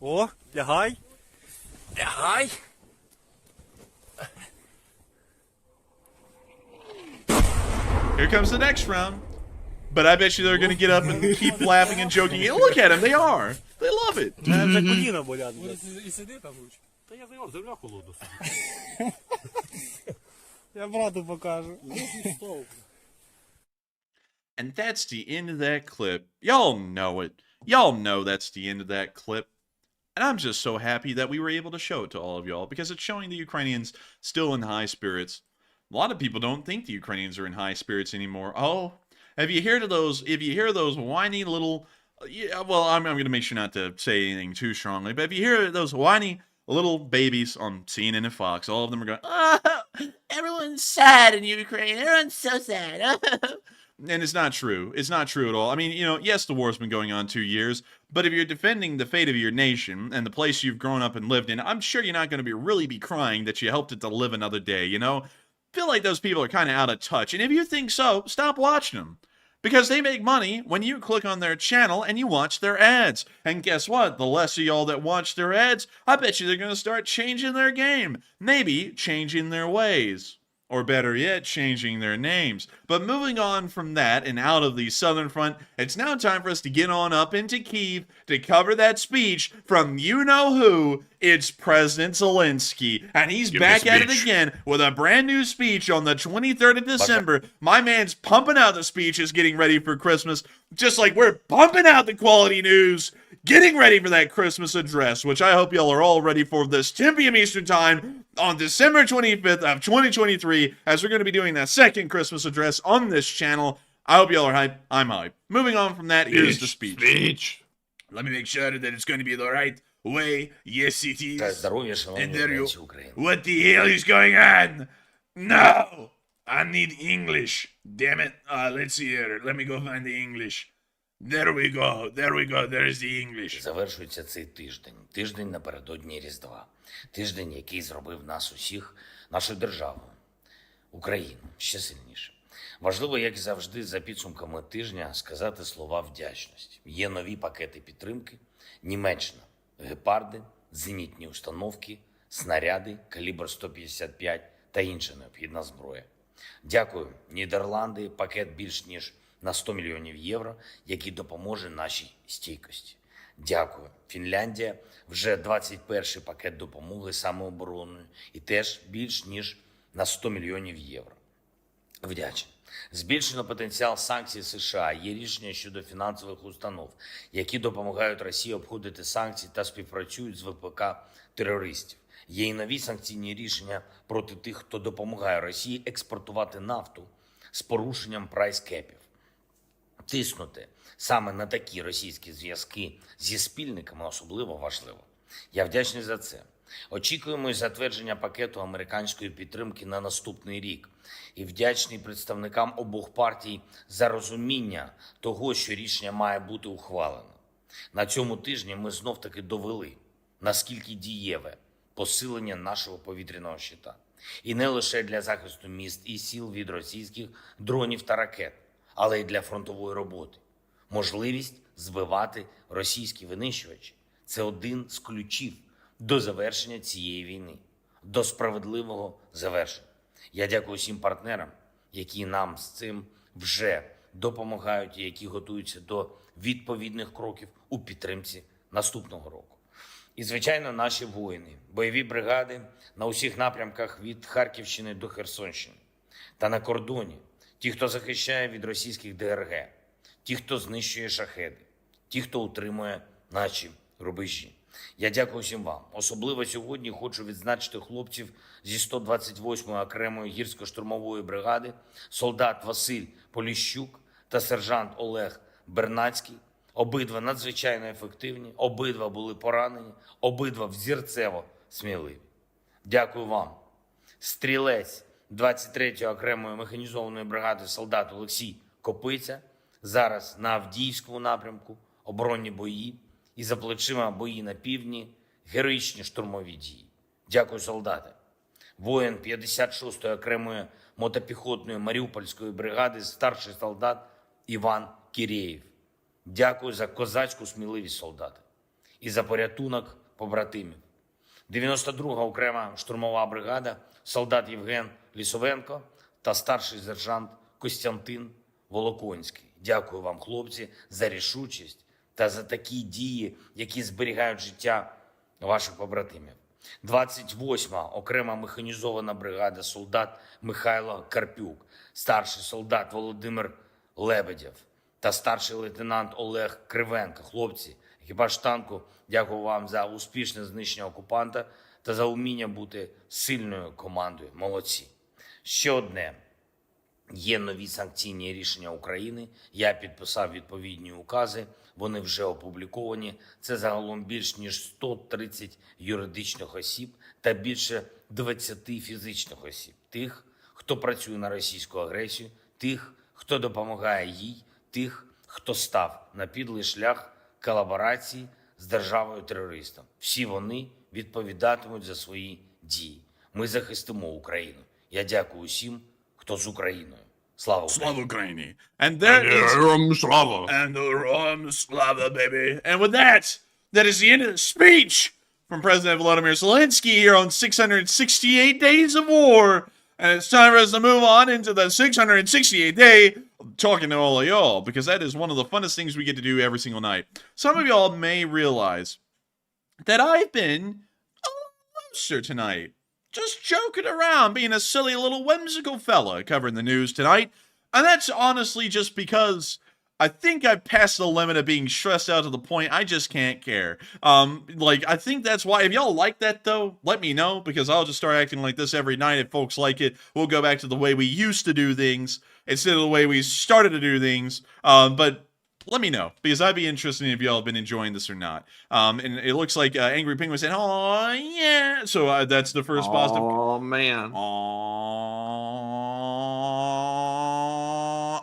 О, лягай. Лягай. Here comes the next round. But I bet you they're going to get up and keep laughing and joking. Look at them, they are. They love it. Мене вже коліна болять, блядь. І сиди там лучше. Та я знаю, земля холодна. Я брату покажу. And that's the end of that clip. Y'all know it. Y'all know that's the end of that clip. And I'm just so happy that we were able to show it to all of y'all because it's showing the Ukrainians still in high spirits. A lot of people don't think the Ukrainians are in high spirits anymore. Oh, if you hear those whiny little, yeah, well, I'm going to make sure not to say anything too strongly, but if you hear those whiny little babies on CNN and Fox, all of them are going, oh, everyone's sad in Ukraine. Everyone's so sad. And it's not true. It's not true at all. I mean, you know, yes, the war's been going on 2 years, but if you're defending the fate of your nation and the place you've grown up and lived in, I'm sure you're not going to really be crying that you helped it to live another day, you know? Feel like those people are kind of out of touch. And if you think so, stop watching them. Because they make money when you click on their channel and you watch their ads. And guess what? The less of y'all that watch their ads, I bet you they're going to start changing their game. Maybe changing their ways. Or better yet, changing their names. But moving on from that and out of the Southern Front, it's now time for us to get on up into Kyiv to cover that speech from you-know-who. It's President Zelensky. And he's back at it again with a brand new speech on the 23rd of December. My man's pumping out the speeches getting ready for Christmas, just like we're pumping out the quality news, getting ready for that Christmas address, which I hope y'all are all ready for this 10 p.m. Eastern Time on December 25th of 2023, as we're going to be doing that second Christmas address on this channel. I hope y'all are hyped. I'm hyped. Moving on from that, here's the speech. Let me make sure that it's going to be the right way. Yes, it is. And there you... What the hell is going on? No! I need English. Damn it. Let's see here. Let me go find the English. There we go. There we go. There is the English. Завершується цей тиждень. Тиждень напередодні Різдва. Тиждень, який зробив нас усіх, нашу державу, Україну, ще сильніше. Важливо, як завжди, за підсумками тижня сказати слова вдячності. Є нові пакети підтримки. Німеччина, гепарди, зенітні установки, снаряди, калібр 155 та інша необхідна зброя. Дякую, Нідерланди, пакет більш ніж на 100 мільйонів євро, який допоможе нашій стійкості. Дякую. Фінляндія, вже 21-й пакет допомоги самообороною і теж більш ніж на 100 мільйонів євро. Вдячний. Збільшено потенціал санкцій США. Є рішення щодо фінансових установ, які допомагають Росії обходити санкції та співпрацюють з ВПК терористів. Є і нові санкційні рішення проти тих, хто допомагає Росії експортувати нафту з порушенням прайскепів. Тиснути саме на такі російські зв'язки зі спільниками особливо важливо. Я вдячний за це. Очікуємо і затвердження пакету американської підтримки на наступний рік. І вдячний представникам обох партій за розуміння того, що рішення має бути ухвалено. На цьому тижні ми знов-таки довели, наскільки дієве посилення нашого повітряного щита. І не лише для захисту міст і сіл від російських дронів та ракет, але й для фронтової роботи. Можливість збивати російські винищувачі – це один з ключів до завершення цієї війни, до справедливого завершення. Я дякую всім партнерам, які нам з цим вже допомагають і які готуються до відповідних кроків у підтримці наступного року. І, звичайно, наші воїни, бойові бригади на усіх напрямках від Харківщини до Херсонщини та на кордоні, ті, хто захищає від російських ДРГ, ті, хто знищує шахеди, ті, хто утримує наші рубежі. Я дякую всім вам. Особливо сьогодні хочу відзначити хлопців зі 128-ї окремої гірсько-штурмової бригади, солдат Василь Поліщук та сержант Олег Бернацький. Обидва надзвичайно ефективні, обидва були поранені, обидва взірцево сміливі. Дякую вам. Стрілець 23-ї окремої механізованої бригади солдат Олексій Копиця. Зараз на Авдіївському напрямку оборонні бої і за плечима бої на півдні, героїчні штурмові дії. Дякую, солдати. Воїн 56-ї окремої мотопіхотної Маріупольської бригади, старший солдат Іван Кірєєв. Дякую за козацьку сміливість, солдати, і за порятунок побратимів. 92-га окрема штурмова бригада, солдат Євген Лісовенко та старший сержант Костянтин Волоконський. Дякую вам, хлопці, за рішучість та за такі дії, які зберігають життя ваших побратимів. 28-ма окрема механізована бригада, солдат Михайло Карпюк, старший солдат Володимир Лебедєв та старший лейтенант Олег Кривенко. Хлопці, екіпаж танку, дякую вам за успішне знищення окупанта та за вміння бути сильною командою. Молодці. Ще одне. Є нові санкційні рішення України. Я підписав відповідні укази. Вони вже опубліковані. Це загалом більш ніж 130 юридичних осіб та більше 20 фізичних осіб. Тих, хто працює на російську агресію, тих, хто допомагає їй, тих, хто став на підлий шлях колаборації з державою-терористом. Всі вони відповідатимуть за свої дії. Ми захистимо Україну. Я дякую усім, хто з Україною. Слава Україні! Slava Ukraini. And there is... Slava. And the Slava, baby. And with that, that is the end of the speech from President Volodymyr Zelensky here on 668 Days of War. And it's time for us to move on into the 668th day of talking to all of y'all, because that is one of the funnest things we get to do every single night. Some of y'all may realize that I've been a little looser tonight. Just joking around, being a silly little whimsical fella covering the news tonight. And that's honestly just because I think I've passed the limit of being stressed out to the point I just can't care. I think that's why. If y'all like that, though, let me know, because I'll just start acting like this every night. If folks like it, we'll go back to the way we used to do things instead of the way we started to do things. But let me know, because I'd be interested in if y'all have been enjoying this or not. And it looks like Angry Penguin said, "Oh yeah," so that's the first positive. Oh man.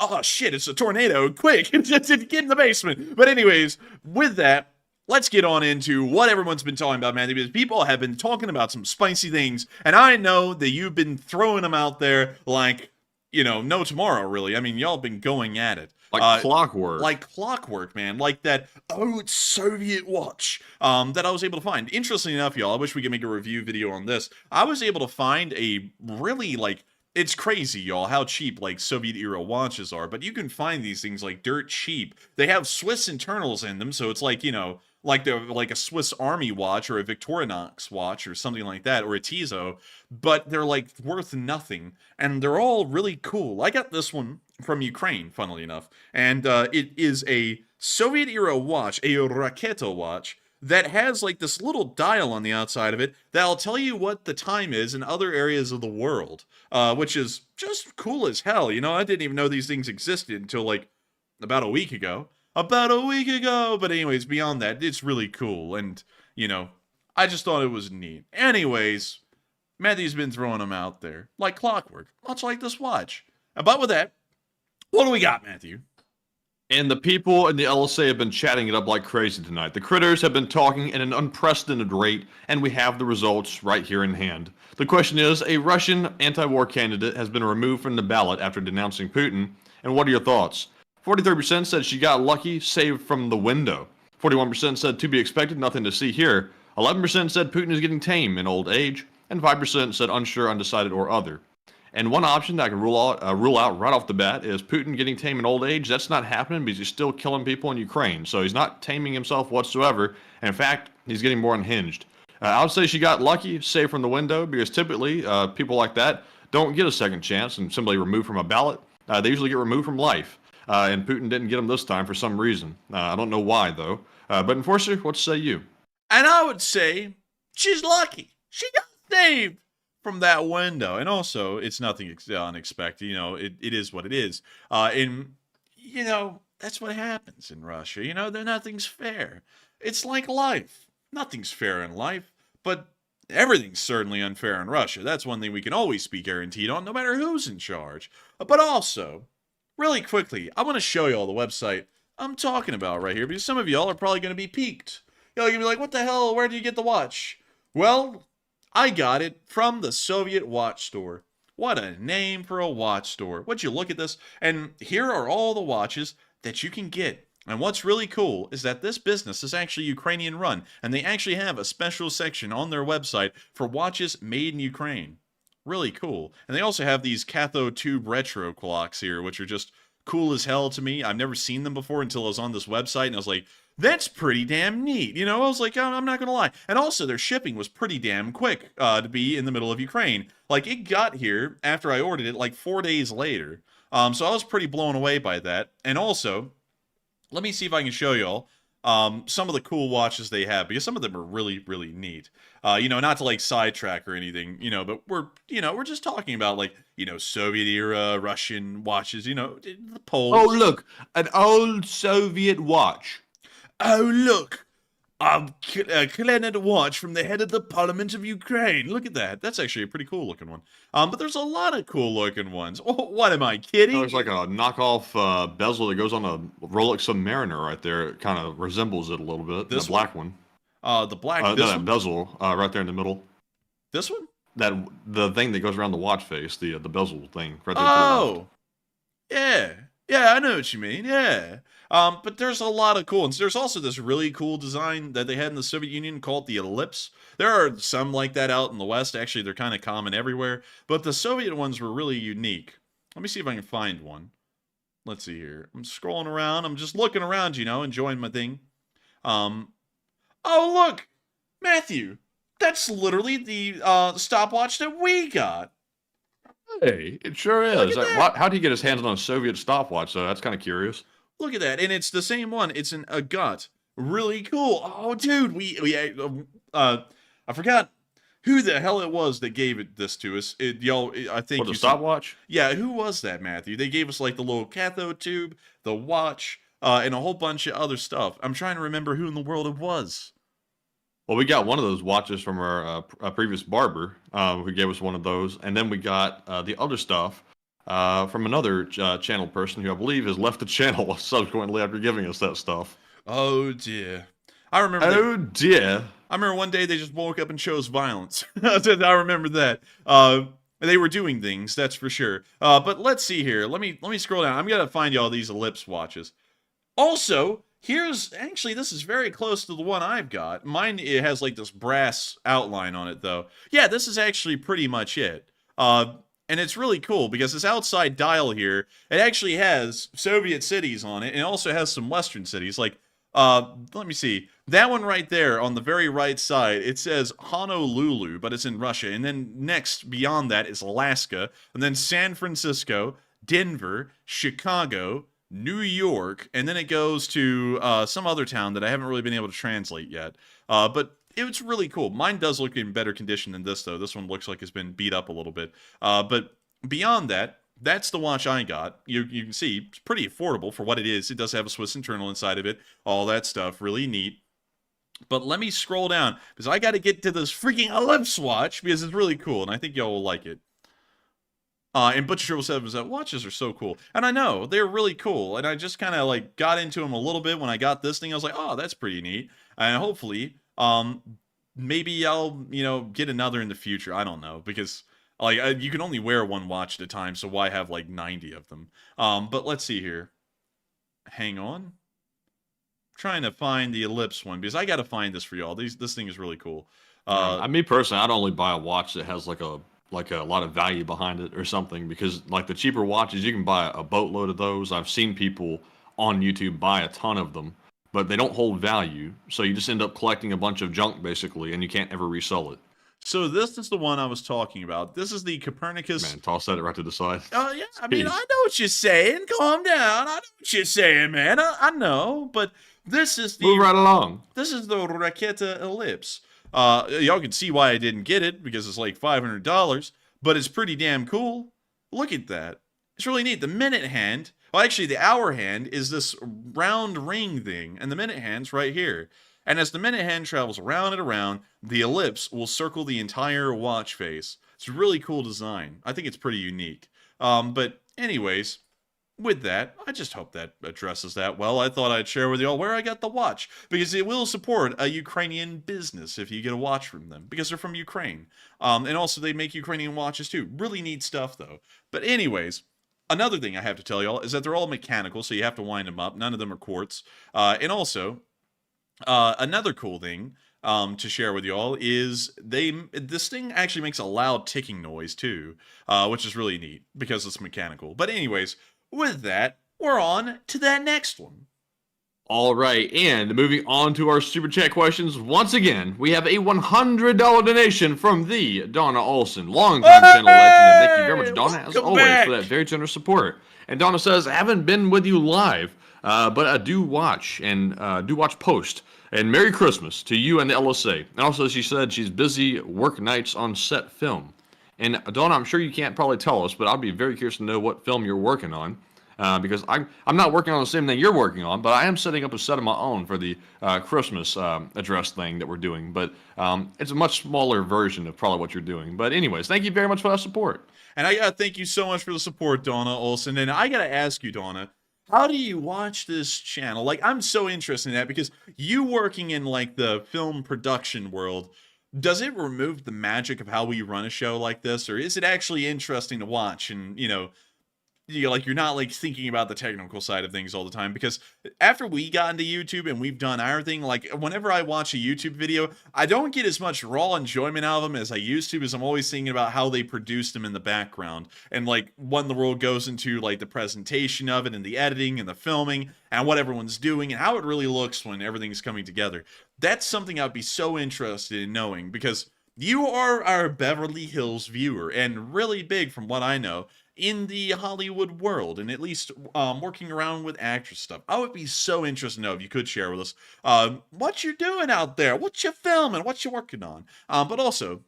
Oh shit! It's a tornado! Quick, get in the basement. But anyways, with that, let's get on into what everyone's been talking about, man. Because people have been talking about some spicy things, and I know that you've been throwing them out there like, no tomorrow, really. I mean, y'all have been going at it. Like clockwork. Like clockwork, man. Like that old Soviet watch that I was able to find. Interestingly enough, y'all, I wish we could make a review video on this. I was able to find a really, it's crazy, y'all, how cheap, Soviet-era watches are. But you can find these things, dirt cheap. They have Swiss internals in them, so it's like a Swiss Army watch or a Victorinox watch or something like that, or a Tissot, but they're worth nothing, and they're all really cool. I got this one from Ukraine, funnily enough, and it is a Soviet-era watch, a Raketa watch, that has this little dial on the outside of it that'll tell you what the time is in other areas of the world, which is just cool as hell. I didn't even know these things existed until about a week ago. But anyways, beyond that, it's really cool. And, I just thought it was neat. Anyways, Matthew's been throwing them out there like clockwork, much like this watch. But with that, what do we got, Matthew? And the people in the LSA have been chatting it up like crazy tonight. The critters have been talking at an unprecedented rate, and we have the results right here in hand. The question is, a Russian anti-war candidate has been removed from the ballot after denouncing Putin, and what are your thoughts? 43% said she got lucky, saved from the window. 41% said to be expected, nothing to see here. 11% said Putin is getting tame in old age, and 5% said unsure, undecided, or other. And one option that I can rule out right off the bat is Putin getting tame in old age. That's not happening because he's still killing people in Ukraine. So he's not taming himself whatsoever. And in fact, he's getting more unhinged. I would say she got lucky, saved from the window, because typically people like that don't get a second chance and simply removed from a ballot. They usually get removed from life. And Putin didn't get them this time for some reason. I don't know why, though. But Enforcer, what say you? And I would say she's lucky. She got saved from that window. And also, it's nothing unexpected. You know, it is what it is. And, you know, that's what happens in Russia. You know, nothing's fair. It's like life. Nothing's fair in life, but everything's certainly unfair in Russia. That's one thing we can always be guaranteed on, no matter who's in charge. But also, really quickly, I want to show you all the website I'm talking about right here, because some of y'all are probably going to be piqued. Y'all are going to be like, what the hell, where did you get the watch? Well, I got it from the Soviet watch store. What a name for a watch store. Would you look at this? And here are all the watches that you can get. And what's really cool is that this business is actually Ukrainian run, and they actually have a special section on their website for watches made in Ukraine. Really cool. And they also have these cathode tube retro clocks here, which are just cool as hell to me. I've never seen them before until I was on this website, and I was like, that's pretty damn neat. You know, I was like, I'm not going to lie. And also, their shipping was pretty damn quick to be in the middle of Ukraine. Like, it got here after I ordered it like 4 days later. So I was pretty blown away by that. And also, let me see if I can show y'all some of the cool watches they have, because some of them are really, really neat. You know, not to like sidetrack or anything, you know, but we're just talking about like, you know, Soviet era Russian watches, you know, the Poles. Oh, look, an old Soviet watch. Oh, look, a clarinet watch from the head of the Parliament of Ukraine. Look at that. That's actually a pretty cool looking one. But there's a lot of cool looking ones. Oh, what am I kidding? Oh, it's like a knockoff bezel that goes on a Rolex Submariner right there. It kind of resembles it a little bit. This the black one. The black this that one? bezel right there in the middle. This one? The thing that goes around the watch face, the bezel thing right there. Oh, yeah. Yeah, I know what you mean. Yeah. But there's a lot of cool ones. There's also this really cool design that they had in the Soviet Union called the ellipse. There are some like that out in the West. Actually, they're kind of common everywhere. But the Soviet ones were really unique. Let me see if I can find one. Let's see here. I'm scrolling around. I'm just looking around, you know, enjoying my thing. Oh, look! Matthew! That's literally the stopwatch that we got. Hey, it sure is. How did he get his hands on a Soviet stopwatch? So that's kind of curious. Look at that, and it's the same one. It's an Agat. Really cool. Oh, dude, I forgot who the hell it was that gave this to us. I think the stopwatch. Yeah, who was that, Matthew? They gave us like the little cathode tube, the watch, and a whole bunch of other stuff. I'm trying to remember who in the world it was. Well, we got one of those watches from our previous barber, who gave us one of those, and then we got the other stuff from another channel person who I believe has left the channel subsequently after giving us that stuff. Oh dear, I remember. I remember one day they just woke up and chose violence. I remember that. They were doing things, that's for sure. But let's see here. Let me scroll down. I'm gonna find you all these ellipse watches. Also, actually, this is very close to the one I've got. Mine, it has like this brass outline on it, though. Yeah, this is actually pretty much it. And it's really cool because this outside dial here, it actually has Soviet cities on it, and it also has some Western cities. Like, let me see. That one right there on the very right side, it says Honolulu, but it's in Russia. And then next, beyond that, is Alaska, and then San Francisco, Denver, Chicago, New York, and then it goes to some other town that I haven't really been able to translate yet. But it's really cool. Mine does look in better condition than this, though. This one looks like it's been beat up a little bit. But beyond that, that's the watch I got. You can see it's pretty affordable for what it is. It does have a Swiss internal inside of it. All that stuff. Really neat. But let me scroll down, because I got to get to this freaking ellipse watch, because it's really cool, and I think y'all will like it. And Butcher 7 said, watches are so cool. And I know, they're really cool. And I just kind of, like, got into them a little bit when I got this thing. I was like, oh, that's pretty neat. And hopefully, maybe I'll, you know, get another in the future. I don't know, because, like, you can only wear one watch at a time, so why have, like, 90 of them? But let's see here. Hang on. Trying to find the ellipse one, because I got to find this for y'all. This thing is really cool. Me personally, I'd only buy a watch that has like a lot of value behind it or something, because like the cheaper watches, you can buy a boatload of those. I've seen people on YouTube buy a ton of them, but they don't hold value, so you just end up collecting a bunch of junk basically, and you can't ever resell it. So this is the one I was talking about. This is the Copernicus. Man, toss that right to the side. Oh, yeah. I mean, I know what you're saying. Calm down. I know what you're saying, man. I know. But this is the... Move right along. This is the Raketa Ellipse. Y'all can see why I didn't get it, because it's like $500. But it's pretty damn cool. Look at that. It's really neat. The minute hand... Well, actually, the hour hand is this round ring thing. And the minute hand's right here. And as the minute hand travels around and around, the ellipse will circle the entire watch face. It's a really cool design. I think it's pretty unique. But anyways, with that, I just hope that addresses that well. I thought I'd share with y'all where I got the watch, because it will support a Ukrainian business if you get a watch from them, because they're from Ukraine. And also they make Ukrainian watches too. Really neat stuff though. But anyways, another thing I have to tell y'all is that they're all mechanical, so you have to wind them up. None of them are quartz. And also... another cool thing to share with y'all is this thing actually makes a loud ticking noise too, which is really neat because it's mechanical. But anyways, with that, we're on to that next one. All right, and moving on to our super chat questions, once again, we have a $100 donation from the Donna Olson, longtime channel legend, and thank you very much, Donna, as always, for that very generous support. And Donna says, I haven't been with you live, but I do watch, and do watch post. And Merry Christmas to you and the LSA. And also, she said she's busy work nights on set film. And Donna, I'm sure you can't probably tell us, but I'd be very curious to know what film you're working on. Because I'm not working on the same thing you're working on, but I am setting up a set of my own for the Christmas address thing that we're doing. But it's a much smaller version of probably what you're doing. But anyways, thank you very much for that support. And I gotta thank you so much for the support, Donna Olson. And I gotta ask you, Donna, how do you watch this channel? Like, I'm so interested in that, because you working in, like, the film production world, does it remove the magic of how we run a show like this? Or is it actually interesting to watch and, you know, you're not like thinking about the technical side of things all the time? Because after we got into YouTube and we've done our thing, like whenever I watch a YouTube video, I don't get as much raw enjoyment out of them as I used to, because I'm always thinking about how they produced them in the background, and like when the world goes into like the presentation of it and the editing and the filming and what everyone's doing and how it really looks when everything's coming together. That's something I'd be so interested in knowing, because you are our Beverly Hills viewer and really big, from what I know, in the Hollywood world, and at least working around with actress stuff. I would be so interested to know if you could share with us what you're doing out there, what you're filming, what you're working on. But also,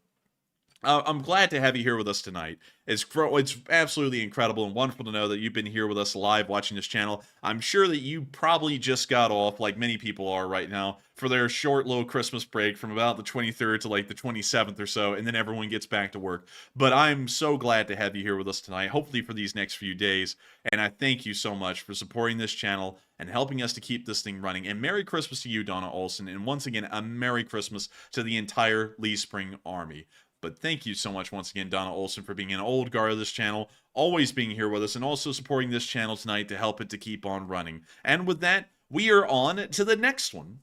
I'm glad to have you here with us tonight. It's absolutely incredible and wonderful to know that you've been here with us live watching this channel. I'm sure that you probably just got off, like many people are right now, for their short little Christmas break from about the 23rd to like the 27th or so, and then everyone gets back to work. But I'm so glad to have you here with us tonight, hopefully for these next few days. And I thank you so much for supporting this channel and helping us to keep this thing running. And Merry Christmas to you, Donna Olson. And once again, a Merry Christmas to the entire Lee Spring Army. But thank you so much once again, Donna Olson, for being an old guard of this channel, always being here with us, and also supporting this channel tonight to help it to keep on running. And with that, we are on to the next one.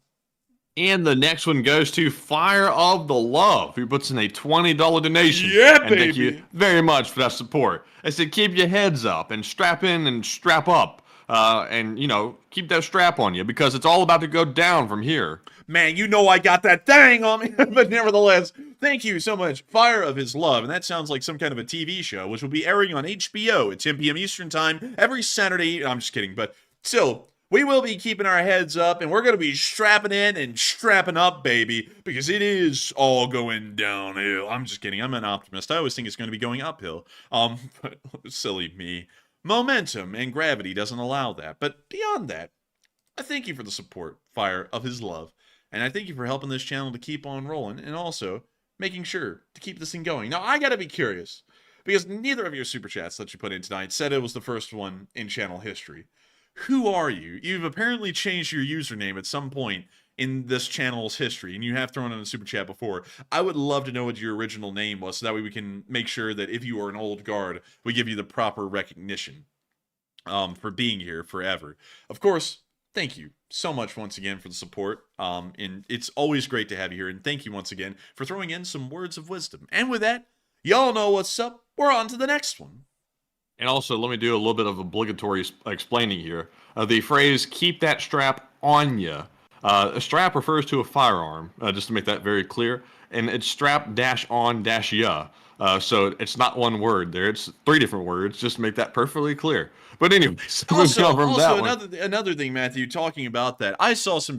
And the next one goes to Fire of the Love, who puts in a $20 donation. Yeah, and baby. thank you very much for that support. I said, keep your heads up and strap in and strap up. And, you know, keep that strap on you, because it's all about to go down from here. Man, you know I got that thing on me. But nevertheless, thank you so much. Fire of His Love. And that sounds like some kind of a TV show, which will be airing on HBO at 10 p.m. Eastern Time every Saturday. I'm just kidding. But still, we will be keeping our heads up, and we're going to be strapping in and strapping up, baby, because it is all going downhill. I'm just kidding. I'm an optimist. I always think it's going to be going uphill. But silly me. Momentum and gravity doesn't allow that. But beyond that, I thank you for the support, Fire of His Love. And I thank you for helping this channel to keep on rolling and also making sure to keep this thing going. Now, I gotta be curious, because neither of your super chats that you put in tonight said it was the first one in channel history. Who are you? You've apparently changed your username at some point in this channel's history, and you have thrown in a super chat before. I would love to know what your original name was, so that way we can make sure that if you are an old guard, we give you the proper recognition for being here forever. Of course, thank you so much once again for the support, and it's always great to have you here, and thank you once again for throwing in some words of wisdom. And with that, y'all know what's up. We're on to the next one. And also, let me do a little bit of obligatory explaining here. The phrase, keep that strap on ya. A strap refers to a firearm, just to make that very clear. And it's strap dash on dash ya. So it's not one word there. It's 3 different words, just to make that perfectly clear. But anyways, another thing, Matthew, talking about that, I saw some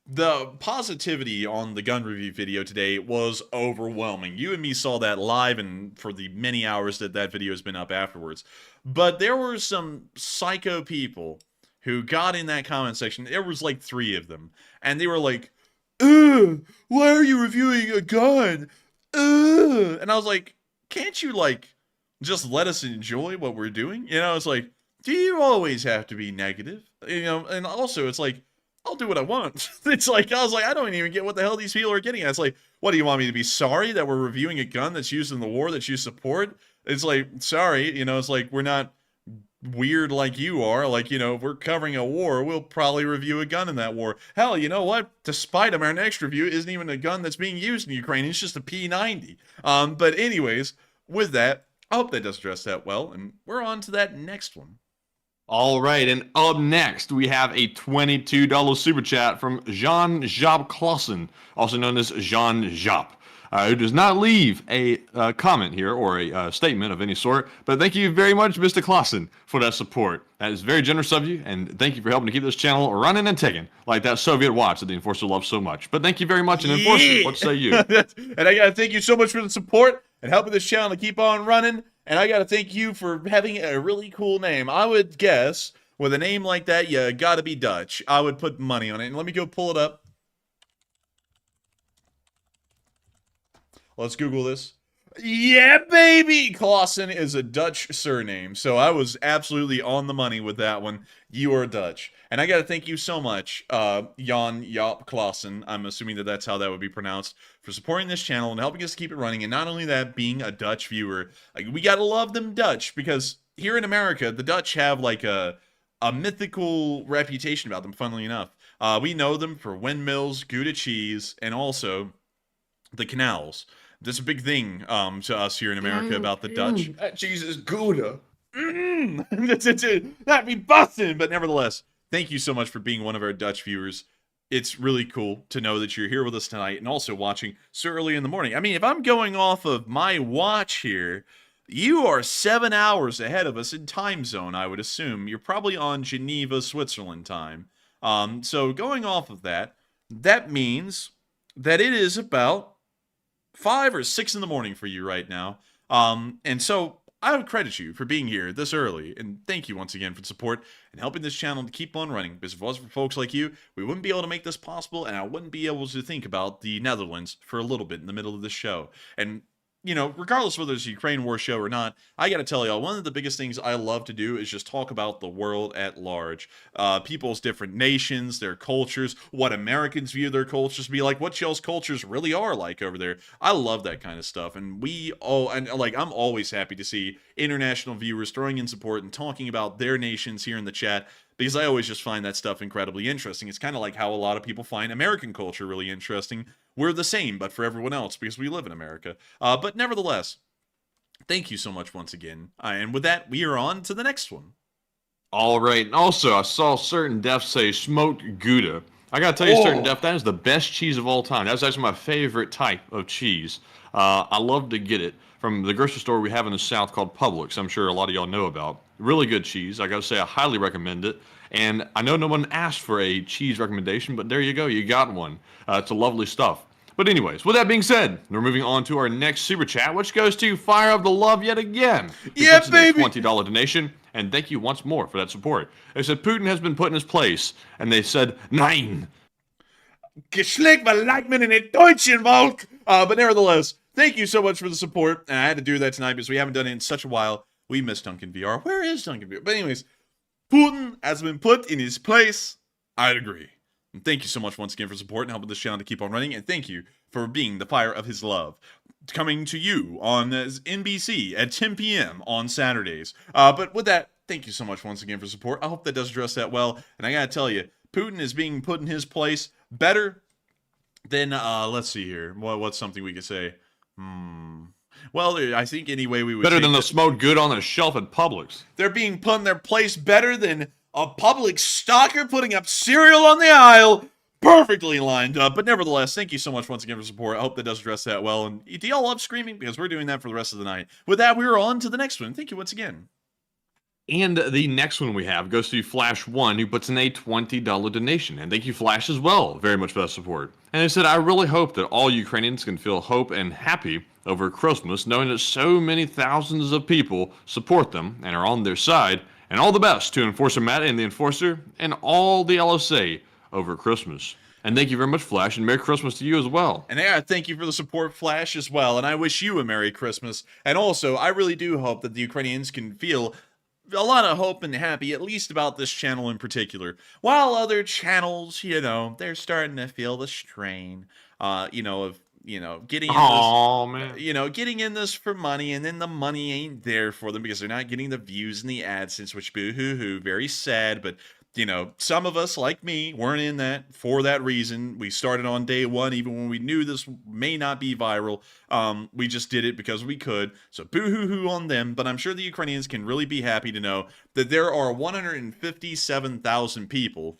the positivity on the gun review video today was overwhelming. You and me saw that live and for the many hours that that video has been up afterwards. But there were some psycho people who got in that comment section. There was like 3 of them. And they were like, ugh, why are you reviewing a gun? Ugh. And I was like, can't you just let us enjoy what we're doing? You know, it's like, do you always have to be negative? You know, and also it's like, I'll do what I want. It's like, I was like, I don't even get what the hell these people are getting at. It's like, what, do you want me to be sorry that we're reviewing a gun that's used in the war that you support? It's like, sorry, you know, it's like, we're not weird like you are. Like, you know, if we're covering a war, we'll probably review a gun in that war. Hell, you know what? Despite our next review isn't even a gun that's being used in Ukraine. It's just a P90. But anyways, with that, I hope that does address that well. And we're on to that next one. All right, and up next, we have a $22 super chat from Jean-Jacques Clausen, also known as Jean-Jacques, who does not leave a comment here or a statement of any sort. But thank you very much, Mr. Clausen, for that support. That is very generous of you, and thank you for helping to keep this channel running and ticking, like that Soviet watch that the Enforcer loves so much. But thank you very much, and Enforcer, what say you? And I gotta thank you so much for the support and helping this channel to keep on running. And I gotta thank you for having a really cool name. I would guess with a name like that, you gotta be Dutch. I would put money on it. And let me go pull it up. Let's Google this. Yeah, baby! Clausen is a Dutch surname. So I was absolutely on the money with that one. You are Dutch. And I gotta thank you so much, Jan-Jaap Clausen. I'm assuming that that's how that would be pronounced, for supporting this channel and helping us keep it running. And not only that, being a Dutch viewer. Like, we gotta love them Dutch, because here in America, the Dutch have like a mythical reputation about them, funnily enough. We know them for windmills, Gouda cheese, and also the canals. That's a big thing to us here in America about the Dutch. That cheese is Gouda. That'd be busting! But nevertheless, thank you so much for being one of our Dutch viewers. It's really cool to know that you're here with us tonight and also watching so early in the morning. I mean, if I'm going off of my watch here, you are 7 hours ahead of us in time zone, I would assume. You're probably on Geneva, Switzerland time. So going off of that, that means that it is about 5 or 6 in the morning for you right now. And so I would credit you for being here this early, and thank you once again for the support and helping this channel to keep on running, because if it wasn't for folks like you, we wouldn't be able to make this possible, and I wouldn't be able to think about the Netherlands for a little bit in the middle of the show. And you know, regardless whether it's a Ukraine war show or not, I gotta tell y'all, one of the biggest things I love to do is just talk about the world at large. People's different nations, their cultures, what Americans view their cultures to be like, what y'all's cultures really are like over there. I love that kind of stuff, and I'm always happy to see international viewers throwing in support and talking about their nations here in the chat, because I always just find that stuff incredibly interesting. It's kind of like how a lot of people find American culture really interesting. We're the same, but for everyone else, because we live in America. But nevertheless, thank you so much once again. And with that, we are on to the next one. All right. And also, I saw Certain Def say smoked Gouda. I gotta tell you, Certain Def, that is the best cheese of all time. That's actually my favorite type of cheese. I love to get it from the grocery store we have in the South called Publix. I'm sure a lot of y'all know about. Really good cheese. I gotta say, I highly recommend it. And I know no one asked for a cheese recommendation, but there you go. You got one. It's a lovely stuff. But anyways, with that being said, we're moving on to our next super chat, which goes to Fire of the Love yet again. Yeah, baby! A $20 donation, and thank you once more for that support. They said Putin has been put in his place, and they said, Nein. Geschlecht Leitman in it Deutschen Volk. But nevertheless, thank you so much for the support. And I had to do that tonight because we haven't done it in such a while. We miss Duncan VR. Where is Duncan VR? But anyways, Putin has been put in his place. I'd agree. And thank you so much once again for support and helping this channel to keep on running. And thank you for being the fire of his love. Coming to you on NBC at 10 p.m. on Saturdays. But with that, thank you so much once again for support. I hope that does address that well. And I gotta tell you, Putin is being put in his place better than, let's see here. What's something we could say? Well, I think anyway we would Better say than the that smoked good on the shelf at Publix. they're being put in their place better than a public stalker putting up cereal on the aisle. Perfectly lined up. But nevertheless, thank you so much once again for support. I hope that does address that well. And do y'all love screaming? Because we're doing that for the rest of the night. With that, we're on to the next one. Thank you once again. And the next one we have goes to Flash1, who puts in a $20 donation. And thank you, Flash, as well, very much for that support. And he said, I really hope that all Ukrainians can feel hope and happy over Christmas, knowing that so many thousands of people support them and are on their side. And all the best to Enforcer Matt and the Enforcer and all the LSA over Christmas. And thank you very much, Flash, and Merry Christmas to you as well. And yeah, thank you for the support, Flash, as well. And I wish you a Merry Christmas. And also, I really do hope that the Ukrainians can feel a lot of hope and happy, at least about this channel in particular. While other channels, they're starting to feel the strain, of getting in Man. getting in this for money, and then the money ain't there for them because they're not getting the views and the AdSense, which boo-hoo-hoo, very sad, but some of us, like me, weren't in that for that reason. We started on day one, even when we knew this may not be viral. We just did it because we could. So boo-hoo-hoo on them. But I'm sure the Ukrainians can really be happy to know that there are 157,000 people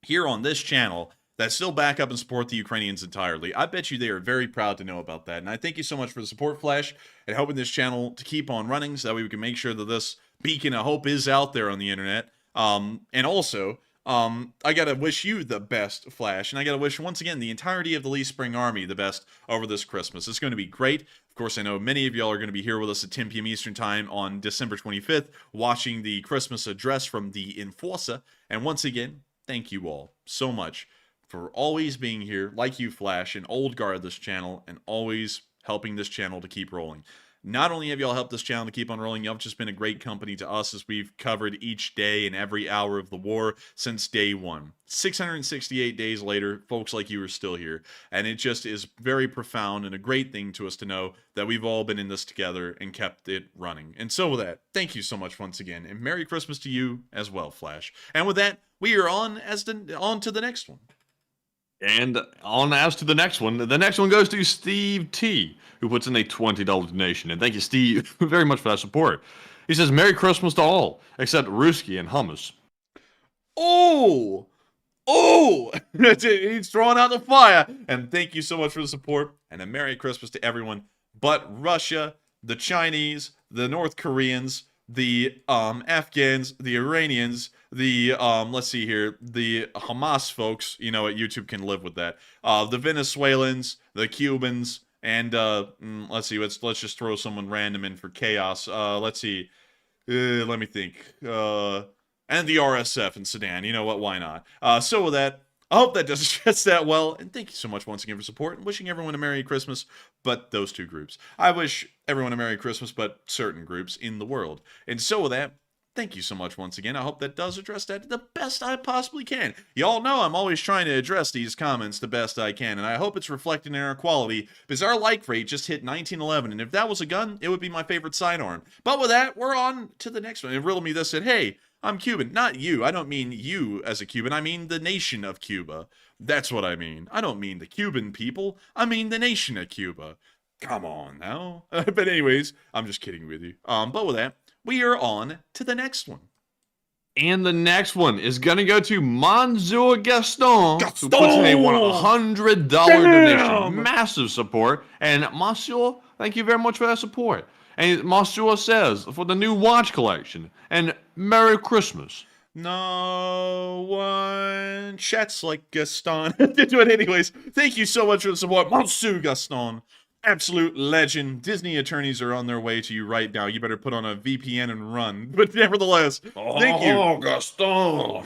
here on this channel that still back up and support the Ukrainians entirely. I bet you they are very proud to know about that. And I thank you so much for the support, Flash, and helping this channel to keep on running so that we can make sure that this beacon of hope is out there on the internet. And also, I gotta wish you the best, Flash, and I gotta wish, once again, the entirety of the Lee Spring Army the best over this Christmas. It's going to be great. Of course, I know many of y'all are going to be here with us at 10 p.m. Eastern Time on December 25th, watching the Christmas address from the Enforcer. And once again, thank you all so much for always being here, like you, Flash, an old guard of this channel, and always helping this channel to keep rolling. Not only have y'all helped this channel to keep on rolling, y'all have just been a great company to us as we've covered each day and every hour of the war since day one. 668 days later, folks like you are still here. And it just is very profound and a great thing to us to know that we've all been in this together and kept it running. And so with that, thank you so much once again. And Merry Christmas to you as well, Flash. And with that, we are on to the next one. And on as to the next one goes to Steve T, who puts in a $20 donation. And thank you, Steve, very much for that support. He says, Merry Christmas to all, except Ruski and hummus. Oh! He's throwing out the fire. And thank you so much for the support. And a Merry Christmas to everyone but Russia, the Chinese, the North Koreans, the Afghans, the Iranians, the let's see here, the Hamas folks, at YouTube can live with that. The Venezuelans, the Cubans, and let's see, let's just throw someone random in for chaos. Let's see, let me think. And the RSF in Sudan. You know what? Why not? So with that, I hope that does address that well, and thank you so much once again for support, and wishing everyone a Merry Christmas, but those two groups. I wish everyone a Merry Christmas, but certain groups in the world. And so with that, thank you so much once again. I hope that does address that the best I possibly can. Y'all know I'm always trying to address these comments the best I can, and I hope it's reflected in our quality, because our like rate just hit 1911, and if that was a gun, it would be my favorite sidearm. But with that, we're on to the next one. And Riddle Me This said, hey, I'm Cuban. Not you. I don't mean you as a Cuban. I mean the nation of Cuba. That's what I mean. I don't mean the Cuban people. I mean the nation of Cuba. Come on now. But anyways, I'm just kidding with you. But with that, we are on to the next one. And the next one is going to go to Monsieur Gaston, who puts in a $100 donation. Massive support. And Monsieur, thank you very much for that support. And Monsieur says, for the new watch collection, and Merry Christmas. No one chats like Gaston. But anyways, thank you so much for the support, Monsieur Gaston. absolute legend. Disney attorneys are on their way to you right now. You better put on a VPN and run. But nevertheless, thank you. Oh, Gaston.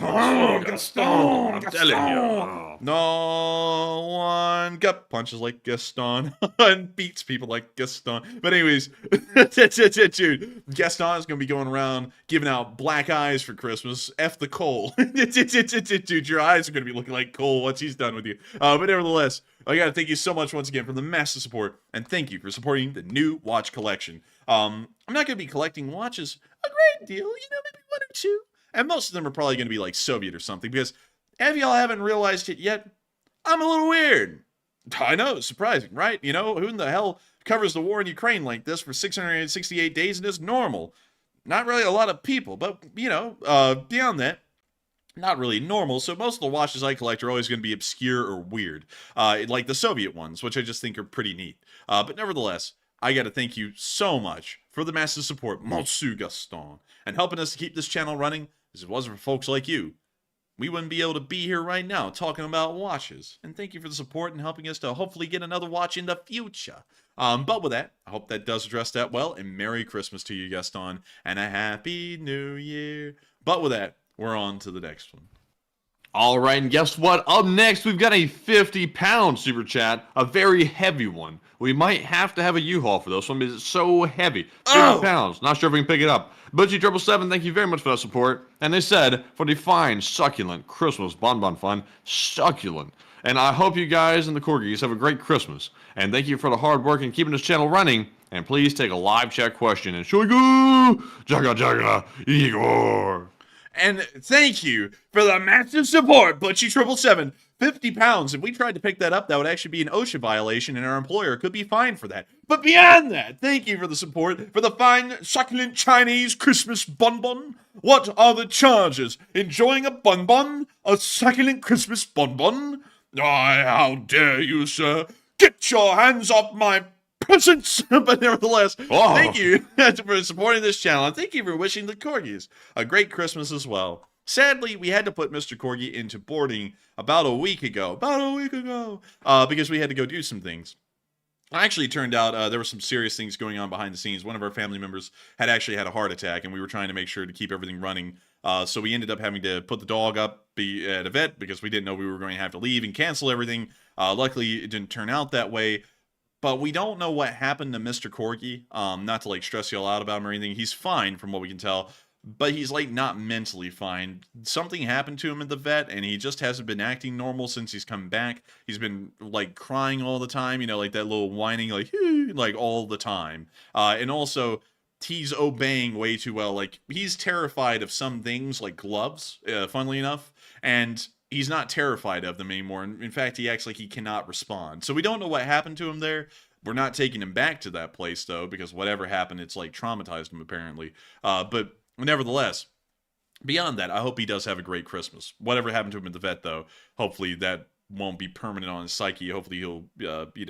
Gaston. I'm telling you. No one gut punches like Gaston and beats people like Gaston. But anyways, dude, Gaston is going to be going around giving out black eyes for Christmas. F the coal. Dude, your eyes are going to be looking like coal once he's done with you. But nevertheless, I got to thank you so much once again for the massive support. And thank you for supporting the new watch collection. I'm not going to be collecting watches a great deal. Maybe one or two. And most of them are probably going to be like Soviet or something. Because if y'all haven't realized it yet, I'm a little weird. I know, surprising, right? Who in the hell covers the war in Ukraine like this for 668 days and is normal? Not really a lot of people, but, beyond that, not really normal. So most of the watches I collect are always going to be obscure or weird, like the Soviet ones, which I just think are pretty neat. But nevertheless, I got to thank you so much for the massive support, Monsieur Gaston, and helping us to keep this channel running, as it wasn't for folks like you. We wouldn't be able to be here right now talking about watches. And thank you for the support and helping us to hopefully get another watch in the future. But with that, I hope that does address that well. And Merry Christmas to you, Gaston. And a Happy New Year. But with that, we're on to the next one. All right, and guess what? Up next, we've got a 50-pound super chat, a very heavy one. We might have to have a U-Haul for this one because it's so heavy. 50 pounds. Not sure if we can pick it up. Butchie777, thank you very much for that support. And they said, for the fine, succulent Christmas bonbon fun, succulent. And I hope you guys and the Corgis have a great Christmas. And thank you for the hard work in keeping this channel running. And please take a live chat question. And Shoigu! Jaga Jaga Igor! And thank you for the massive support, Butchie777. 50 pounds. If we tried to pick that up, that would actually be an OSHA violation, and our employer could be fined for that. But beyond that, thank you for the support for the fine, succulent Chinese Christmas bonbon. What are the charges? Enjoying a bonbon? A succulent Christmas bonbon? How dare you, sir? Get your hands off my presents! But nevertheless, thank you for supporting this channel, and thank you for wishing the Corgis a great Christmas as well. Sadly, we had to put Mr. Corgi into boarding about a week ago, because we had to go do some things. Actually, it turned out there were some serious things going on behind the scenes. One of our family members had actually had a heart attack, and we were trying to make sure to keep everything running. So we ended up having to put the dog up at a vet because we didn't know we were going to have to leave and cancel everything. Luckily, it didn't turn out that way. But we don't know what happened to Mr. Corgi. Not to stress y'all out about him or anything. He's fine from what we can tell. But he's not mentally fine. Something happened to him at the vet, and he just hasn't been acting normal since he's come back. He's been crying all the time, that little whining, all the time. And also, he's obeying way too well. He's terrified of some things, like gloves, funnily enough, and he's not terrified of them anymore. In fact, he acts like he cannot respond. So we don't know what happened to him there. We're not taking him back to that place, though, because whatever happened, it's traumatized him, apparently. But nevertheless, beyond that, I hope he does have a great Christmas. Whatever happened to him at the vet, though, hopefully that won't be permanent on his psyche. Hopefully he'll,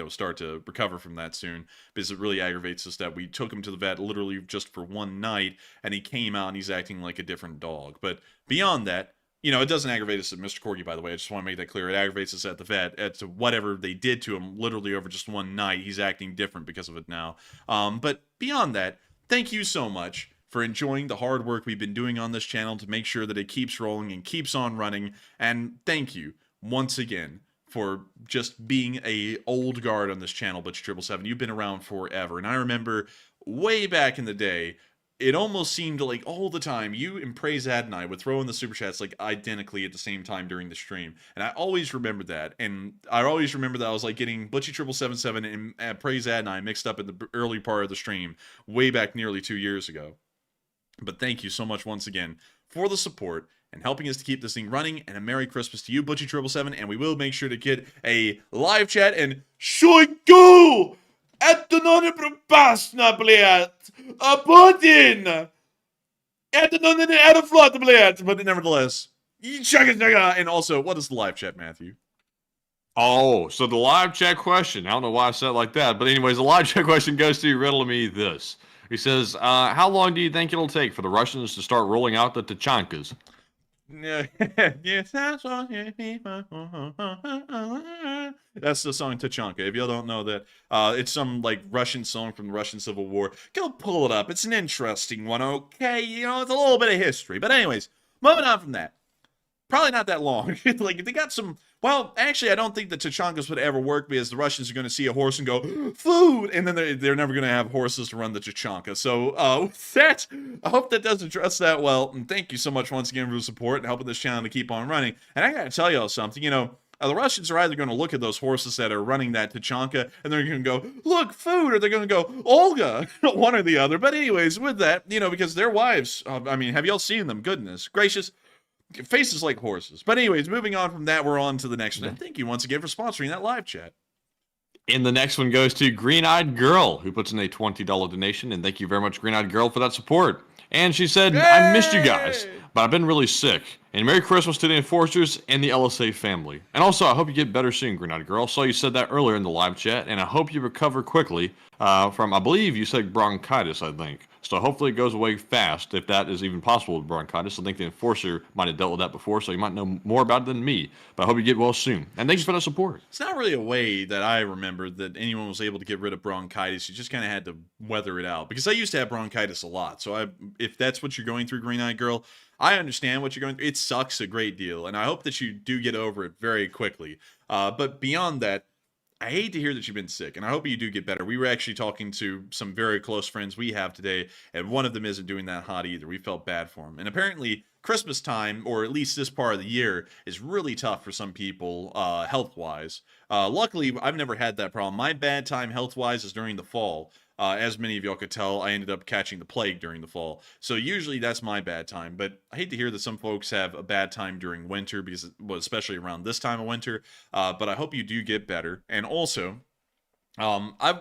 start to recover from that soon, because it really aggravates us that we took him to the vet literally just for one night, and he came out and he's acting like a different dog. But beyond that, it doesn't aggravate us at Mr. Corgi, by the way. I just want to make that clear. It aggravates us at the vet as to whatever they did to him literally over just one night. He's acting different because of it now. But beyond that, thank you so much for enjoying the hard work we've been doing on this channel to make sure that it keeps rolling and keeps on running. And thank you once again for just being a old guard on this channel, Butch777. You've been around forever. And I remember way back in the day, it almost seemed all the time you and Praise-Ad and I would throw in the super chats identically at the same time during the stream. And I always remember that. And I always remember that I was getting Butchie777 and Praise-Ad and I mixed up in the early part of the stream way back nearly 2 years ago. But thank you so much once again for the support and helping us to keep this thing running. And a Merry Christmas to you, Butchie777. And we will make sure to get a live chat and Shoigu! Это не пропасно, блядь! Putin! Это не аэрофлот, блядь! But nevertheless, and also, what is the live chat, Matthew? Oh, so the live chat question. I don't know why I said it like that. But anyways, the live chat question goes to Riddle Me this. He says, how long do you think it'll take for the Russians to start rolling out the Tachankas? Yes, that's what it is. That's the song Tachanka. If y'all don't know that, it's some like Russian song from the Russian Civil War. Go pull it up. It's an interesting one, okay? You know, it's a little bit of history. But anyways, moving on from that. Probably not that long. Like, they got some... Well, actually, I don't think the Tachankas would ever work because the Russians are going to see a horse and go, food! And then they're never going to have horses to run the Tachanka. So, with that, I hope that does address that well. And thank you so much once again for the support and helping this channel to keep on running. And I got to tell y'all something, you know, the Russians are either going to look at those horses that are running that Tachanka and they're going to go, look, food, or they're going to go, Olga, one or the other. But anyways, with that, you know, because their wives, I mean, have y'all seen them? Goodness gracious. Faces like horses. But anyways, moving on from that, we're on to the next one. And thank you once again for sponsoring that live chat. And the next one goes to Green Eyed Girl, who puts in a $20 donation. And thank you very much, Green Eyed Girl, for that support. And she said, I missed you guys, but I've been really sick. And Merry Christmas to the Enforcers and the LSA family. And also, I hope you get better soon, Green Eyed Girl. Saw you said that earlier in the live chat, and I hope you recover quickly from, I believe you said bronchitis, I think. So hopefully it goes away fast, if that is even possible with bronchitis. I think the Enforcer might have dealt with that before, so you might know more about it than me. But I hope you get well soon. And thank you for the support. It's not really a way that I remember that anyone was able to get rid of bronchitis. You just kind of had to weather it out. Because I used to have bronchitis a lot. So if that's what you're going through, Green Eyed Girl, I understand what you're going through. It sucks a great deal. And I hope that you do get over it very quickly. But beyond that, I hate to hear that you've been sick, and I hope you do get better. We were actually talking to some very close friends we have today, and one of them isn't doing that hot either. We felt bad for him. And apparently, Christmas time, or at least this part of the year, is really tough for some people, health-wise. Luckily, I've never had that problem. My bad time health-wise is during the fall. As many of y'all could tell, I ended up catching the plague during the fall. So usually that's my bad time. But I hate to hear that some folks have a bad time during winter, because, well, especially around this time of winter. But I hope you do get better. And also,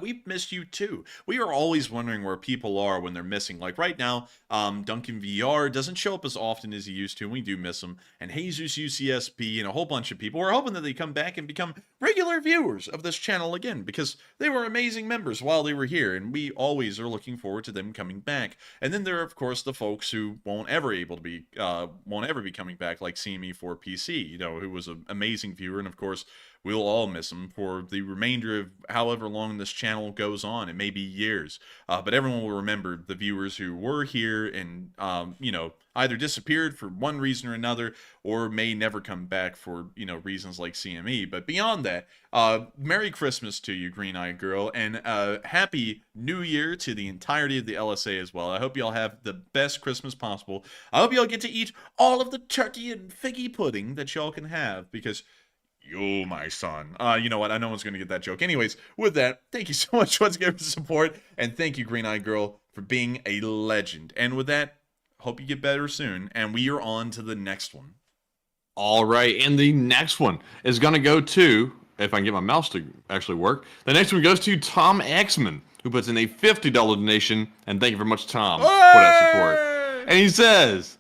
we've missed you too. We are always wondering where people are when they're missing. Like right now, Duncan VR doesn't show up as often as he used to, and we do miss him. And Jesus UCSP and a whole bunch of people. We're hoping that they come back and become regular viewers of this channel again, because they were amazing members while they were here, and we always are looking forward to them coming back. And then there are, of course, the folks who won't ever be coming back, like CME4PC, you know, who was an amazing viewer, and of course, we'll all miss him for the remainder of however long this channel goes on. It may be years, but everyone will remember the viewers who were here and, you know, either disappeared for one reason or another, or may never come back for, you know, reasons like CME. But beyond that, Merry Christmas to you, Green Eyed Girl, and Happy New Year to the entirety of the LSA as well. I hope y'all have the best Christmas possible. I hope y'all get to eat all of the turkey and figgy pudding that y'all can have, because... you, my son. You know what? I know one's going to get that joke. Anyways, with that, thank you so much once again for the support. And thank you, Green Eyed Girl, for being a legend. And with that, hope you get better soon. And we are on to the next one. All right. And the next one is going to go to, if I can get my mouse to actually work, the next one goes to Tom Xman, who puts in a $50 donation. And thank you very much, Tom, for that support. And he says...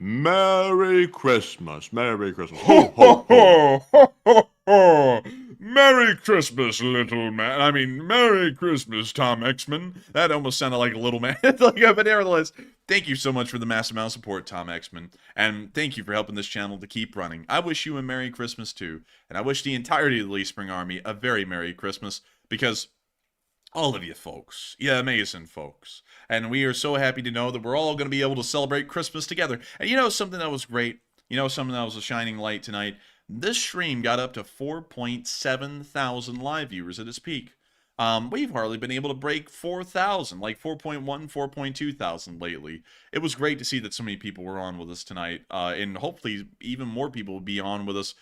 Merry Christmas, Merry Christmas. Ho, ho, ho. ho, ho, ho. Merry Christmas, little man. I mean, Merry Christmas, Tom Xman. That almost sounded like a little man. But nevertheless, thank you so much for the massive amount of support, Tom Xman. And thank you for helping this channel to keep running. I wish you a Merry Christmas, too. And I wish the entirety of the Lee Spring Army a very Merry Christmas, because... all of you folks. Yeah, amazing folks. And we are so happy to know that we're all going to be able to celebrate Christmas together. And you know something that was great? You know something that was a shining light tonight? This stream got up to 4.7 thousand live viewers at its peak. We've hardly been able to break 4,000, like 4.1, 4.2 thousand lately. It was great to see that so many people were on with us tonight, and hopefully even more people will be on with us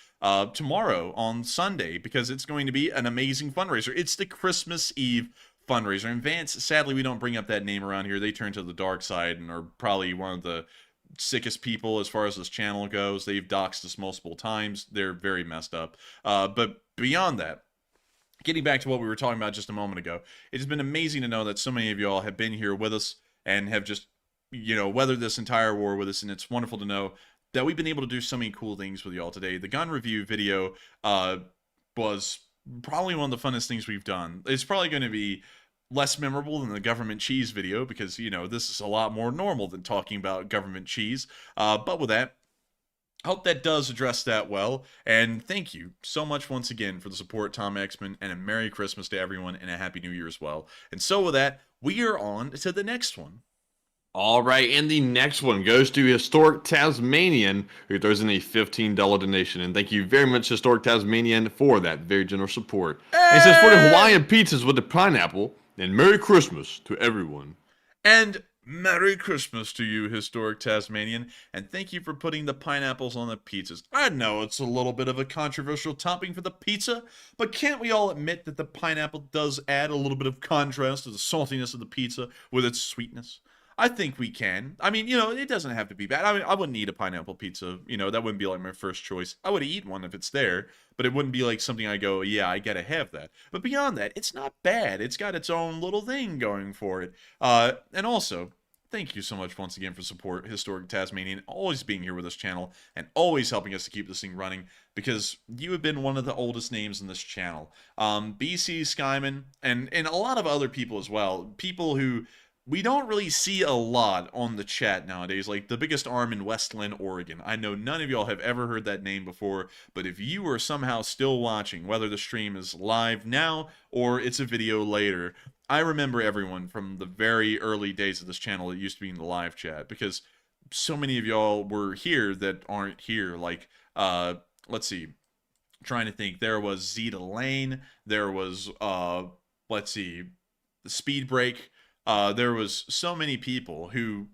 tomorrow on Sunday, because it's going to be an amazing fundraiser. It's the Christmas Eve fundraiser. And Vance, sadly, we don't bring up that name around here. They turn to the dark side and are probably one of the sickest people as far as this channel goes. They've doxed us multiple times. They're very messed up. But beyond that, getting back to what we were talking about just a moment ago, it has been amazing to know that so many of y'all have been here with us and have just, you know, weathered this entire war with us, and it's wonderful to know that we've been able to do so many cool things with y'all today. The gun review video was probably one of the funnest things we've done. It's probably going to be less memorable than the government cheese video, because, you know, this is a lot more normal than talking about government cheese. But with that, I hope that does address that well. And thank you so much once again for the support, Tom Exman, and a Merry Christmas to everyone and a Happy New Year as well. And so with that, we are on to the next one. All right, and the next one goes to Historic Tasmanian, who throws in a $15 donation. And thank you very much, Historic Tasmanian, for that very generous support. And it says, for the Hawaiian pizzas with the pineapple, and Merry Christmas to everyone. And Merry Christmas to you, Historic Tasmanian, and thank you for putting the pineapples on the pizzas. I know it's a little bit of a controversial topping for the pizza, but can't we all admit that the pineapple does add a little bit of contrast to the saltiness of the pizza with its sweetness? I think we can. I mean, it doesn't have to be bad. I mean, I wouldn't eat a pineapple pizza. That wouldn't be like my first choice. I would eat one if it's there, but it wouldn't be like something I go, yeah, I gotta have that. But beyond that, it's not bad. It's got its own little thing going for it. And also, thank you so much once again for support, Historic Tasmanian, always being here with this channel and always helping us to keep this thing running, because you have been one of the oldest names in this channel. BC Skyman and a lot of other people as well. People who we don't really see a lot on the chat nowadays, like the biggest arm in Westland, Oregon. I know none of y'all have ever heard that name before, but if you are somehow still watching, whether the stream is live now or it's a video later, I remember everyone from the very early days of this channel that used to be in the live chat, because so many of y'all were here that aren't here. Like, let's see, trying to think, there was Zeta Lane, there was, let's see, the Speed Break. There was so many people who,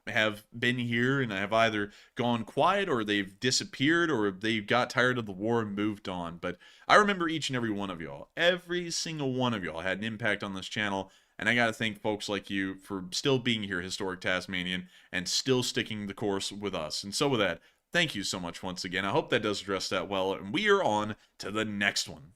have been here and have either gone quiet or they've disappeared or they got tired of the war and moved on. But I remember each and every one of y'all. Every single one of y'all had an impact on this channel. And I got to thank folks like you for still being here, Historic Tasmanian, and still sticking the course with us. And so with that, thank you so much once again. I hope that does address that well. And we are on to the next one.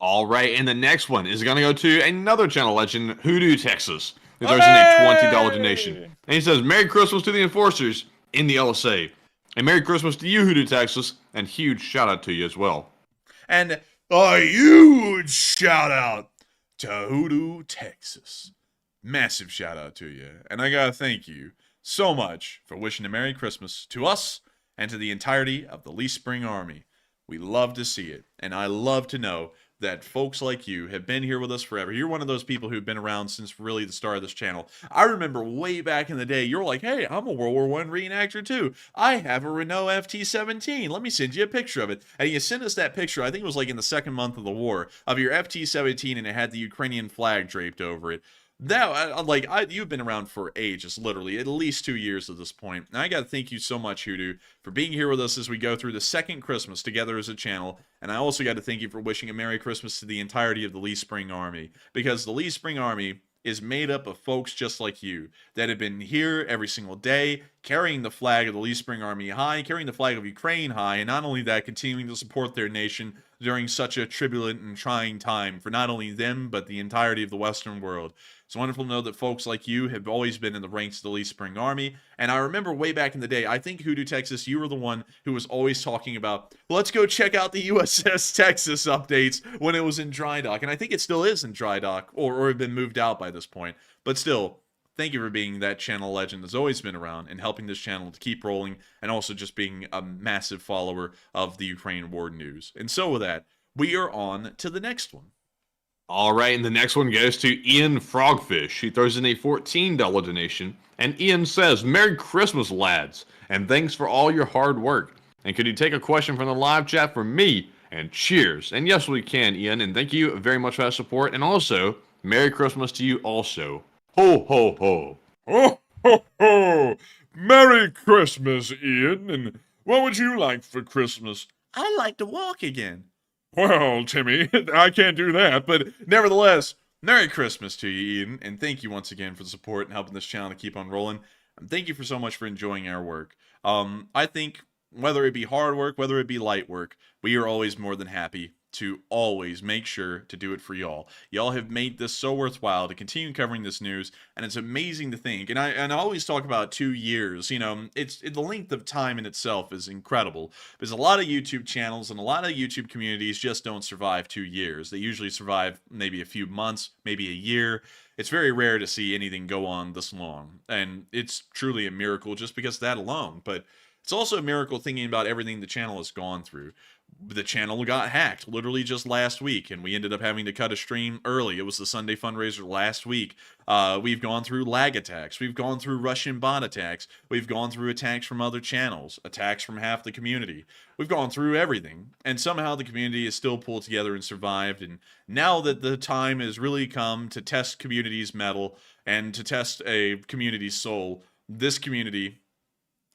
All right, and the next one is going to go to another channel legend, Hoodoo, Texas. Who throws in a $20 donation. And he says, Merry Christmas to the enforcers in the LSA. And Merry Christmas to you, Hoodoo, Texas. And huge shout out to you as well. And a huge shout out to Hoodoo, Texas. Massive shout out to you. And I gotta thank you so much for wishing a Merry Christmas to us and to the entirety of the Lee Spring Army. We love to see it. And I love to know that folks like you have been here with us forever. You're one of those people who've been around since really the start of this channel. I remember way back in the day, you're like, hey, I'm a World War I reenactor too. I have a Renault FT-17. Let me send you a picture of it. And you sent us that picture, I think it was like in the second month of the war, of your FT-17, and it had the Ukrainian flag draped over it. You've been around for ages, literally, at least 2 years at this point. And I got to thank you so much, Hoodoo, for being here with us as we go through the second Christmas together as a channel. And I also got to thank you for wishing a Merry Christmas to the entirety of the Lee Spring Army. Because the Lee Spring Army is made up of folks just like you that have been here every single day, carrying the flag of the Lee Spring Army high, carrying the flag of Ukraine high, and not only that, continuing to support their nation during such a turbulent and trying time for not only them, but the entirety of the Western world. It's wonderful to know that folks like you have always been in the ranks of the Lee Spring Army. And I remember way back in the day, I think Hoodoo, Texas, you were the one who was always talking about, let's go check out the USS Texas updates when it was in dry dock. And I think it still is in dry dock, or had been moved out by this point. But still, thank you for being that channel legend that's always been around and helping this channel to keep rolling, and also just being a massive follower of the Ukraine war news. And so with that, we are on to the next one. All right, and the next one goes to Ian Frogfish. He throws in a $14 donation. And Ian says, Merry Christmas, lads, and thanks for all your hard work. And could you take a question from the live chat for me? And cheers. And yes, we can, Ian, and thank you very much for that support. And also, Merry Christmas to you also. Ho, ho, ho. Ho, ho, ho. Merry Christmas, Ian. And what would you like for Christmas? I'd like to walk again. Well, Timmy, I can't do that, but nevertheless, Merry Christmas to you, Ian, and thank you once again for the support and helping this channel to keep on rolling. And thank you for so much for enjoying our work. I think whether it be hard work, whether it be light work, we are always more than happy to always make sure to do it for y'all. Y'all have made this so worthwhile to continue covering this news, and it's amazing to think. And I always talk about 2 years. The length of time in itself is incredible. There's a lot of YouTube channels and a lot of YouTube communities just don't survive 2 years. They usually survive maybe a few months, maybe a year. It's very rare to see anything go on this long, and it's truly a miracle just because of that alone. But It's also a miracle thinking about everything the channel has gone through. The channel got hacked literally just last week, and we ended up having to cut a stream early. It was the Sunday fundraiser last week. We've gone through lag attacks. We've gone through Russian bot attacks. We've gone through attacks from other channels, attacks from half the community. We've gone through everything, and somehow the community has still pulled together and survived. And now that the time has really come to test community's mettle and to test a community's soul, this community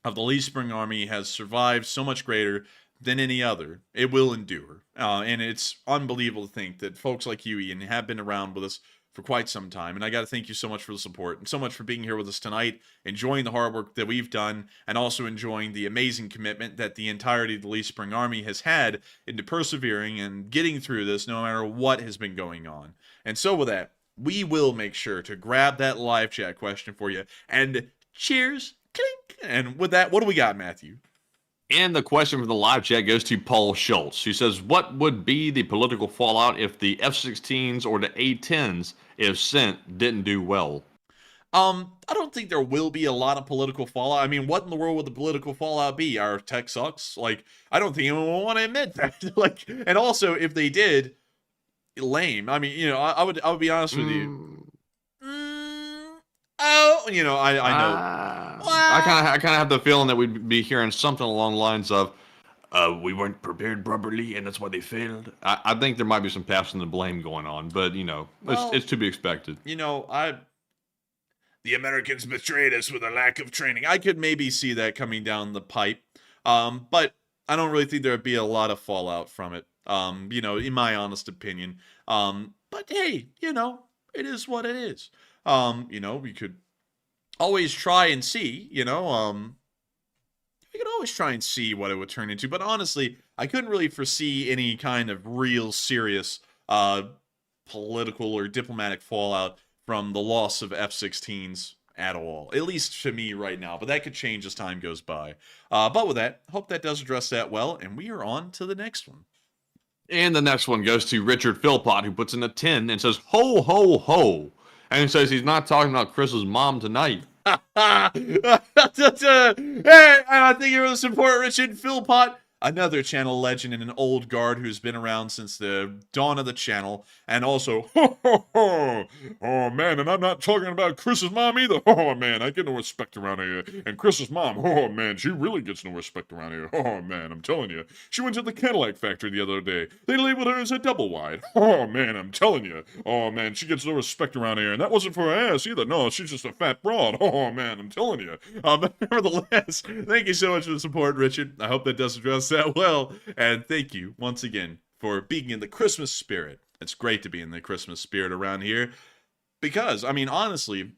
of the Lee Spring Army has survived so much greater than any other. It will endure. And it's unbelievable to think that folks like you, Ian, have been around with us for quite some time. And I got to thank you so much for the support and so much for being here with us tonight, enjoying the hard work that we've done, and also enjoying the amazing commitment that the entirety of the Lee Spring Army has had into persevering and getting through this no matter what has been going on. And so with that, we will make sure to grab that live chat question for you. And cheers, clink. And with that, what do we got, Matthew? And the question from the live chat goes to Paul Schultz, who says, what would be the political fallout if the F-16s or the A-10s, if sent, didn't do well? I don't think there will be a lot of political fallout. I mean, what in the world would the political fallout be? Our tech sucks? Like, I don't think anyone will want to admit that. Like, and also, if they did, lame. I mean, you know, I would be honest with you. Oh, you know, I know. I kind of have the feeling that we'd be hearing something along the lines of, we weren't prepared properly, and that's why they failed. I think there might be some passing the blame going on, but, you know, it's to be expected. You know, the Americans betrayed us with a lack of training. I could maybe see that coming down the pipe, but I don't really think there would be a lot of fallout from it, you know, in my honest opinion. But hey, you know, it is what it is. You know, we could always try and see, you know, we could always try and see what it would turn into. But honestly, I couldn't really foresee any kind of real serious political or diplomatic fallout from the loss of F-16s at all. At least to me right now. But that could change as time goes by. But with that, hope that does address that well. And we are on to the next one. And the next one goes to Richard Philpott, who puts in a 10 and says, ho, ho, ho. And he says he's not talking about Chris's mom tonight. Hey, I think you're the support, Richard Philpott. Another channel legend and an old guard who's been around since the dawn of the channel. And also, oh man, and I'm not talking about Chris's mom either. Oh man, I get no respect around here. And Chris's mom, oh man, she really gets no respect around here. Oh man, I'm telling you. She went to the Cadillac factory the other day. They labeled her as a double wide. Oh man, I'm telling you. Oh man, she gets no respect around here. And that wasn't for her ass either. No, she's just a fat broad. Oh man, I'm telling you. But nevertheless, thank you so much for the support, Richard. I hope that does address that well. And thank you once again for being in the Christmas spirit. It's great to be in the Christmas spirit around here because, I mean, honestly,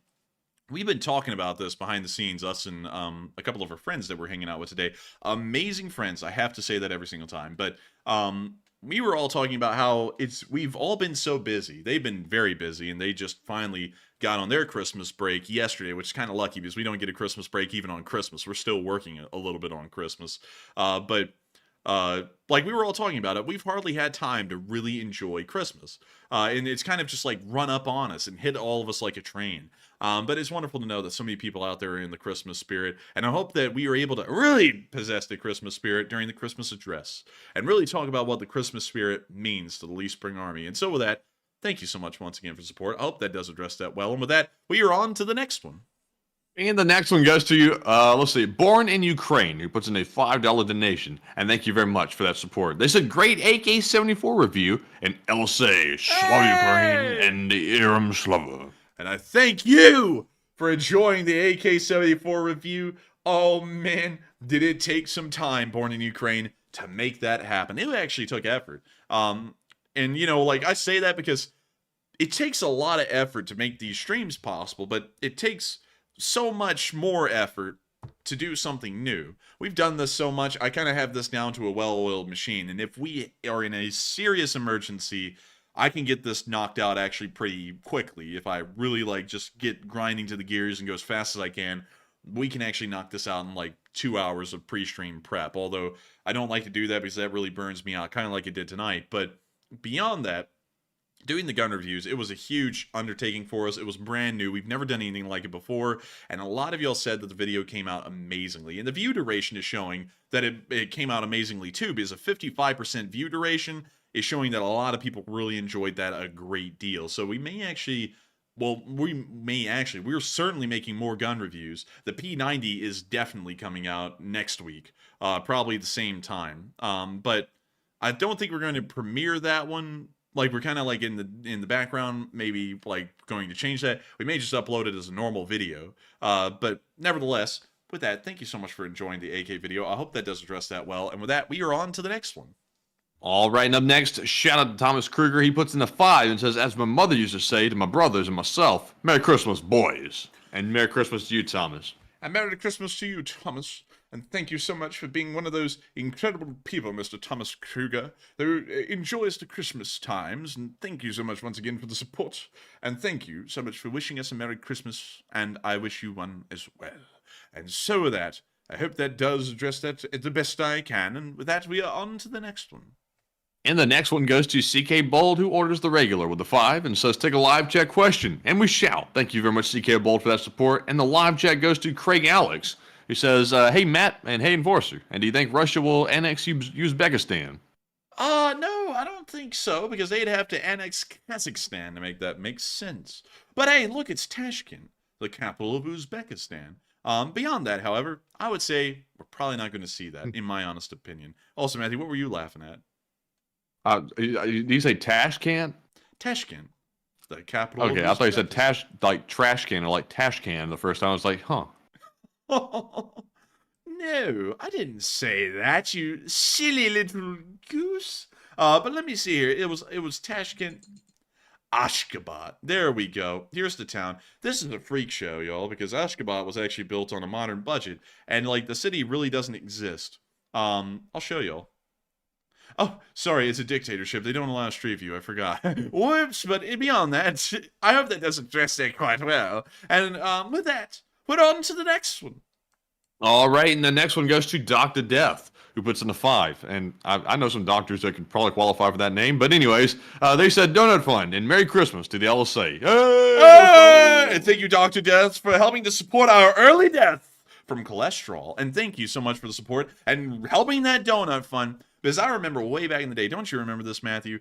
we've been talking about this behind the scenes, us and a couple of our friends that we're hanging out with today. Amazing friends. I have to say that every single time. But we were all talking about how we've all been so busy. They've been very busy, and they just finally got on their Christmas break yesterday, which is kind of lucky because we don't get a Christmas break even on Christmas. We're still working a little bit on Christmas. But like we were all talking about it, we've hardly had time to really enjoy Christmas. And it's kind of just like run up on us and hit all of us like a train. But it's wonderful to know that so many people out there are in the Christmas spirit. And I hope that we are able to really possess the Christmas spirit during the Christmas address and really talk about what the Christmas spirit means to the Lee Spring Army. And so with that, thank you so much once again for support. I hope that does address that well. And with that, we are on to the next one. And the next one goes to, let's see, Born in Ukraine, who puts in a $5 donation. And thank you very much for that support. They said, great AK-74 review, and LSA, Slava Ukraine, and the Iram Slava. And I thank you for enjoying the AK-74 review. Oh, man, did it take some time, Born in Ukraine, to make that happen. It actually took effort. And, you know, like, I say that because it takes a lot of effort to make these streams possible, but it takes so much more effort to do something new. We've done this so much, I kind of have this down to a well-oiled machine, and if we are in a serious emergency, I can get this knocked out actually pretty quickly. If I really like just get grinding to the gears and go as fast as I can, we can actually knock this out in like 2 hours of pre-stream prep, although I don't like to do that because that really burns me out, kind of like it did tonight. But beyond that, doing the gun reviews, it was a huge undertaking for us. It was brand new. We've never done anything like it before, and a lot of y'all said that the video came out amazingly. And the view duration is showing that it came out amazingly too, because a 55% view duration is showing that a lot of people really enjoyed that a great deal. So we may actually... Well, we're certainly making more gun reviews. The P90 is definitely coming out next week, probably at the same time. But I don't think we're going to premiere that one. Like, we're kind of like in the background, maybe like going to change that. We may just upload it as a normal video. But nevertheless, with that, thank you so much for enjoying the AK video. I hope that does address that well. And with that, we are on to the next one. All right, and up next, shout out to Thomas Kruger. He puts in the 5 and says, as my mother used to say to my brothers and myself, Merry Christmas, boys. And Merry Christmas to you, Thomas. And Merry Christmas to you, Thomas. And thank you so much for being one of those incredible people, Mr. Thomas Kruger, who enjoys the Christmas times. And thank you so much once again for the support. And thank you so much for wishing us a Merry Christmas. And I wish you one as well. And so with that, I hope that does address that the best I can. And with that, we are on to the next one. And the next one goes to CK Bold, who orders the regular with the 5 and says, take a live chat question. And we shall. Thank you very much, CK Bold, for that support. And the live chat goes to Craig Alex, who says, hey, Matt, and hey, Enforcer. And do you think Russia will annex Uzbekistan? No, I don't think so, because they'd have to annex Kazakhstan to make that make sense. But hey, look, it's Tashkent, the capital of Uzbekistan. Beyond that, however, I would say we're probably not going to see that, in my honest opinion. Also, Matthew, what were you laughing at? Do you say Tashkent? Tashkent, the capital. Okay, I thought you said trash can or like Tashkent the first time. I was like, huh. No, I didn't say that, you silly little goose. But let me see here. It was Tashkent, Ashgabat. There we go. Here's the town. This is a freak show, y'all, because Ashgabat was actually built on a modern budget, and like the city really doesn't exist. I'll show y'all. Oh, sorry, it's a dictatorship. They don't allow street view. I forgot. Whoops, but beyond that, I hope that does address that quite well. And with that, we're on to the next one. All right, and the next one goes to Dr. Death, who puts in a 5. And I know some doctors that could probably qualify for that name. But anyways, they said Donut Fund and Merry Christmas to the LSA. Hey! And thank you, Dr. Death, for helping to support our early death from cholesterol. And thank you so much for the support and helping that donut fund. Because I remember way back in the day, don't you remember this, Matthew?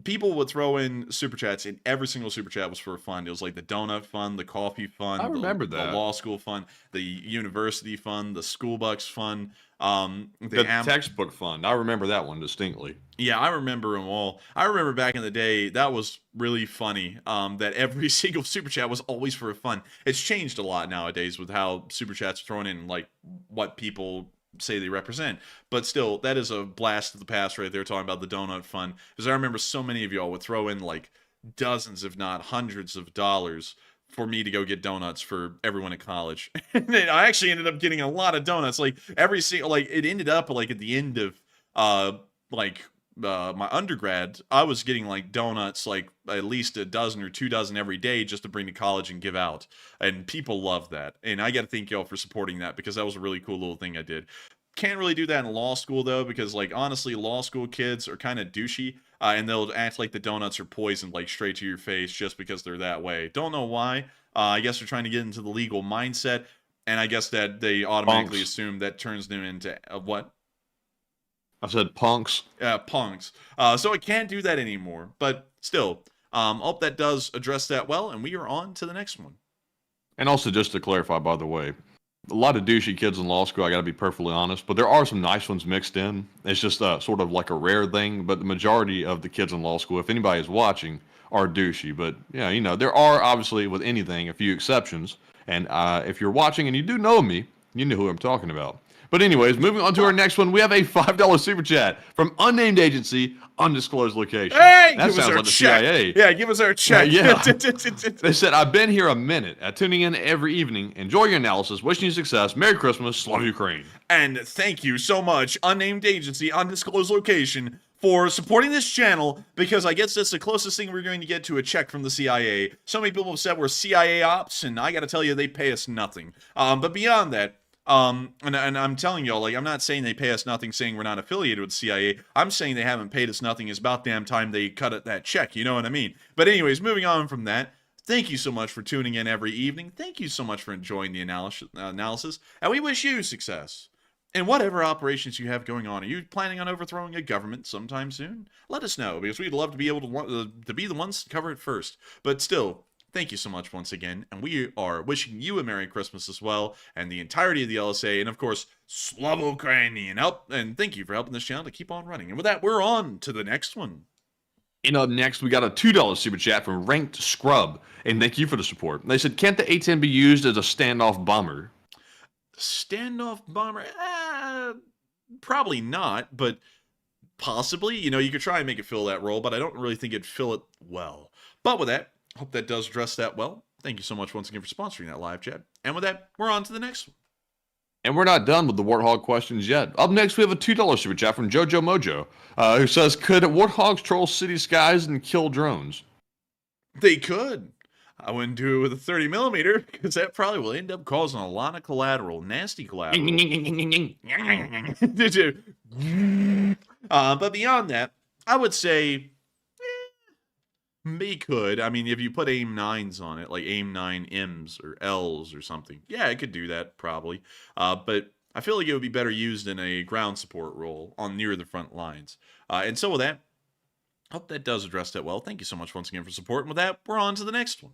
People would throw in super chats, and every single super chat was for a fund. It was like the donut fund, the coffee fund, I remember that. The law school fund, the university fund, the school bucks fund, the textbook fund. I remember that one distinctly. Yeah, I remember them all. I remember back in the day, that was really funny, that every single super chat was always for a fund. It's changed a lot nowadays with how super chats are thrown in, like what people say they represent, but still, that is a blast of the past right there, talking about the donut fund, because I remember so many of y'all would throw in like dozens, if not hundreds of dollars for me to go get donuts for everyone at college. And I actually ended up getting a lot of donuts, like every single, like it ended up like at the end of my undergrad, I was getting like donuts, like at least a dozen or 2 dozen every day just to bring to college and give out. And people love that. And I got to thank y'all for supporting that, because that was a really cool little thing I did. Can't really do that in law school though, because like honestly, law school kids are kind of douchey, and they'll act like the donuts are poisoned like straight to your face just because they're that way. Don't know why. I guess they're trying to get into the legal mindset, and I guess that they automatically assume that turns them into what? I said punks. Yeah, punks. So I can't do that anymore. But still, hope that does address that well, and we are on to the next one. And also, just to clarify, by the way, a lot of douchey kids in law school, I got to be perfectly honest, but there are some nice ones mixed in. It's just sort of like a rare thing, but the majority of the kids in law school, if anybody is watching, are douchey. But, yeah, you know, there are obviously, with anything, a few exceptions. And if you're watching and you do know me, you know who I'm talking about. But anyways, moving on to our next one, we have a $5 super chat from unnamed agency, undisclosed location. Hey, that sounds like the CIA. Yeah, give us our check. Yeah. They said, I've been here a minute, tuning in every evening, enjoy your analysis, wishing you success, Merry Christmas, love Ukraine. And thank you so much, unnamed agency, undisclosed location, for supporting this channel, because I guess that's the closest thing we're going to get to a check from the CIA. So many people have said we're CIA ops, and I gotta tell you, they pay us nothing. But beyond that, And I'm telling y'all, like, I'm not saying they pay us nothing, saying we're not affiliated with CIA. I'm saying they haven't paid us nothing. It's about damn time they cut it that check. You know what I mean? But anyways, moving on from that. Thank you so much for tuning in every evening. Thank you so much for enjoying the analysis. And we wish you success in whatever operations you have going on. Are you planning on overthrowing a government sometime soon? Let us know, because we'd love to be able to be the ones to cover it first. But still, thank you so much once again, and we are wishing you a Merry Christmas as well, and the entirety of the LSA, and of course, Slava Ukrainian help, and thank you for helping this channel to keep on running. And with that, we're on to the next one. And up next, we got a $2 super chat from Ranked Scrub, and thank you for the support. They said, can't the A-10 be used as a standoff bomber? Standoff bomber? Probably not, but possibly. You know, you could try and make it fill that role, but I don't really think it'd fill it well. But with that, hope that does address that well. Thank you so much once again for sponsoring that live chat. And with that, we're on to the next one. And we're not done with the Warthog questions yet. Up next, we have a $2 super chat from Jojo Mojo, who says, could Warthogs troll city skies and kill drones? They could. I wouldn't do it with a 30mm, because that probably will end up causing a lot of collateral. Nasty collateral. But beyond that, I would say they could. I mean, if you put AIM 9s on it, like AIM 9 M's or L's or something, yeah, it could do that probably. But I feel like it would be better used in a ground support role on near the front lines. And so with that, hope that does address that well. Thank you so much once again for support. And with that, we're on to the next one.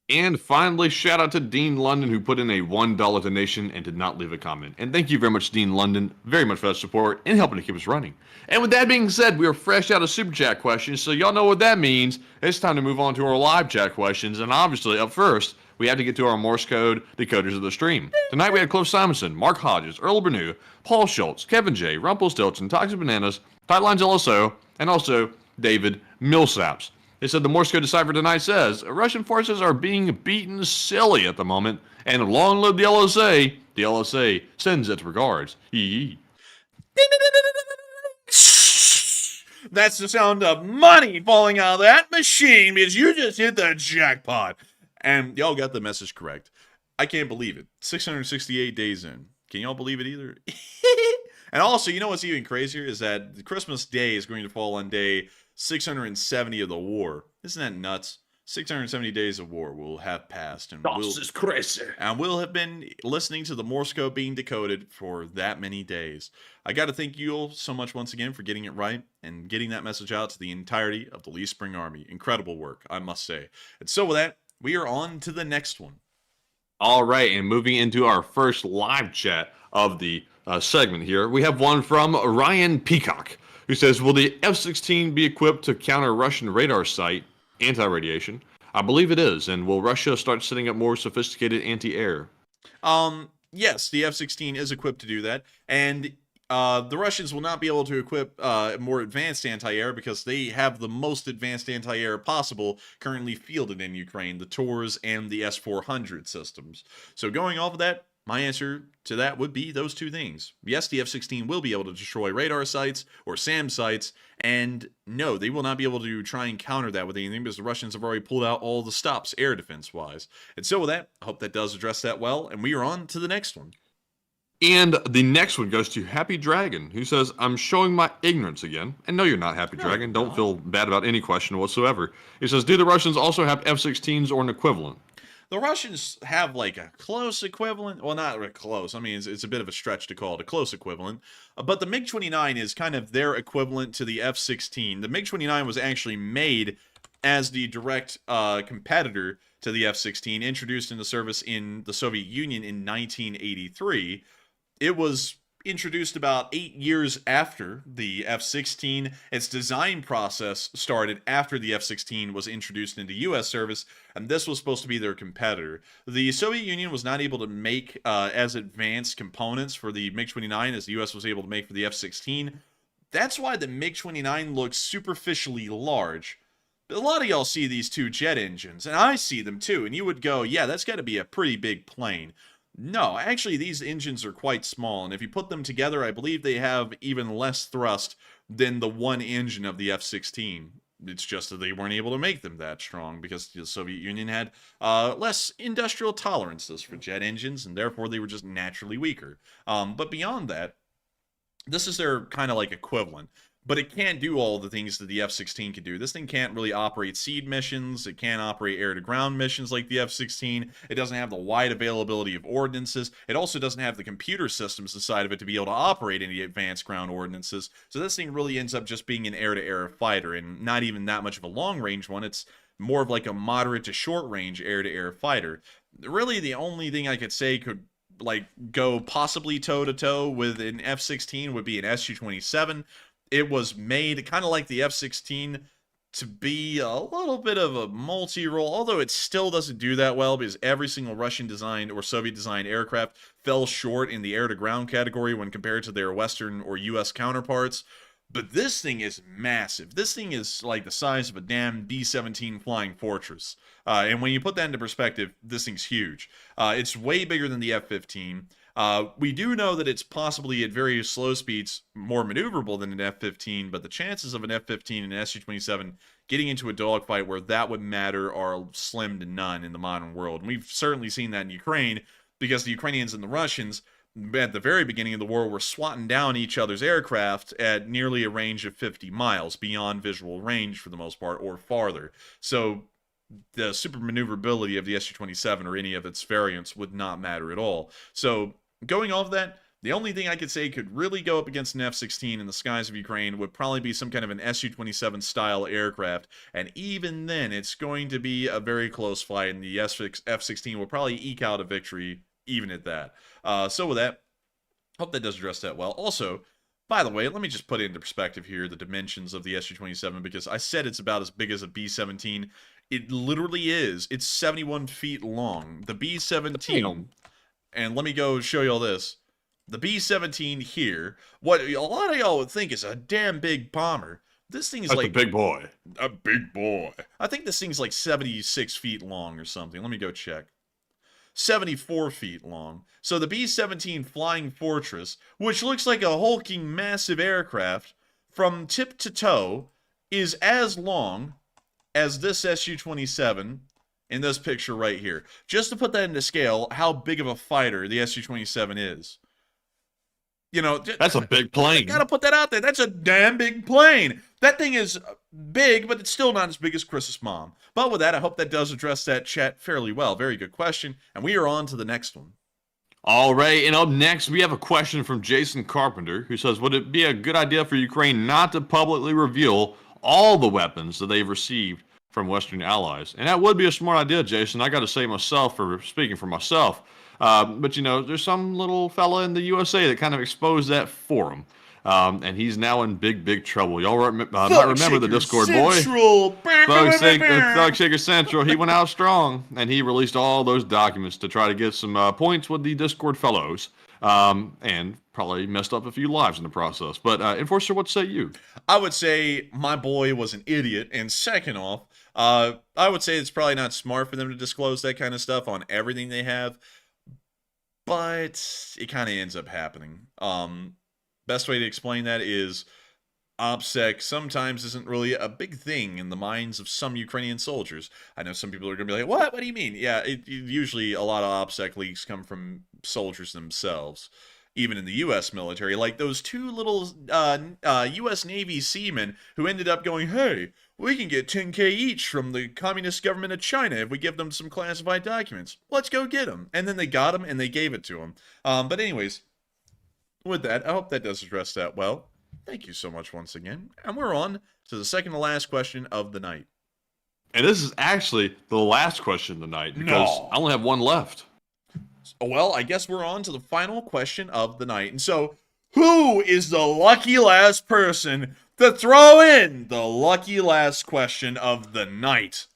And finally, shout out to Dean London, who put in a $1 donation and did not leave a comment. And thank you very much, Dean London, very much for that support and helping to keep us running. And with that being said, we are fresh out of Super Chat questions, so y'all know what that means. It's time to move on to our live chat questions. And obviously, up first, we have to get to our Morse code decoders of the stream. Tonight we had Cliff Simonson, Mark Hodges, Earl Bernew, Paul Schultz, Kevin J, Rumpelstiltskin, Toxic Bananas, Tightlines LSO, and also David Millsaps. They said the Morse code decipher tonight says, Russian forces are being beaten silly at the moment, and long live the LSA. The LSA sends its regards. Yee. That's the sound of money falling out of that machine, because you just hit the jackpot. And y'all got the message correct. I can't believe it. 668 days in. Can y'all believe it either? And also, you know what's even crazier is that the Christmas Day is going to fall on day 670 of the war. Isn't that nuts? 670 days of war will have passed, and we'll have been listening to the Morse code being decoded for that many days. I got to thank you all so much once again for getting it right and getting that message out to the entirety of the Lee Spring Army. Incredible work, I must say. And so with that, we are on to the next one. All right, and moving into our first live chat of the segment here, we have one from Ryan Peacock, who says, will the F-16 be equipped to counter Russian radar site anti-radiation? I believe it is, and will Russia start setting up more sophisticated anti-air? Yes, the F-16 is equipped to do that, and the Russians will not be able to equip more advanced anti-air because they have the most advanced anti-air possible currently fielded in Ukraine, the TORS and the S-400 systems. So going off of that, my answer to that would be those two things. Yes, the F-16 will be able to destroy radar sites or SAM sites, and no, they will not be able to try and counter that with anything because the Russians have already pulled out all the stops air defense-wise. And so with that, I hope that does address that well, and we are on to the next one. And the next one goes to Happy Dragon, who says, I'm showing my ignorance again. And no, you're not, Happy Dragon. Don't feel bad about any question whatsoever. He says, do the Russians also have F-16s or an equivalent? The Russians have like a close equivalent. Well, not close. I mean, it's a bit of a stretch to call it a close equivalent. But the MiG-29 is kind of their equivalent to the F-16. The MiG-29 was actually made as the direct competitor to the F-16, introduced into service in the Soviet Union in 1983. It was introduced about 8 years after the F-16. Its design process started after the F-16 was introduced into U.S. service, and this was supposed to be their competitor. The Soviet Union was not able to make as advanced components for the MiG-29 as the U.S. was able to make for the F-16. That's why the MiG-29 looks superficially large. But a lot of y'all see these two jet engines, and I see them too, and you would go, yeah, that's got to be a pretty big plane. No, actually, these engines are quite small, and if you put them together, I believe they have even less thrust than the one engine of the F-16. It's just that they weren't able to make them that strong because the Soviet Union had less industrial tolerances for jet engines, and therefore they were just naturally weaker. But beyond that, this is their kind of like equivalent. But it can't do all the things that the F-16 can do. This thing can't really operate seed missions. It can't operate air-to-ground missions like the F-16. It doesn't have the wide availability of ordnances. It also doesn't have the computer systems inside of it to be able to operate any advanced ground ordnances. So this thing really ends up just being an air-to-air fighter, and not even that much of a long-range one. It's more of like a moderate to short-range air-to-air fighter. Really, the only thing I could say could like go possibly toe-to-toe with an F-16 would be an Su-27. It was made kind of like the F-16 to be a little bit of a multi-role, although it still doesn't do that well because every single Russian-designed or Soviet-designed aircraft fell short in the air-to-ground category when compared to their Western or U.S. counterparts. But this thing is massive. This thing is like the size of a damn B-17 Flying Fortress. And when you put that into perspective, this thing's huge. It's way bigger than the F-15. We do know that it's possibly at very slow speeds more maneuverable than an F-15, but the chances of an F-15 and an Su-27 getting into a dogfight where that would matter are slim to none in the modern world. And we've certainly seen that in Ukraine because the Ukrainians and the Russians at the very beginning of the war were swatting down each other's aircraft at nearly a range of 50 miles beyond visual range for the most part, or farther. So the super maneuverability of the Su-27 or any of its variants would not matter at all. So going off that, the only thing I could say could really go up against an F-16 in the skies of Ukraine would probably be some kind of an Su-27 style aircraft, and even then it's going to be a very close fight, and the F-16 will probably eke out a victory even at that. So with that, hope that does address that well. Also, by the way, let me just put it into perspective here, the dimensions of the Su-27, because I said it's about as big as a B-17. It literally is. It's 71 feet long. The B-17, and let me go show you all this. The B-17 here, what a lot of y'all would think is a damn big bomber. This thing is That's like a big boy. a big boy. I think this thing's like 76 feet long or something. Let me go check. 74 feet long. So the B-17 Flying Fortress, which looks like a hulking massive aircraft, from tip to toe, is as long as this Su-27 in this picture right here. Just to put that into scale, how big of a fighter the Su-27 is. You know, That's a big plane. Gotta put that out there. That's a damn big plane. That thing is big, but it's still not as big as Chris's mom. But with that, I hope that does address that chat fairly well. Very good question. And we are on to the next one. All right, and up next, we have a question from Jason Carpenter, who says, would it be a good idea for Ukraine not to publicly reveal all the weapons that they've received from Western allies? And that would be a smart idea, Jason. I got to say myself, for speaking for myself. But, you know, there's some little fella in the USA that kind of exposed that for him. And he's now in big, big trouble. Y'all might remember the Discord Central. boy. Thug Shaker Central. He went out strong, and he released all those documents to try to get some points with the Discord fellows. And probably messed up a few lives in the process. But, Enforcer, what say you? I would say my boy was an idiot. And second off, I would say it's probably not smart for them to disclose that kind of stuff on everything they have. But it kind of ends up happening. Best way to explain that is OPSEC sometimes isn't really a big thing in the minds of some Ukrainian soldiers. I know some people are going to be like, what? What do you mean? Yeah, usually a lot of OPSEC leaks come from soldiers themselves. Even in the U.S. military, like those two little U.S. Navy seamen who ended up going, hey, we can get 10K each from the communist government of China if we give them some classified documents. Let's go get them. And then they got them and they gave it to them. But anyways, with that, I hope that does address that well. Thank you so much once again. And we're on to the second to last question of the night. And this is actually the last question of the night because I only have one left. Well, I guess we're on to the final question of the night. And so, who is the lucky last person to throw in the lucky last question of the night?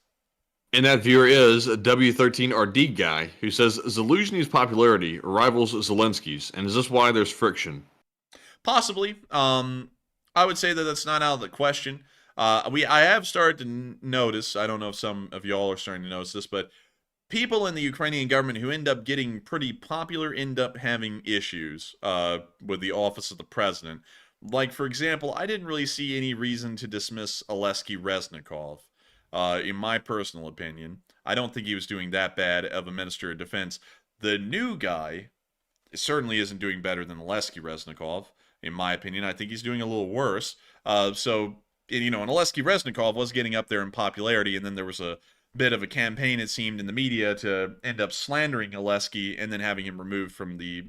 And that viewer is a W13RD guy who says Zelensky's popularity rivals Zelensky's, and is this why there's friction? Possibly. I would say that that's not out of the question. I have started to notice, I don't know if some of y'all are starting to notice this, but people in the Ukrainian government who end up getting pretty popular end up having issues with the office of the president. Like, for example, I didn't really see any reason to dismiss Oleksiy Reznikov. In my personal opinion, I don't think he was doing that bad of a Minister of Defense. The new guy certainly isn't doing better than Oleksiy Reznikov, in my opinion. I think he's doing a little worse. And Oleksiy Reznikov was getting up there in popularity, and then there was a bit of a campaign, it seemed, in the media to end up slandering Oleksiy and then having him removed from the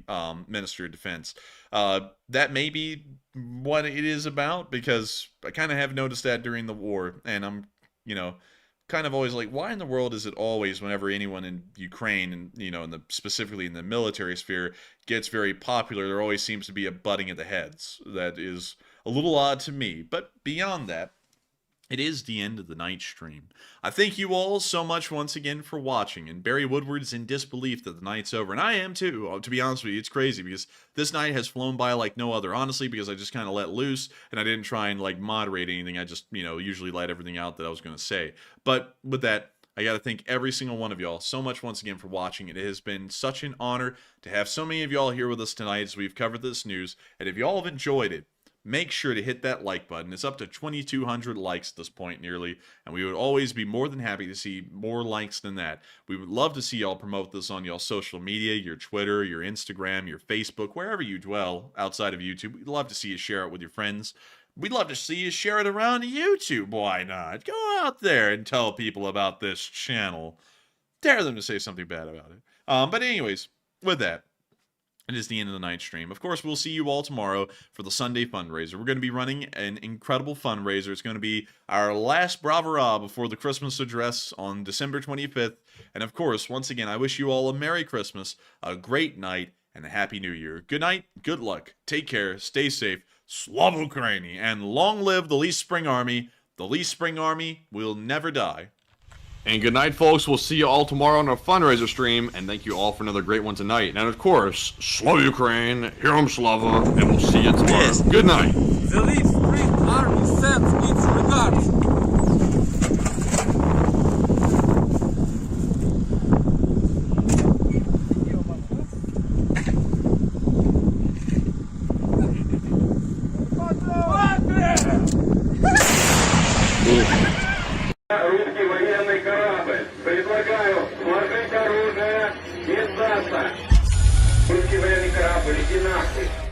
Minister of Defense. That may be what it is about, because I kind of have noticed that during the war, and I'm, kind of always like, why in the world is it always whenever anyone in Ukraine and, specifically in the military sphere gets very popular, there always seems to be a butting at the heads. That is a little odd to me, but beyond that, it is the end of the night stream. I thank you all so much once again for watching, and Barry Woodward's in disbelief that the night's over, and I am too. To be honest with you, it's crazy, because this night has flown by like no other, honestly, because I just kind of let loose, and I didn't try and like moderate anything. I just, usually let everything out that I was going to say. But with that, I got to thank every single one of y'all so much once again for watching. It has been such an honor to have so many of y'all here with us tonight as we've covered this news, and if y'all have enjoyed it, make sure to hit that like button. It's up to 2,200 likes at this point nearly, and we would always be more than happy to see more likes than that. We would love to see y'all promote this on y'all social media, your Twitter, your Instagram, your Facebook, wherever you dwell outside of YouTube. We'd love to see you share it with your friends. We'd love to see you share it around YouTube. Why not? Go out there and tell people about this channel. Dare them to say something bad about it. But anyways, with that, it is the end of the night stream. Of course, we'll see you all tomorrow for the Sunday fundraiser. We're going to be running an incredible fundraiser. It's going to be our last bravura before the Christmas address on December 25th. And of course, once again, I wish you all a Merry Christmas, a great night, and a Happy New Year. Good night, good luck, take care, stay safe, Slava Ukraini, and long live the Least Spring Army. The Least Spring Army will never die. And good night, folks. We'll see you all tomorrow on our fundraiser stream. And thank you all for another great one tonight. And of course, Slava Ukraine, Herom Slava, and we'll see you tomorrow. Good night. The Leaf Spring Army sends its regards. Русский военный корабль. Предлагаю сложить оружие и сдаться. Русский военный корабль, иди нахуй.